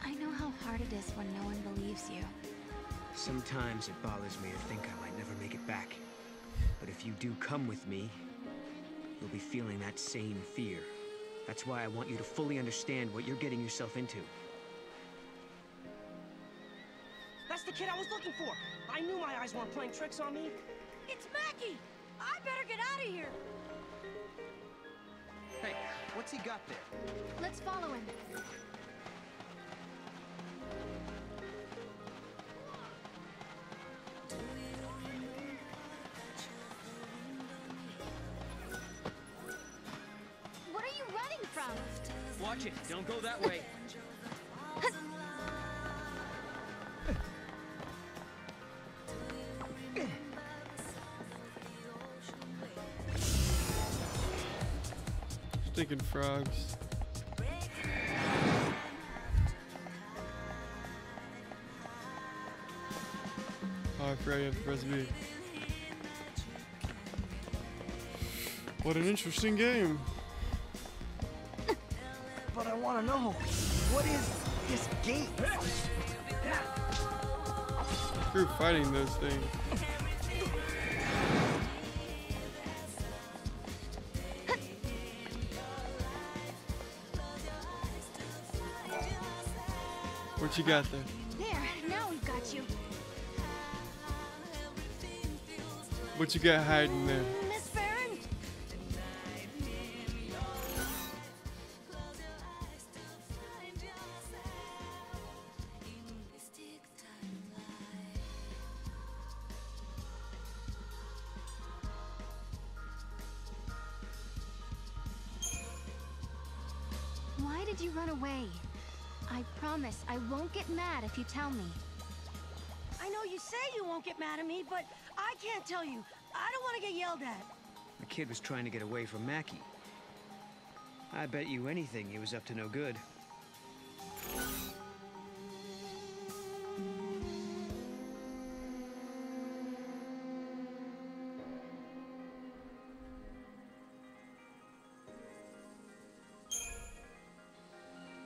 I know how hard it is when no one believes you. Sometimes it bothers me to think I might never make it back. But if you do come with me, you'll be feeling that same fear. That's why I want you to fully understand what you're getting yourself into. That's the kid I was looking for. I knew my eyes weren't playing tricks on me. It's Mackie! I better get out of here! Hey, what's he got there? Let's follow him. What are you running from? Watch it, don't go that way. Stinking frogs. Oh, I forgot you have to press B. What an interesting game. But I want to know, what is this gate? Screw fighting those things. What you got there? There, now we've got you. What you got hiding there? Miss Farron? Why did you run away? I promise I won't get mad if you tell me. I know you say you won't get mad at me, but I can't tell you. I don't want to get yelled at. The kid was trying to get away from Mackie. I bet you anything he was up to no good.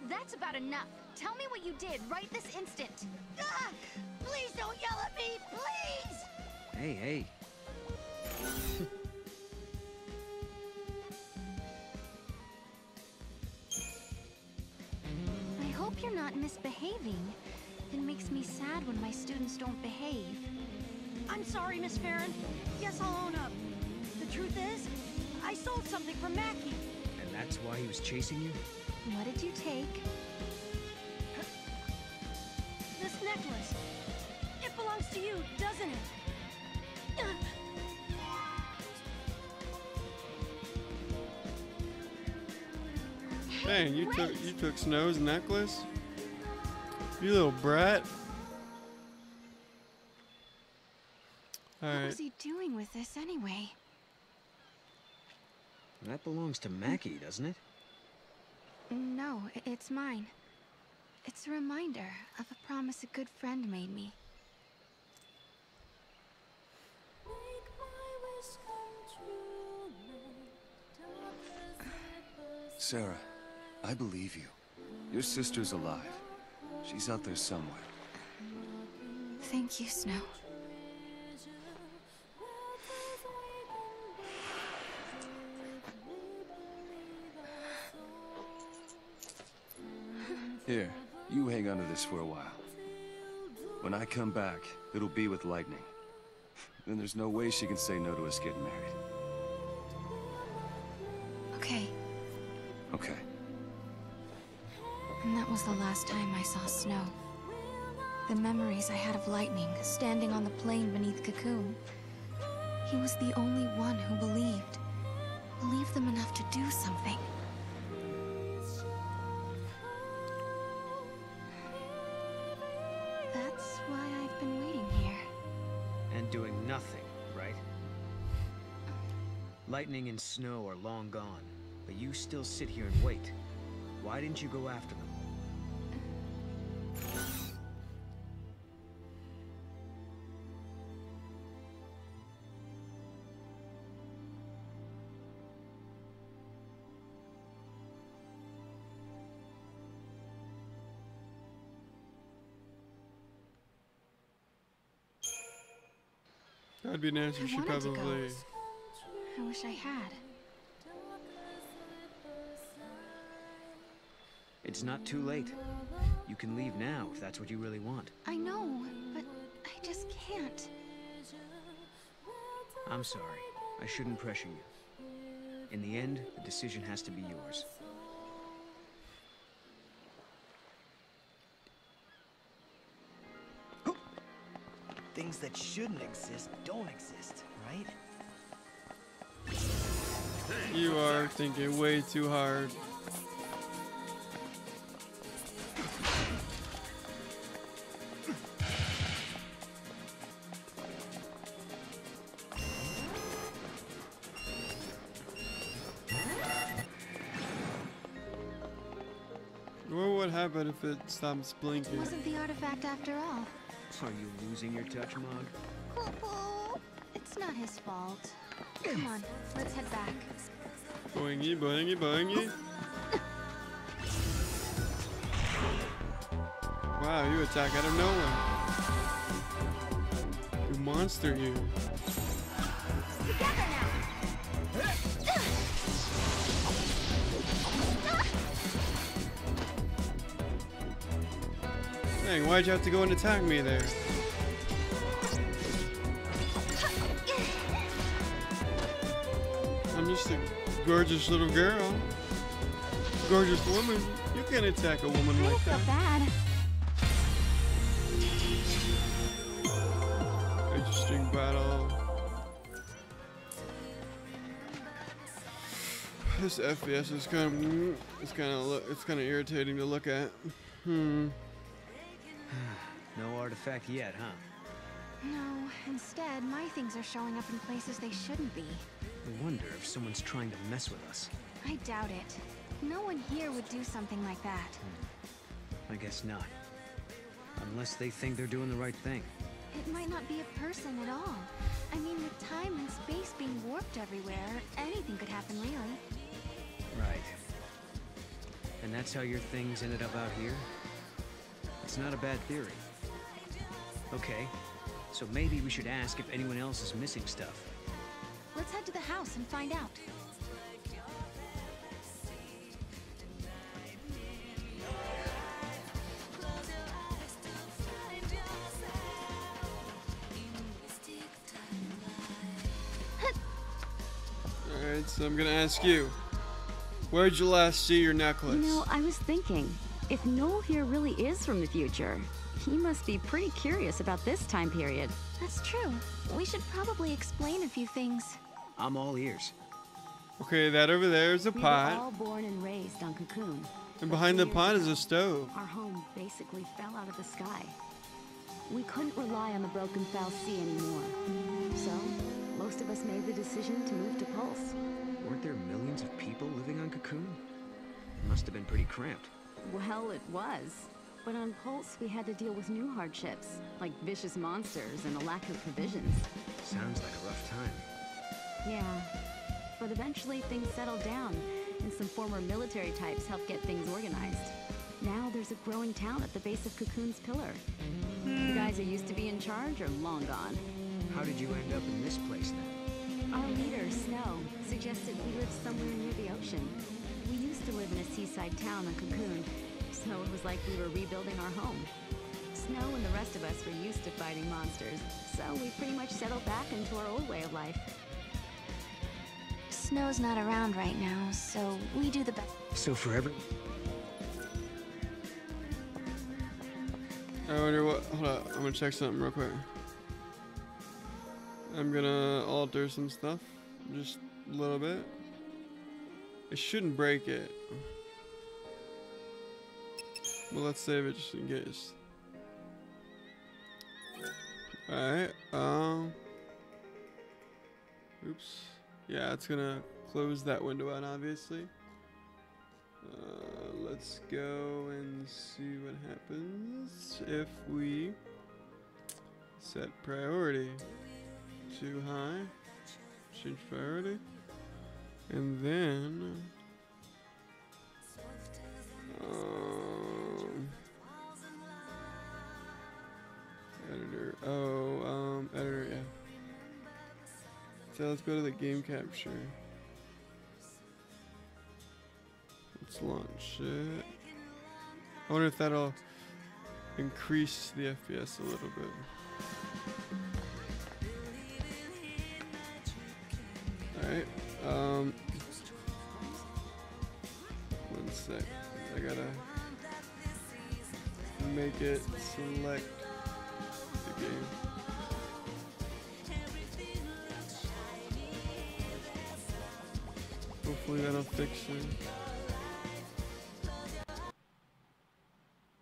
That's about enough. Tell me what you did right this instant. Ah! Please don't yell at me, please! Hey, hey. I hope you're not misbehaving. It makes me sad when my students don't behave. I'm sorry, Miss Farron. Yes, I'll own up. The truth is, I sold something for Mackie. And that's why he was chasing you? What did you take? This necklace. It belongs to you, doesn't it? Dang, you took Snow's necklace? You little brat. What Alright. was he doing with this anyway? That belongs to Mackie, doesn't it? No, it's mine. It's a reminder of a promise a good friend made me. Sarah, I believe you. Your sister's alive. She's out there somewhere. Thank you, Snow. Here, you hang on to this for a while. When I come back, it'll be with Lightning. Then there's no way she can say no to us getting married. Okay. Okay. And that was the last time I saw Snow. The memories I had of Lightning standing on the plain beneath Cocoon. He was the only one who believed. Believed them enough to do something. That's why I've been waiting here. And doing nothing, right? Lightning and Snow are long gone, but you still sit here and wait. Why didn't you go after them? That'd be nice if she wanted to probably. go. I wish I had. It's not too late. You can leave now if that's what you really want. I know, but I just can't. I'm sorry. I shouldn't pressure you. In the end, the decision has to be yours. Things that shouldn't exist don't exist, right? You are thinking way too hard. What would happen if it stops blinking? It wasn't the artifact after all. Are you losing your touch, Mog? Poo-poo. It's not his fault. Come on, let's head back. Boingy, boingy, boingy. Wow, you attack out of nowhere. You monster, you. Together now. Dang, why'd you have to go and attack me there? I'm just a gorgeous little girl. Gorgeous woman. You can't attack a woman like that. Bad. Interesting battle. This FPS is it's kind of irritating to look at. No artifact yet, huh? No, instead, my things are showing up in places they shouldn't be. I wonder if someone's trying to mess with us. I doubt it. No one here would do something like that. I guess not. Unless they think they're doing the right thing. It might not be a person at all. I mean, with time and space being warped everywhere, anything could happen, really. Right. And that's how your things ended up out here? It's not a bad theory. Okay, so maybe we should ask if anyone else is missing stuff. Let's head to the house and find out. Alright, so I'm gonna ask you. Where'd you last see your necklace? You know, I was thinking, if Noel here really is from the future, he must be pretty curious about this time period. That's true. We should probably explain a few things. I'm all ears. Okay, that over there is a We pot. were all born and raised on Cocoon. And behind the pot is a stove. Our home basically fell out of the sky. We couldn't rely on the broken foul sea anymore. So, most of us made the decision to move to Pulse. Weren't there millions of people living on Cocoon? It must have been pretty cramped. Well, it was. But on Pulse, we had to deal with new hardships, like vicious monsters and a lack of provisions. Sounds like a rough time. Yeah. But eventually things settled down, and some former military types helped get things organized. Now there's a growing town at the base of Cocoon's pillar. The guys who used to be in charge are long gone. How did you end up in this place then? Our leader, Snow, suggested we live somewhere near the ocean. We used to live in a seaside town on Cocoon, so it was like we were rebuilding our home. Snow and the rest of us were used to fighting monsters, so we pretty much settled back into our old way of life. Snow's not around right now, so we do the best. So for every... I wonder what. Hold up, I'm gonna check something real quick. I'm gonna alter some stuff, just a little bit. It shouldn't break it. Well, let's save it just in case. Alright, oops. Yeah, it's gonna close that window out, obviously. Let's go and see what happens if we set priority too high. Change priority. And then editor. Editor, yeah. So let's go to the game capture. Let's launch it. I wonder if that'll increase the FPS a little bit. Alright, one sec. I gotta make it select the game. Hopefully that'll fix it.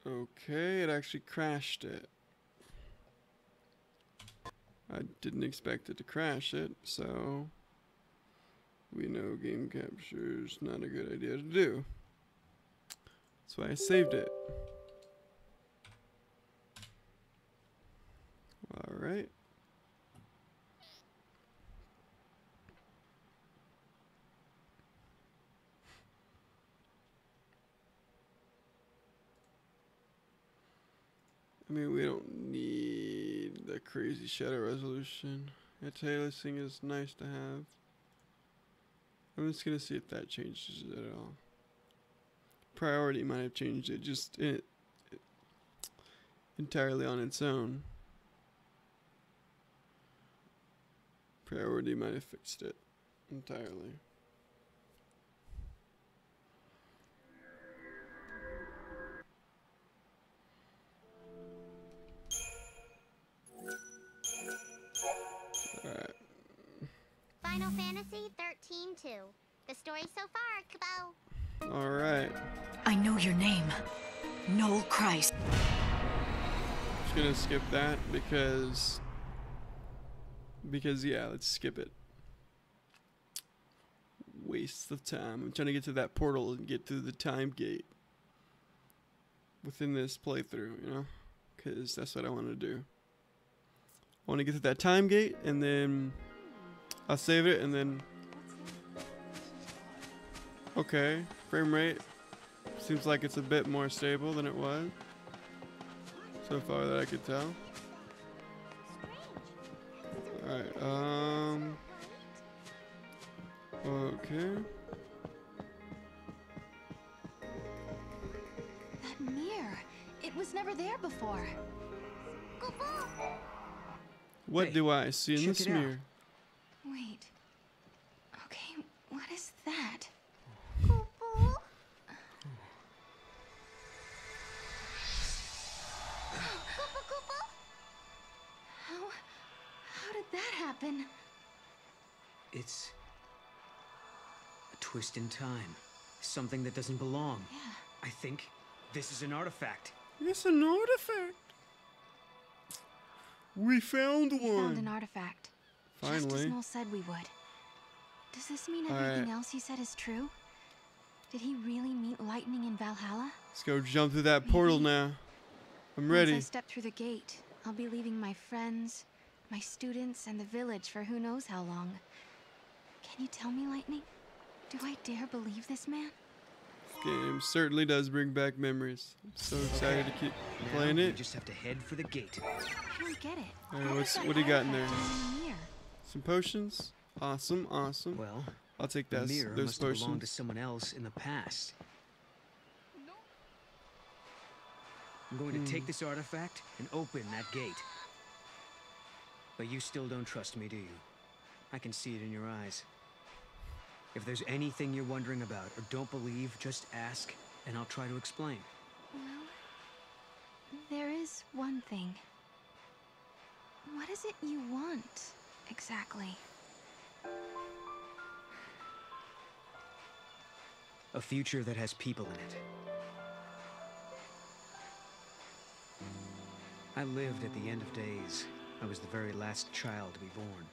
Okay, it actually crashed it. I didn't expect it to crash it, so we know game capture is not a good idea to do. That's why I saved it. Alright. I mean, we don't need the crazy shadow resolution. Anti-aliasing is nice to have. I'm just gonna see if that changes it at all. Priority might have changed it just entirely on its own. Priority might have fixed it entirely. Alright. Final Fantasy 13-2. The story so far, Kubo. Alright. I know your name. Noel Christ. Just gonna skip that because yeah, let's skip it. Waste of time. I'm trying to get to that portal and get through the time gate within this playthrough, you know? Because that's what I want to do. I want to get to that time gate and then I'll save it and then... Okay, frame rate seems like it's a bit more stable than it was so far that I could tell. Alright, okay. That mirror, it was never there before. What Hey, do I see in check this it out. mirror? Wait. Okay, what is that? How did that happen? It's a twist in time. Something that doesn't belong. Yeah. I think this is an artifact. It's an artifact. We found We one. found an artifact. Just as Finally. Noel said we would. Does this mean All right. everything else he said is true? Did he really meet Lightning in Valhalla? Let's go jump through that portal now. I'm ready. Once I step through the gate, I'll be leaving my friends, my students, and the village for who knows how long. Can you tell me, Lightning? Do I dare believe this man? Game certainly does bring back memories. I'm so excited to keep Now playing we it. just have to head for the gate. I don't get it. Alright, what do you got in there? Some potions? Awesome, awesome. Well, I'll take the that. mirror Those must have belonged to potions. someone else in the past. I'm going to take this artifact and open that gate. But you still don't trust me, do you? I can see it in your eyes. If there's anything you're wondering about or don't believe, just ask, and I'll try to explain. Well, there is one thing. What is it you want, exactly? A future that has people in it. I lived at the end of days. I was the very last child to be born.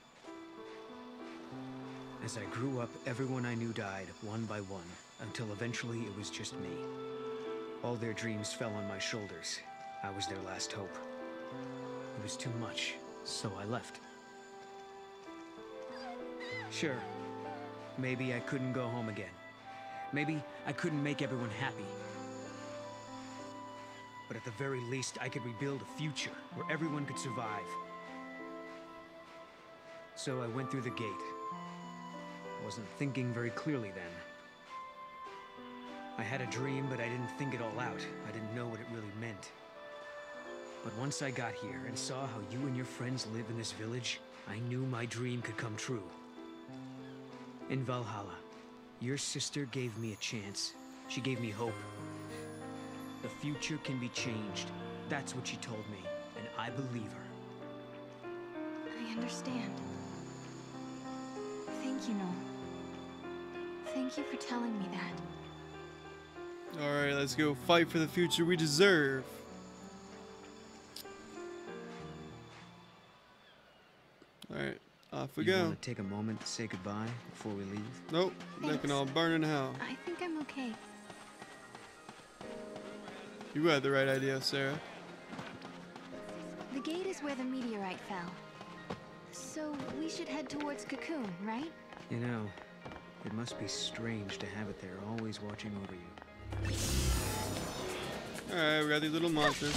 As I grew up, everyone I knew died, one by one, until eventually it was just me. All their dreams fell on my shoulders. I was their last hope. It was too much, so I left. Sure, maybe I couldn't go home again. Maybe I couldn't make everyone happy. But at the very least, I could rebuild a future where everyone could survive. So I went through the gate. I wasn't thinking very clearly then. I had a dream, but I didn't think it all out. I didn't know what it really meant. But once I got here and saw how you and your friends live in this village, I knew my dream could come true. In Valhalla, your sister gave me a chance. She gave me hope. The future can be changed. That's what she told me, and I believe her. I understand. Thank you, Noel. Thank you for telling me that. Alright, let's go fight for the future we deserve. Alright, off we You go. want to take a moment to say goodbye before we leave? Nope, they can all burn in hell. I think I'm okay. You had the right idea, Sarah. The gate is where the meteorite fell. So we should head towards Cocoon, right? You know, it must be strange to have it there, always watching over you. Alright, we got these little monsters.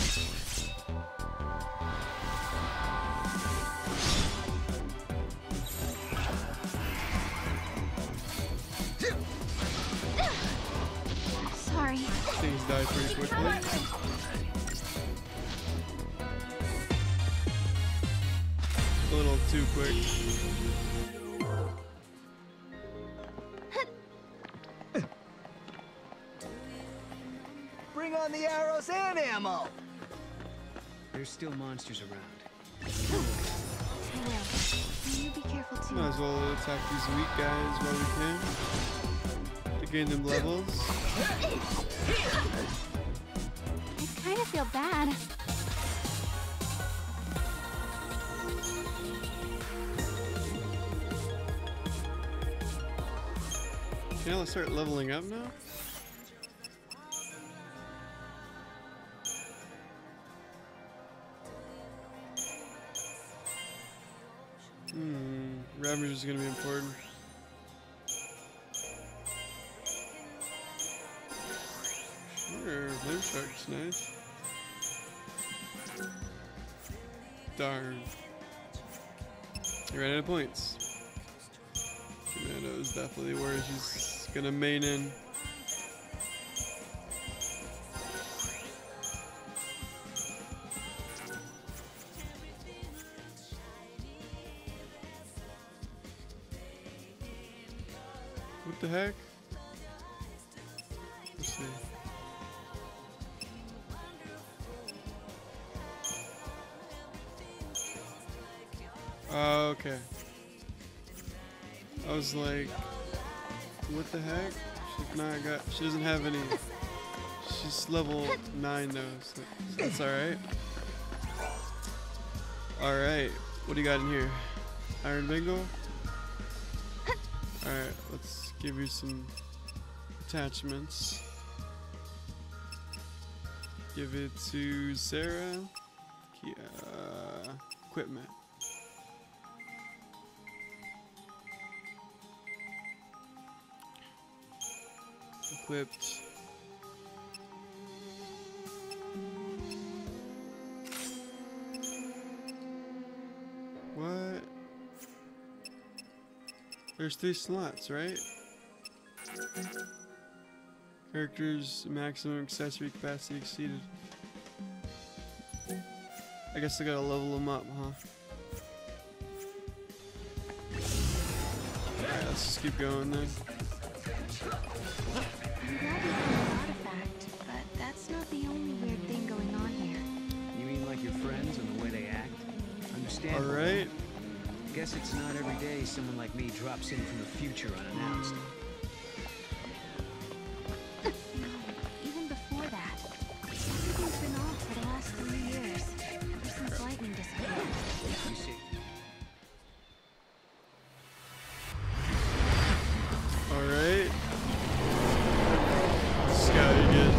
Sorry. Things die pretty quickly. A little too quick. Bring on the arrows and ammo! There's still monsters around. I will. You be careful too. Might as well attack these weak guys while we can. To gain them levels. I kind of feel bad. Can I start leveling up now? Ravage is gonna be important. Sure, Flame Shark's nice. Darn. You ran out of points. Commando is definitely where she's gonna main in. What the heck? Let's see. Oh, okay. I was like, what the heck? She doesn't have any. She's level 9 though, so that's alright. Alright, what do you got in here? Iron Bingo? Alright, let's give you some attachments. Give it to Sarah. Equipment. equipped. What? There's 3 slots, right? Characters maximum accessory capacity exceeded. I guess I gotta level them up, huh? Alright, let's just keep going then. I'm glad you found an artifact, but that's not the only weird thing going on here. You mean like your friends and the way they act? Understandable. Alright. Guess it's not every day someone like me drops in from the future unannounced. Even before that, everything's been off for the last 3 years, ever since lightning disappeared. You see. Alright. Scotty again.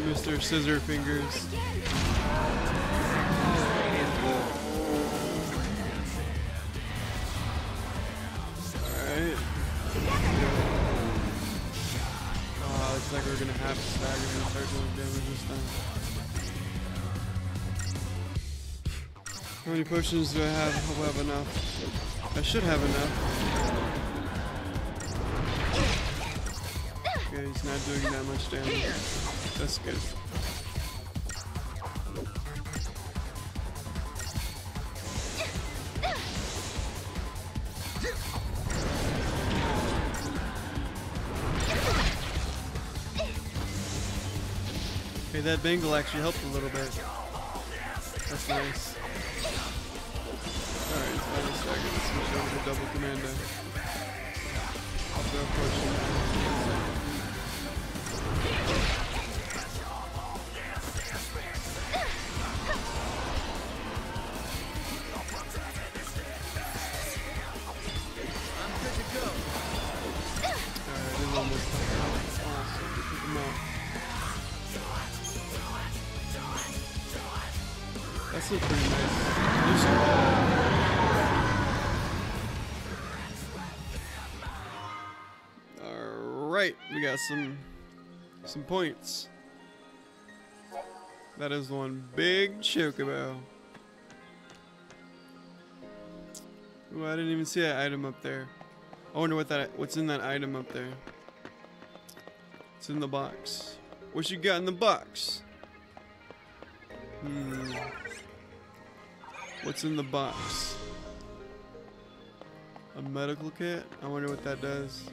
Mr. Scissor Fingers. Alright. Oh, looks like we're gonna have to stagger and start doing damage this time. How many potions do I have? I hope I have enough. I should have enough. Okay, he's not doing that much damage. That's good. Okay, that bangle actually helped a little bit. That's nice. Alright, it's finally staggered. Let's switch over to double commando. I'll throw a potion. That's a pretty nice. Alright, we got some points. That is one big chocobo. Ooh, I didn't even see that item up there. I wonder what's in that item up there. It's in the box. What you got in the box? What's in the box? A medical kit? I wonder what that does.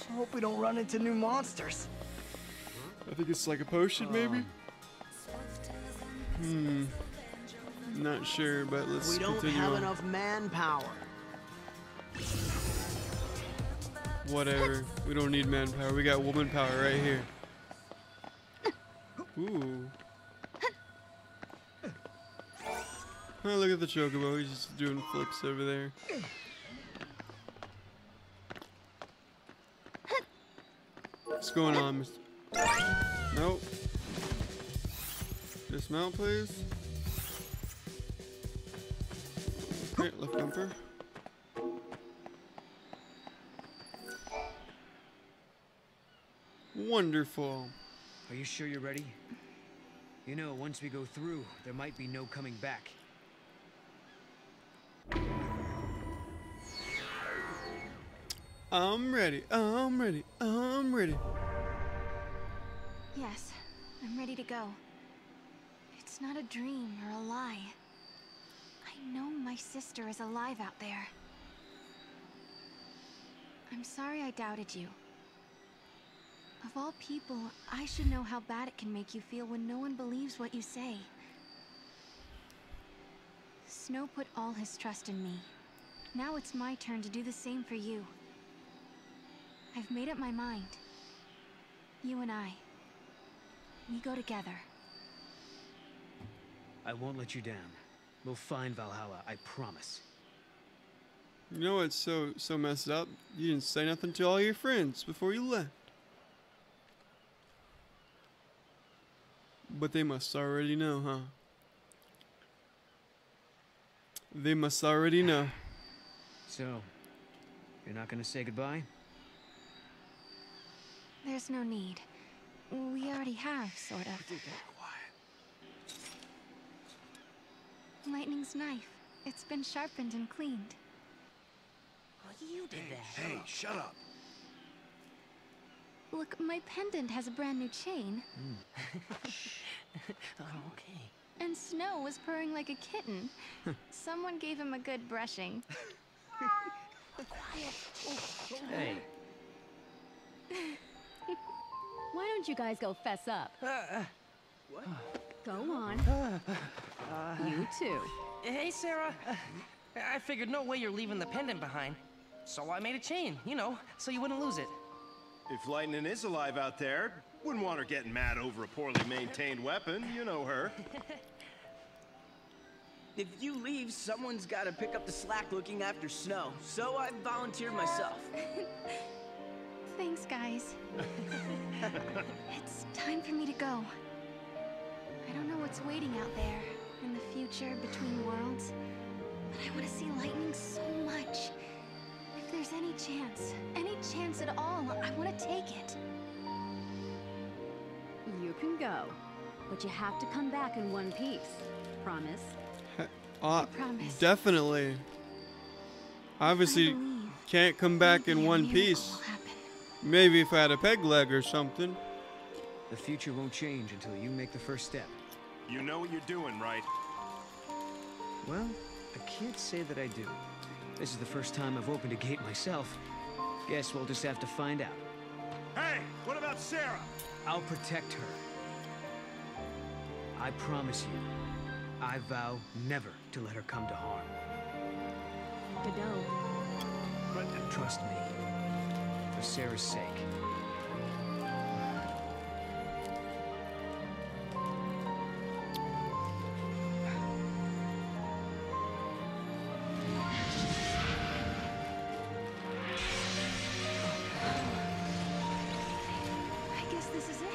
I hope we don't run into new monsters. I think it's like a potion, maybe? Not sure, but let's We don't continue have on. enough manpower. Whatever. We don't need manpower. We got woman power right here. Ooh. Oh, look at the chocobo. He's just doing flips over there. What's going on, Mr. Nope. Dismount, please. Okay, left bumper. Wonderful. Are you sure you're ready? You know, once we go through, there might be no coming back. I'm ready. I'm ready. I'm ready. Yes, I'm ready to go. It's not a dream or a lie. I know my sister is alive out there. I'm sorry I doubted you. Of all people, I should know how bad it can make you feel when no one believes what you say. Snow put all his trust in me. Now it's my turn to do the same for you. I've made up my mind. You and I. We go together. I won't let you down. We'll find Valhalla, I promise. You know what's so messed up? You didn't say nothing to all your friends before you left. But they must already know, huh? They must already know. So, you're not gonna say goodbye? There's no need. We already have, sort of. Lightning's knife. It's been sharpened and cleaned. You did that. Hey, shut up. Look, my pendant has a brand new chain. Okay. And Snow was purring like a kitten. Someone gave him a good brushing. Hey. Why don't you guys go fess up? What? Go on. You too. Hey, Sarah. I figured no way you're leaving the pendant behind. So I made a chain, you know, so you wouldn't lose it. If Lightning is alive out there, wouldn't want her getting mad over a poorly maintained weapon. You know her. If you leave, someone's got to pick up the slack looking after Snow. So I volunteered myself. Thanks, guys. It's time for me to go. I don't know what's waiting out there in the future between worlds, but I want to see Lightning so much. If there's any chance at all, I want to take it. You can go, but you have to come back in one piece. Promise? Promise. Definitely. Obviously, can't come back in one piece. Maybe if I had a peg leg or something. The future won't change until you make the first step. You know what you're doing, right? Well, I can't say that I do. This is the first time I've opened a gate myself. Guess we'll just have to find out. Hey, what about Sarah? I'll protect her. I promise you. I vow never to let her come to harm. Godot. But trust me, for Sarah's sake. I guess this is it.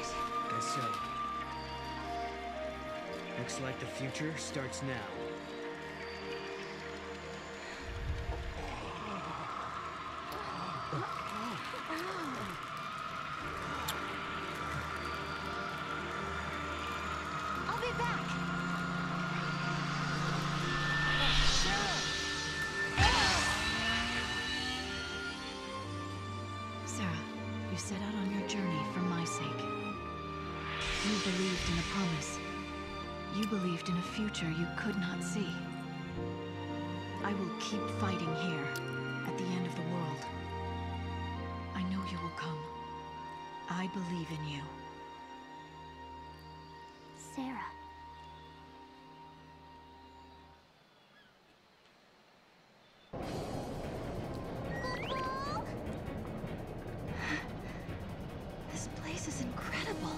Guess so. Looks like the future starts now. I'll be back. Sarah, you set out on your journey for my sake. You believed in a promise. You believed in a future you could not see. I will keep fighting here, at the end of the world. I know you will come. I believe in you. Sarah. This place is incredible.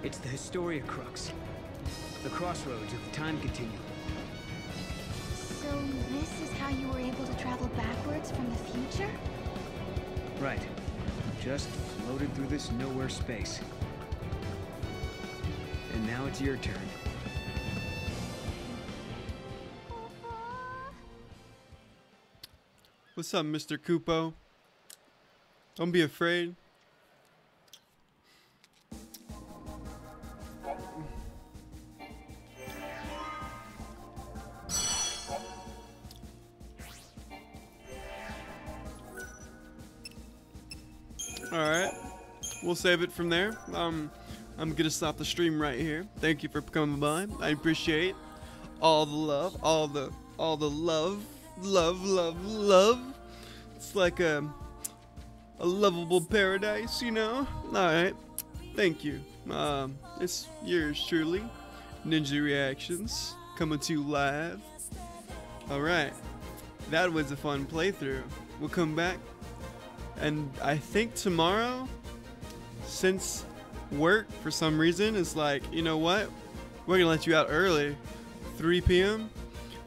It's the Historia Crux. The crossroads of the time continuum. So this is how you were able to travel backwards from the future? Right. Just floated through this nowhere space. And now it's your turn. What's up, Mr. Kupo? Don't be afraid. Alright, we'll save it from there. I'm gonna stop the stream right here. Thank you for coming by. I appreciate all the love, all the love. It's like a lovable paradise, you know? Alright, thank you. It's yours truly, Ninja Reactions, coming to you live. Alright, that was a fun playthrough. We'll come back. And I think tomorrow, since work for some reason is like, you know what, we're gonna let you out early, 3 p.m.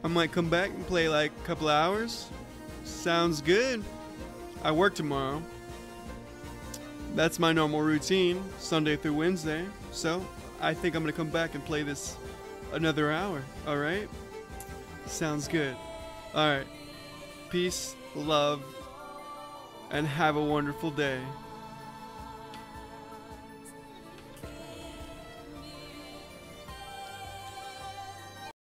I might come back and play like a couple hours. Sounds good. I work tomorrow. That's my normal routine, Sunday through Wednesday. So I think I'm gonna come back and play this another hour. All right? Sounds good. All right. Peace, love, and have a wonderful day.